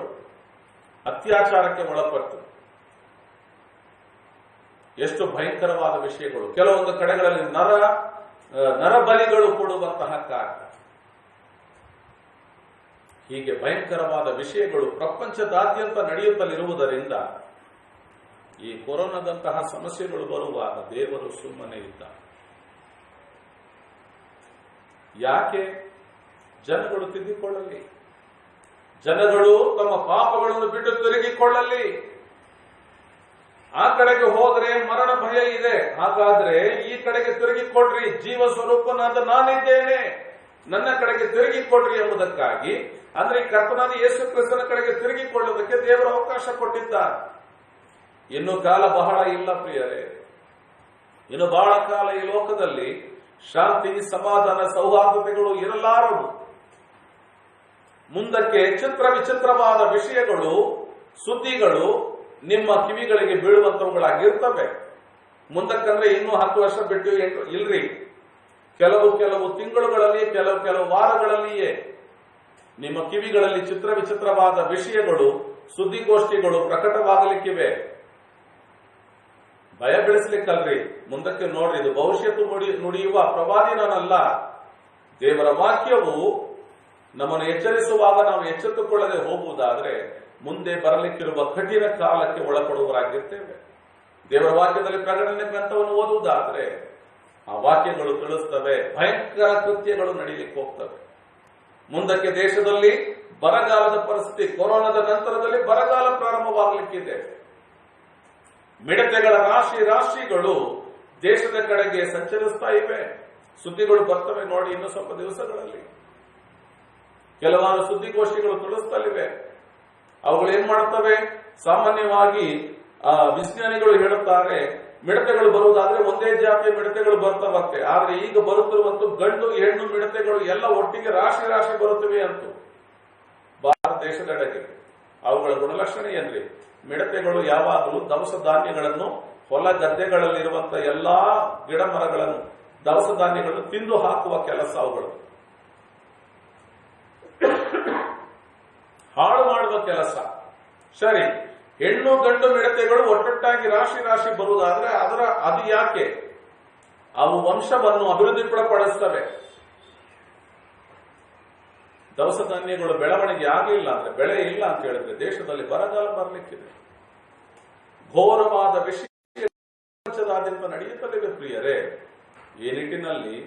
ಅತ್ಯಾಚಾರಕ್ಕೆ ಒಳಪಟ್ಟು ಎಷ್ಟು ಭಯಂಕರವಾದ ವಿಷಯಗಳು. ಕೆಲವೊಂದು ಕಡೆಗಳಲ್ಲಿ ನರಬಲಿಗಳು ಕೊಡುವಂತಹ ಕಾರ್ಯ. ಹೀಗೆ ಭಯಂಕರವಾದ ವಿಷಯಗಳು ಪ್ರಪಂಚದಾದ್ಯಂತ ನಡೆಯುತ್ತಲಿರುವುದರಿಂದ ಈ ಕೊರೋನಾದಂತಹ ಸಮಸ್ಯೆಗಳು ಬರುವಾಗ ದೇವರು ಸುಮ್ಮನೆ ಇದ್ದ. ಯಾಕೆ? ಜನಗಳು ತಿದ್ದಿಕೊಳ್ಳಲಿ, ಜನಗಳು ತಮ್ಮ ಪಾಪಗಳನ್ನು ಬಿಟ್ಟು ತಿರುಗಿಕೊಳ್ಳಲಿ. ಆ ಕಡೆಗೆ ಹೋದ್ರೆ ಮರಣ ಭಯ ಇದೆ, ಹಾಗಾದ್ರೆ ಈ ಕಡೆಗೆ ತಿರುಗಿಕೊಡ್ರಿ, ಜೀವ ಸ್ವರೂಪನಾದ ನಾನಿದ್ದೇನೆ, ನನ್ನ ಕಡೆಗೆ ತಿರುಗಿಕೊಡ್ರಿ ಎಂಬುದಕ್ಕಾಗಿ, ಅಂದ್ರೆ ಈ ಕರ್ತನಾದ ಯೇಸು ಕ್ರಿಸ್ತನ ಕಡೆಗೆ ತಿರುಗಿಕೊಳ್ಳುವುದಕ್ಕೆ ದೇವರು ಅವಕಾಶ ಕೊಟ್ಟಿದ್ದಾರೆ. ಇನ್ನು ಕಾಲ ಬಹಳ ಇಲ್ಲ ಪ್ರಿಯರೇ, ಇನ್ನು ಬಹಳ ಕಾಲ ಈ ಲೋಕದಲ್ಲಿ ಶಾಂತಿ, ಸಮಾಧಾನ, ಸೌಹಾರ್ದತೆಗಳು ಇರಲಾರವು. ಮುಂದಕ್ಕೆ ಚಿತ್ರ ವಿಚಿತ್ರವಾದ ವಿಷಯಗಳು, ಸುದ್ದಿಗಳು ನಿಮ್ಮ ಕಿವಿಗಳಿಗೆ ಬೀಳುವಂತವುಗಳಾಗಿರ್ತವೆ. ಮುಂದಕ್ಕಂದ್ರೆ ಇನ್ನೂ 10 ವರ್ಷ ಬಿಟ್ಟು ಇಲ್ರಿ, ಕೆಲವು ತಿಂಗಳುಗಳಲ್ಲಿ, ಕೆಲವು ವಾರಗಳಲ್ಲಿಯೇ ನಿಮ್ಮ ಕಿವಿಗಳಲ್ಲಿ ಚಿತ್ರ ವಿಚಿತ್ರವಾದ ವಿಷಯಗಳು, ಸುದ್ದಿಗೋಷ್ಠಿಗಳು ಪ್ರಕಟವಾಗಲಿಕ್ಕಿವೆ. ಭಯ ಬೆಳೆಸಲಿಕ್ಕಲ್ರಿ, ಮುಂದಕ್ಕೆ ನೋಡ್ರಿ. ಇದು ಭವಿಷ್ಯತ್ತು ನುಡಿಯುವ ಪ್ರವಾದಿ ನಾನಲ್ಲ. ದೇವರ ವಾಕ್ಯವು ನಮ್ಮನ್ನು ಎಚ್ಚರಿಸುವಾಗ ನಾವು ಎಚ್ಚೆತ್ತುಕೊಳ್ಳದೆ ಹೋಗುವುದಾದ್ರೆ ಮುಂದೆ ಬರಲಿಕ್ಕಿರುವ ಕಠಿಣ ಕಾಲಕ್ಕೆ ಒಳಪಡುವರಾಗಿರ್ತೇವೆ. ದೇವರ ವಾಕ್ಯದಲ್ಲಿ ಪ್ರಕಟಣೆ ಗ್ರಂಥವನ್ನು ಓದುವುದಾದ್ರೆ ಆ ವಾಕ್ಯಗಳು ತಿಳಿಸ್ತವೆ, ಭಯಂಕರ ಕೃತ್ಯಗಳು ನಡೀಲಿಕ್ಕೆ ಹೋಗ್ತವೆ. ಮುಂದಕ್ಕೆ ದೇಶದಲ್ಲಿ ಬರಗಾಲದ ಪರಿಸ್ಥಿತಿ, ಕೊರೋನಾದ ನಂತರದಲ್ಲಿ ಬರಗಾಲ ಪ್ರಾರಂಭವಾಗಲಿಕ್ಕಿದೆ. ಮಿಡತೆಗಳ ರಾಶಿಗಳು ದೇಶದ ಕಡೆಗೆ ಸಂಚರಿಸ್ತಾ ಇವೆ. ಸುದ್ದಿಗಳು ಬರ್ತವೆ ನೋಡಿ ಇನ್ನು ಸ್ವಲ್ಪ ದಿವಸಗಳಲ್ಲಿ. ಕೆಲವಾರು ಸುದ್ದಿಗೋಷ್ಠಿಗಳು ತಿಳಿಸ್ತಲಿವೆ. ಅವುಗಳು ಏನ್ ಮಾಡ್ತವೆ? ಸಾಮಾನ್ಯವಾಗಿ ವಿಜ್ಞಾನಿಗಳು ಹೇಳುತ್ತಾರೆ, ಮಿಡತೆಗಳು ಬರುವುದಾದ್ರೆ ಒಂದೇ ಜಾತಿಯ ಮಿಡತೆಗಳು ಬರ್ತವಂತೆ. ಆದ್ರೆ ಈಗ ಬರುತ್ತಿರುವಂತ ಗಂಡು ಹೆಣ್ಣು ಮಿಡತೆಗಳು ಎಲ್ಲ ಒಟ್ಟಿಗೆ ರಾಶಿ ರಾಶಿ ಬರುತ್ತವೆ ಅಂತ ಭಾರತ ದೇಶದೆಡೆಗೆ. ಅವುಗಳ ಗುಣಲಕ್ಷಣ ಏನ್ರಿ? ಮಿಡತೆಗಳು ಯಾವಾಗಲೂ ದವಸ ಧಾನ್ಯಗಳನ್ನು, ಹೊಲ ಗದ್ದೆಗಳಲ್ಲಿರುವಂತಹ ಎಲ್ಲಾ ಗಿಡ ಮರಗಳನ್ನು, ದವಸ ಧಾನ್ಯಗಳನ್ನು ತಿಂದು ಹಾಕುವ ಕೆಲಸ ಅವುಗಳು, ಹಾಳು ಮಾಡುವ ಕೆಲಸ. ಸರಿ, ಹೆಣ್ಣು ಗಂಡು ಮಿಡತೆಗಳು ಒಟ್ಟೊಟ್ಟಾಗಿ ರಾಶಿ ರಾಶಿ ಬರುವುದಾದ್ರೆ ಅದು ಯಾಕೆ? ಅವು ವಂಶವನ್ನು ಅಭಿವೃದ್ಧಿ ಕೂಡ ಪಡಿಸ್ತವೆ. ದವಸ ಧಾನ್ಯಗಳು ಬೆಳವಣಿಗೆ ಆಗಿಲ್ಲ ಅಂದ್ರೆ, ಬೆಳೆ ಇಲ್ಲ ಅಂತ ಹೇಳಿದ್ರೆ ದೇಶದಲ್ಲಿ ಬರಗಾಲ ಬರಲಿಕ್ಕಿದೆ. ಘೋರವಾದ ವಿಷಯ ಪ್ರಪಂಚದಾದ್ಯಂತ ನಡೆಯುತ್ತಲಿವೆ ಪ್ರಿಯರೇ. ಈ ನಿಟ್ಟಿನಲ್ಲಿ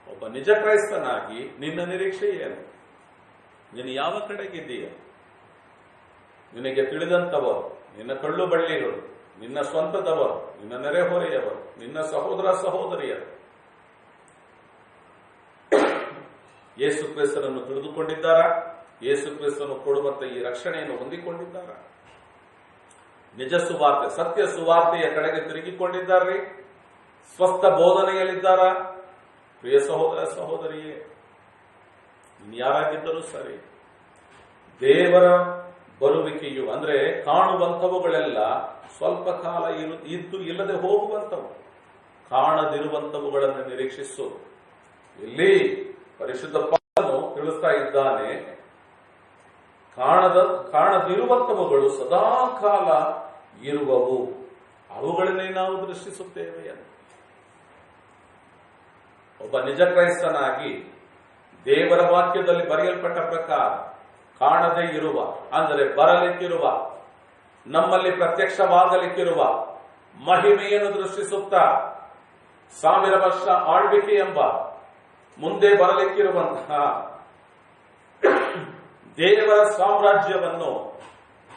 ಒಬ್ಬ ನಿಜ ಕ್ರೈಸ್ತನಾಗಿ ನಿನ್ನ ನಿರೀಕ್ಷೆ ಏನು? ನೀನು ಯಾವ ಕಡೆಗಿದ್ದೀಯ? ನಿನಗೆ ತಿಳಿದಂತವರು, ನಿನ್ನ ಕಳ್ಳು ಬಳ್ಳಿಗಳು, ನಿನ್ನ ಸ್ವಂತದವರು, ನಿನ್ನ ನೆರೆಹೊರೆಯವರು, ನಿನ್ನ ಸಹೋದರ ಸಹೋದರಿಯರು ಯೇಸು ಕ್ರಿಸ್ತನನ್ನು ತಿಳಿದುಕೊಂಡಿದ್ದಾರಾ? ಯೇಸು ಕ್ರಿಸ್ತನು ಕೊಡುವಂತ ಈ ರಕ್ಷಣೆಯನ್ನು ಹೊಂದಿಕೊಂಡಿದ್ದಾರಾ? ನಿಜ ಸುವಾರ್ತೆ, ಸತ್ಯ ಸುವಾರ್ತೆಯ ಕಡೆಗೆ ತಿರುಗಿಕೊಂಡಿದ್ದಾರ್ರಿ? ಸ್ವಸ್ಥ ಬೋಧನೆಯಲ್ಲಿದ್ದಾರಾ? ಪ್ರಿಯ ಸಹೋದರ ಸಹೋದರಿಯೇ, ಯಾರಾಗಿದ್ದರೂ ಸರಿ, ದೇವರ ಬರುವಿಕೆಯು ಅಂದ್ರೆ ಕಾಣುವಂಥವುಗಳೆಲ್ಲ ಸ್ವಲ್ಪ ಕಾಲ ಇದ್ದು ಇಲ್ಲದೆ ಹೋಗುವಂಥವು. ಕಾಣದಿರುವಂಥವುಗಳನ್ನು ನಿರೀಕ್ಷಿಸು. ಇಲ್ಲಿ ಪರಿಶುದ್ಧ ಪೌಲನು ತಿಳಿಸ್ತಾ ಇದ್ದಾನೆ, ಕಾಣದಿರುವಂಥವುಗಳು ಸದಾ ಕಾಲ ಇರುವವು, ಅವುಗಳನ್ನೇ ನಾವು ದೃಷ್ಟಿಸುತ್ತೇವೆ ಅಂತ. ಒಬ್ಬ ನಿಜ ಕ್ರೈಸ್ತನಾಗಿ ದೇವರ ವಾಕ್ಯದಲ್ಲಿ ಬರೆಯಲ್ಪಟ್ಟ ಪ್ರಕಾರ ಕಾಣದೇ ಇರುವ, ಅಂದರೆ ಬರಲಿಕ್ಕಿರುವ, ನಮ್ಮಲ್ಲಿ ಪ್ರತ್ಯಕ್ಷವಾಗಲಿಕ್ಕಿರುವ ಮಹಿಮೆಯನ್ನು ದೃಷ್ಟಿಸುತ್ತಾ 1000 ವರ್ಷ ಆಳ್ವಿಕೆ ಎಂಬ ಮುಂದೆ ಬರಲಿಕ್ಕಿರುವಂತಹ ದೇವರ ಸಾಮ್ರಾಜ್ಯವನ್ನು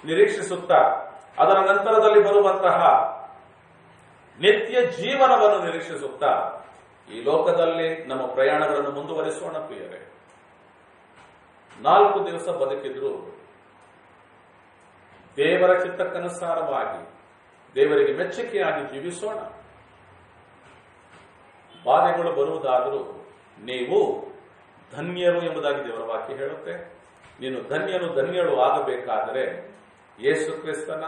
ನಿರೀಕ್ಷಿಸುತ್ತಾ, ಅದರ ನಂತರದಲ್ಲಿ ಬರುವಂತಹ ನಿತ್ಯ ಜೀವನವನ್ನು ನಿರೀಕ್ಷಿಸುತ್ತಾ ಈ ಲೋಕದಲ್ಲಿ ನಮ್ಮ ಪ್ರಯಾಣಗಳನ್ನು ಮುಂದುವರಿಸೋಣ ಪ್ರಿಯರೇ. 4 ದಿವಸ ಬದುಕಿದ್ರು ದೇವರ ಚಿತ್ತಕ್ಕನುಸಾರವಾಗಿ ದೇವರಿಗೆ ಮೆಚ್ಚುಗೆಯಾಗಿ ಜೀವಿಸೋಣ. ಬಾಧೆಗಳು ಬರುವುದಾದರೂ ನೀವು ಧನ್ಯರು ಎಂಬುದಾಗಿ ದೇವರ ವಾಕ್ಯ ಹೇಳುತ್ತೆ. ನೀನು ಧನ್ಯಳು ಆಗಬೇಕಾದರೆ ಯೇಸು ಕ್ರಿಸ್ತನ,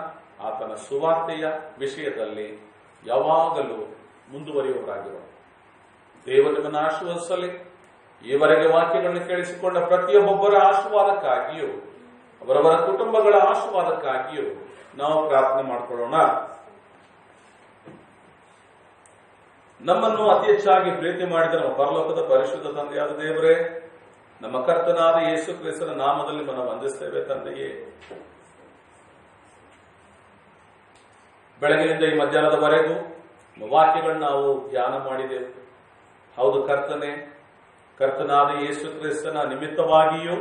ಆತನ ಸುವಾರ್ತೆಯ ವಿಷಯದಲ್ಲಿ ಯಾವಾಗಲೂ ಮುಂದುವರಿಯುವವರಾಗಿರುವ. ದೇವರು ನಿಮ್ಮನ್ನು ಆಶೀರ್ವದಿಸಲಿ. ಈವರೆಗೆ ವಾಕ್ಯಗಳನ್ನು ಕೇಳಿಸಿಕೊಂಡ ಪ್ರತಿಯೊಬ್ಬೊಬ್ಬರ ಆಶೀರ್ವಾದಕ್ಕಾಗಿಯೂ ಅವರವರ ಕುಟುಂಬಗಳ ಆಶೀರ್ವಾದಕ್ಕಾಗಿಯೂ ನಾವು ಪ್ರಾರ್ಥನೆ ಮಾಡಿಕೊಳ್ಳೋಣ. ನಮ್ಮನ್ನು ಅತಿ ಹೆಚ್ಚಾಗಿ ಪ್ರೀತಿ ಮಾಡಿದ ನಮ್ಮ ಪರಲೋಕದ ಪರಿಶುದ್ಧ ತಂದೆಯಾದ ದೇವರೇ, ನಮ್ಮ ಕರ್ತನಾದ ಯೇಸು ಕ್ರಿಸ್ತನ ನಾಮದಲ್ಲಿ ನಾವು ವಂದಿಸ್ತೇವೆ ತಂದೆಯೇ. ಬೆಳಗಿನಿಂದ ಈ ಮಧ್ಯಾಹ್ನದವರೆಗೂ ವಾಕ್ಯಗಳನ್ನ ನಾವು ಧ್ಯಾನ ಮಾಡಿದೆವು. ಹೌದು ಕರ್ತನೆ, ಕರ್ತನಾದ ಯೇಸು ಕ್ರಿಸ್ತನ ನಿಮಿತ್ತವಾಗಿಯೂ,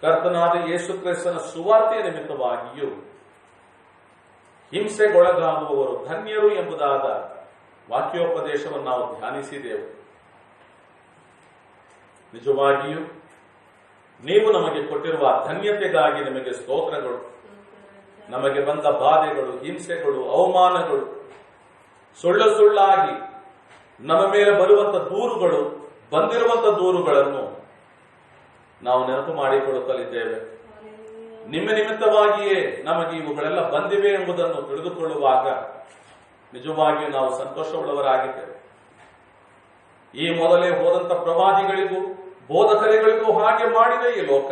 ಕರ್ತನಾದ ಯೇಸು ಕ್ರಿಸ್ತನ ಸುವಾರ್ತೆಯ ನಿಮಿತ್ತವಾಗಿಯೂ ಹಿಂಸೆಗೊಳಗಾಗುವವರು ಧನ್ಯರು ಎಂಬುದಾದ ವಾಕ್ಯೋಪದೇಶವನ್ನು ನಾವು ಧ್ಯಾನಿಸಿದೆವು. ನಿಜವಾಗಿಯೂ ನೀವು ನಮಗೆ ಕೊಟ್ಟಿರುವ ಧನ್ಯತೆಗಾಗಿ ನಿಮಗೆ ಸ್ತೋತ್ರಗಳು. ನಮಗೆ ಬಂದ ಬಾಧೆಗಳು, ಹಿಂಸೆಗಳು, ಅವಮಾನಗಳು, ಸುಳ್ಳಾಗಿ ನಮ್ಮ ಮೇಲೆ ಬರುವಂತ ದೂರುಗಳು, ಬಂದಿರುವಂತ ದೂರುಗಳನ್ನು ನಾವು ನೆನಪು ಮಾಡಿಕೊಳ್ಳುತ್ತಲಿದ್ದೇವೆ. ನಿಮ್ಮ ನಿಮಿತ್ತವಾಗಿಯೇ ನಮಗೆ ಇವುಗಳೆಲ್ಲ ಬಂದಿವೆ ಎಂಬುದನ್ನು ತಿಳಿದುಕೊಳ್ಳುವಾಗ ನಿಜವಾಗಿಯೂ ನಾವು ಸಂತೋಷವುಳ್ಳವರಾಗಿದ್ದೇವೆ. ಈ ಮೊದಲೇ ಹೋದಂತ ಪ್ರವಾದಿಗಳಿಗೂ ಬೋಧಕರಿಗಳಿಗೂ ಹಾಗೆ ಮಾಡಿದೆ ಈ ಲೋಕ.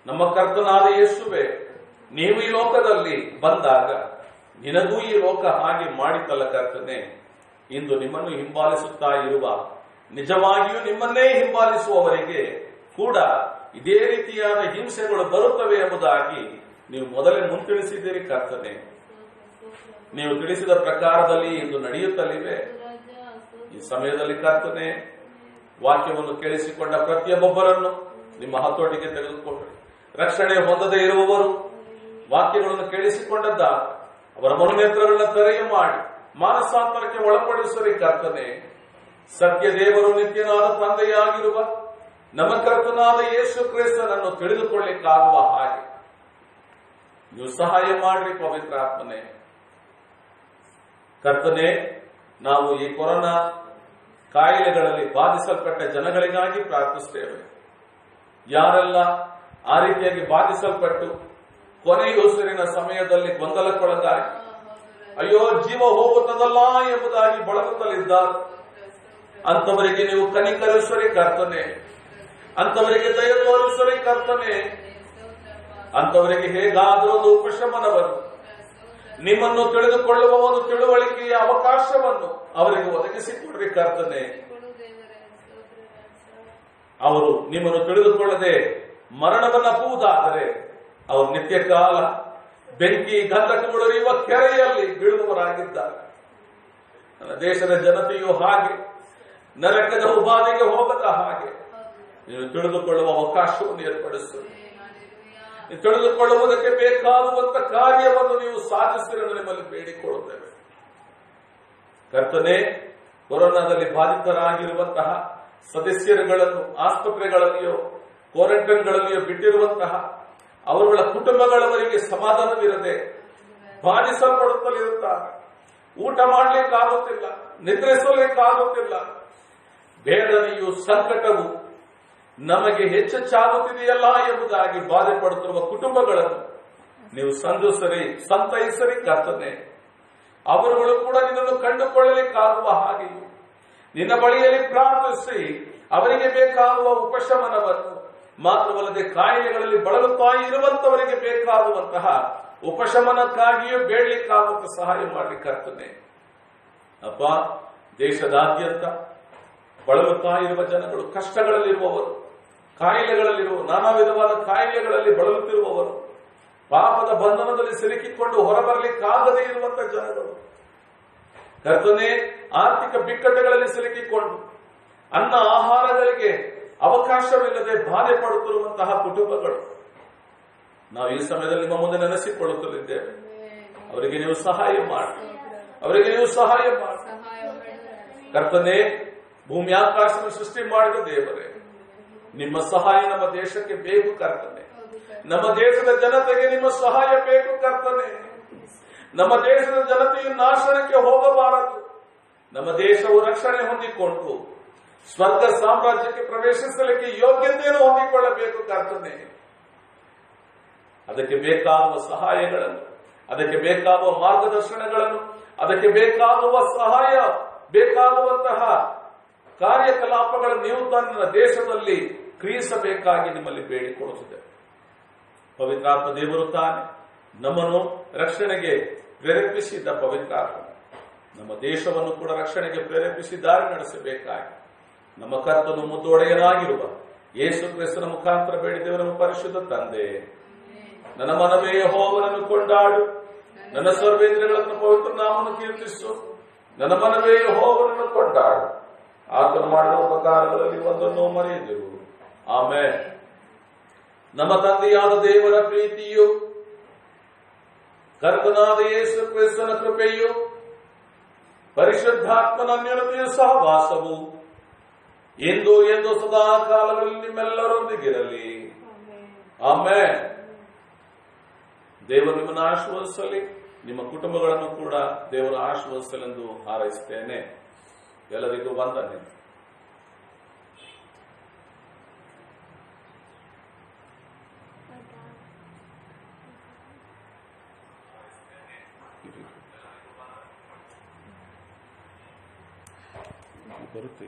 ನಮ್ಮ ಕರ್ತನಾದ ಯೇಸುವೆ, ನೀವು ಈ ಲೋಕದಲ್ಲಿ ಬಂದಾಗ ನಿನಗೂ ಈ ಲೋಕ ಹಾಗೆ ಮಾಡಿತಲ್ಲ ಕರ್ತನೆ. ಇಂದು ನಿಮ್ಮನ್ನು ಹಿಂಬಾಲಿಸುತ್ತಾ ಇರುವ, ನಿಜವಾಗಿಯೂ ನಿಮ್ಮನ್ನೇ ಹಿಂಬಾಲಿಸುವವರಿಗೆ ಕೂಡ ಇದೇ ರೀತಿಯಾದ ಹಿಂಸೆಗಳು ಬರುತ್ತವೆ ಎಂಬುದಾಗಿ ನೀವು ಮೊದಲೇ ಮುಂತಿಳಿಸಿದ್ದೀರಿ ಕರ್ತನೆ. ನೀವು ತಿಳಿಸಿದ ಪ್ರಕಾರದಲ್ಲಿ ಇಂದು ನಡೆಯುತ್ತಲಿವೆ. ಈ ಸಮಯದಲ್ಲಿ ಕರ್ತನೆ, ವಾಕ್ಯವನ್ನು ಕೇಳಿಸಿಕೊಂಡ ಪ್ರತಿಯೊಬ್ಬೊಬ್ಬರನ್ನು ನಿಮ್ಮ ಹತೋಟಿಗೆ ತೆಗೆದುಕೊಂಡ್ರಿ. ರಕ್ಷಣೆ ಹೊಂದದೇ ಇರುವವರು ವಾಕ್ಯಗಳನ್ನು ಕೇಳಿಸಿಕೊಂಡದ್ದ ಅವರ ಮನೋನೇತ್ರಗಳನ್ನ ತೆರೆಯ ಮಾಡಿ ಮಾನಸಾಂತರಕ್ಕೆ ಒಳಪಡಿಸರಿ ಕರ್ತನೆ. ಸತ್ಯ ದೇವರು ನಿತ್ಯನಾದ ತಂದೆಯಾಗಿರುವ ನಮ್ಮ ಕರ್ತನಾದ ಯೇಸು ಕ್ರಿಸ್ತನನ್ನು ತಿಳಿದುಕೊಳ್ಳಿಕ್ಕಾಗುವ ಹಾಗೆ ನೀವು ಸಹಾಯ ಮಾಡ್ರಿ ಪವಿತ್ರಾತ್ಮನೇ. ಕರ್ತನೆ, ನಾವು ಈ ಕೊರೋನಾ ಕಾಯಿಲೆಗಳಲ್ಲಿ ಬಾಧಿಸಲ್ಪಟ್ಟ ಜನಗಳಿಗಾಗಿ ಪ್ರಾರ್ಥಿಸುತ್ತೇವೆ. ಯಾರೆಲ್ಲ ಆ ರೀತಿಯಾಗಿ ಬಾಧಿಸಲ್ಪಟ್ಟು ಕೊನೆಯುಸಿರಿನ ಸಮಯದಲ್ಲಿ ಗೊಂದಲಕ್ಕೊಳಗಾಗಿ ಅಯ್ಯೋ ಜೀವ ಹೋಗುತ್ತದಲ್ಲ ಎಂಬುದಾಗಿ ಬಳಲುತ್ತಲಿದ್ದಾರೆ, ಅಂತವರಿಗೆ ನೀವು ಕನಿಕರಿಸುವರಿ ಕರ್ತನೆ, ಅಂತವರಿಗೆ ದಯ ತೋರಿಸುವರಿ ಕರ್ತನೆ, ಅಂತವರಿಗೆ ಹೇಗಾದರೂ ಒಂದು ಉಪಶಮನವನ್ನು, ನಿಮ್ಮನ್ನು ತಿಳಿದುಕೊಳ್ಳುವ ಒಂದು ತಿಳುವಳಿಕೆಯ ಅವಕಾಶವನ್ನು ಅವರಿಗೆ ಒದಗಿಸಿಕೊಡ್ರಿ ಕರ್ತನೆ. ಅವರು ನಿಮ್ಮನ್ನು ತಿಳಿದುಕೊಳ್ಳದೆ ಮರಣವನ್ನಪ್ಪುವುದಾದರೆ ಅವರು ನಿತ್ಯ ಕಾಲ ಬೆಂಕಿ ಗಂಧಕಗಳು ಇರುವ ಕೆರೆಯಲ್ಲಿ ಬೀಳುವವರಾಗಿದ್ದಾರೆ. ನನ್ನ ದೇಶದ ಜನತೆಯು ಹಾಗೆ ನರಕದ ಉಪಾಧಿಗೆ ಹೋಗದ ಹಾಗೆ ನೀವು ತಿಳಿದುಕೊಳ್ಳುವ ಅವಕಾಶವನ್ನು ಏರ್ಪಡಿಸುತ್ತೀರಿ. ತಿಳಿದುಕೊಳ್ಳುವುದಕ್ಕೆ ಬೇಕಾಗುವಂತ ಕಾರ್ಯವನ್ನು ನೀವು ಸಾಧಿಸಿರಲು ನಿಮ್ಮಲ್ಲಿ ಬೇಡಿಕೊಳ್ಳುತ್ತೇವೆ ಕರ್ತನೆ. ಕೊರೋನಾದಲ್ಲಿ ಬಾಧಿತರಾಗಿರುವಂತಹ ಸದಸ್ಯರುಗಳನ್ನು ಆಸ್ಪತ್ರೆಗಳಲ್ಲಿಯೋ ಕ್ವಾರಂಟೈನ್ಗಳಲ್ಲಿಯೋ ಬಿಟ್ಟಿರುವಂತಹ ಅವರುಗಳ ಕುಟುಂಬಗಳವರಿಗೆ ಸಮಾಧಾನವಿರದೆ ಬಾಧಿಸಲ್ಪಡುತ್ತಲಿರುತ್ತಾರೆ. ಊಟ ಮಾಡಲಿಕ್ಕಾಗುತ್ತಿಲ್ಲ, ನಿದ್ರಿಸಲಿಕ್ಕಾಗುತ್ತಿಲ್ಲ. ಬೇಡನೆಯು ಸಂಕಟವು ನಮಗೆ ಹೆಚ್ಚೆಚ್ಚಾಗುತ್ತಿದೆಯಲ್ಲ ಎಂಬುದಾಗಿ ಬಾಧೆ ಪಡುತ್ತಿರುವ ಕುಟುಂಬಗಳನ್ನು ನೀವು ಸಂತೈಸರಿ ಕರ್ತನೆ. ಅವರುಗಳು ಕೂಡ ನಿನ್ನನ್ನು ಕಂಡುಕೊಳ್ಳಲಿಕ್ಕಾಗುವ ಹಾಗೆಯೂ ನಿನ್ನ ಬಳಿಯಲ್ಲಿ ಪ್ರಾರ್ಥಿಸಿ ಅವರಿಗೆ ಬೇಕಾಗುವ ಉಪಶಮನವನ್ನು, ಮಾತ್ರವಲ್ಲದೆ ಕಾಯಿಲೆಗಳಲ್ಲಿ ಬಳಲುತ್ತಾ ಇರುವಂತವರಿಗೆ ಬೇಕಾಗುವಂತಹ ಉಪಶಮನಕ್ಕಾಗಿಯೂ ಬೇಡಲಿಕ್ಕಾಗುವಂತ ಸಹಾಯ ಮಾಡಲಿಕ್ಕಾಗ್ತದೆ ಅಪ್ಪ. ದೇಶದಾದ್ಯಂತ ಬಳಲುತ್ತಾ ಇರುವ ಜನಗಳು, ಕಷ್ಟಗಳಲ್ಲಿರುವವರು, ಕಾಯಿಲೆಗಳಲ್ಲಿರುವ ನಾನಾ ವಿಧವಾದ ಕಾಯಿಲೆಗಳಲ್ಲಿ ಬಳಲುತ್ತಿರುವವರು, ಪಾಪದ ಬಂಧನದಲ್ಲಿ ಸಿಲುಕಿಕೊಂಡು ಹೊರಬರಲಿಕ್ಕಾಗದೇ ಇರುವಂತಹ ಜನಗಳು, ಕರ್ತನೆ, ಆರ್ಥಿಕ ಬಿಕ್ಕಟ್ಟುಗಳಲ್ಲಿ ಸಿಲುಕಿಕೊಂಡು ಅನ್ನ ಆಹಾರಗಳಿಗೆ ಅವಕಾಶವಿಲ್ಲದೆ ಬಾಧೆ ಪಡುತ್ತಿರುವಂತಹ ಕುಟುಂಬಗಳು ನಾವು ಈ ಸಮಯದಲ್ಲಿ ನಿಮ್ಮ ಮುಂದೆ ನೆನೆಸಿಕೊಳ್ಳುತ್ತಲಿದ್ದೇವೆ. ಅವರಿಗೆ ನೀವು ಸಹಾಯ ಮಾಡಿ, ಅವರಿಗೆ ನೀವು ಸಹಾಯ ಮಾಡಿ ಕರ್ತನೆ. ಭೂಮಿ ಆಕಾಶ ಸೃಷ್ಟಿ ಮಾಡಿದ ದೇವರೇ, ನಿಮ್ಮ ಸಹಾಯ ನಮ್ಮ ದೇಶಕ್ಕೆ ಬೇಕು ಕರ್ತನೆ. ನಮ್ಮ ದೇಶದ ಜನತೆಗೆ ನಿಮ್ಮ ಸಹಾಯ ಬೇಕು ಕರ್ತನೆ. ನಮ್ಮ ದೇಶದ ಜನತೆಯು ನಾಶನಕ್ಕೆ ಹೋಗಬಾರದು. ನಮ್ಮ ದೇಶವು ರಕ್ಷಣೆ ಹೊಂದಿಕೊಂಡು ಸ್ವರ್ಗ ಸಾಮ್ರಾಜ್ಯಕ್ಕೆ ಪ್ರವೇಶಿಸಲಿಕ್ಕೆ ಯೋಗ್ಯತೆಯನ್ನು ಹೊಂದಿಕೊಳ್ಳಬೇಕು ಕರ್ತನೆ. ಅದಕ್ಕೆ ಬೇಕಾಗುವ ಸಹಾಯಗಳನ್ನು, ಅದಕ್ಕೆ ಬೇಕಾಗುವ ಮಾರ್ಗದರ್ಶನಗಳನ್ನು, ಅದಕ್ಕೆ ಬೇಕಾಗುವ ಸಹಾಯ, ಬೇಕಾಗುವಂತಹ ಕಾರ್ಯಕಲಾಪಗಳನ್ನು ನೀವು ತನ್ನ ದೇಶದಲ್ಲಿ ಕ್ರಿಯಿಸಬೇಕಾಗಿ ನಿಮ್ಮಲ್ಲಿ ಬೇಡಿಕೊಳ್ಳುತ್ತಿದೆ. ಪವಿತ್ರಾತ್ಮ ದೇವರು ತಾನೆ ನಮ್ಮನ್ನು ರಕ್ಷಣೆಗೆ ಪ್ರೇರೇಪಿಸಿದ್ದ ಪವಿತ್ರಾತ್ಮ ನಮ್ಮ ದೇಶವನ್ನು ಕೂಡ ರಕ್ಷಣೆಗೆ ಪ್ರೇರೇಪಿಸಿ ದಾರಿ ನಡೆಸಬೇಕಾಗಿ ನಮ್ಮ ಕರ್ತನು ಮುದ್ದೊಡೆಯನಾಗಿರುವ ಯೇಸು ಕ್ರಿಸ್ತನ ಮುಖಾಂತರ ಬೇಡಿದ್ದೇವೆ. ನಮ್ಮ ಪರಿಶುದ್ಧ ತಂದೆ, ನನ್ನ ಮನವೇ ಯೆಹೋವನನ್ನು ಕೊಂಡಾಡು, ನನ್ನ ಸರ್ವೇಂದ್ರಿಯಗಳನ್ನು ಪವಿತ್ರ ನಾಮವನ್ನು ಕೀರ್ತಿಸು. ನನ್ನ ಮನವೇ ಯೆಹೋವನನ್ನು ಕೊಂಡಾಡು, ಆತನು ಮಾಡಿದ ಉಪಕಾರಗಳಲ್ಲಿ ಒಂದನ್ನು ಮರೆಯದಿರು. ಆಮೆನ್. ನಮ್ಮ ತಂದೆಯಾದ ದೇವರ ಪ್ರೀತಿಯು, ಕರ್ತನಾದ ಯೇಸು ಕ್ರಿಸ್ತನ ಕೃಪೆಯು, ಪರಿಶುದ್ಧಾತ್ಮನ ಅನ್ಯೋನ್ಯತೆಯ ಸಹವಾಸವು ಎಂದು ಎಂದು ಸದಾ ಕಾಲಗಳಲ್ಲಿ ನಿಮ್ಮೆಲ್ಲರೊಂದಿಗಿರಲಿ. ಆಮೆನ್. ದೇವರು ನಿಮ್ಮನ್ನು ಆಶೀರ್ವದಿಸಲಿ, ನಿಮ್ಮ ಕುಟುಂಬಗಳನ್ನು ಕೂಡ ದೇವರು ಆಶೀರ್ವದಿಸಲೆಂದು ಹಾರೈಸುತ್ತೇನೆ. ಎಲ್ಲರಿಗೂ ವಂದನೆ. ಬರುತ್ತೆ.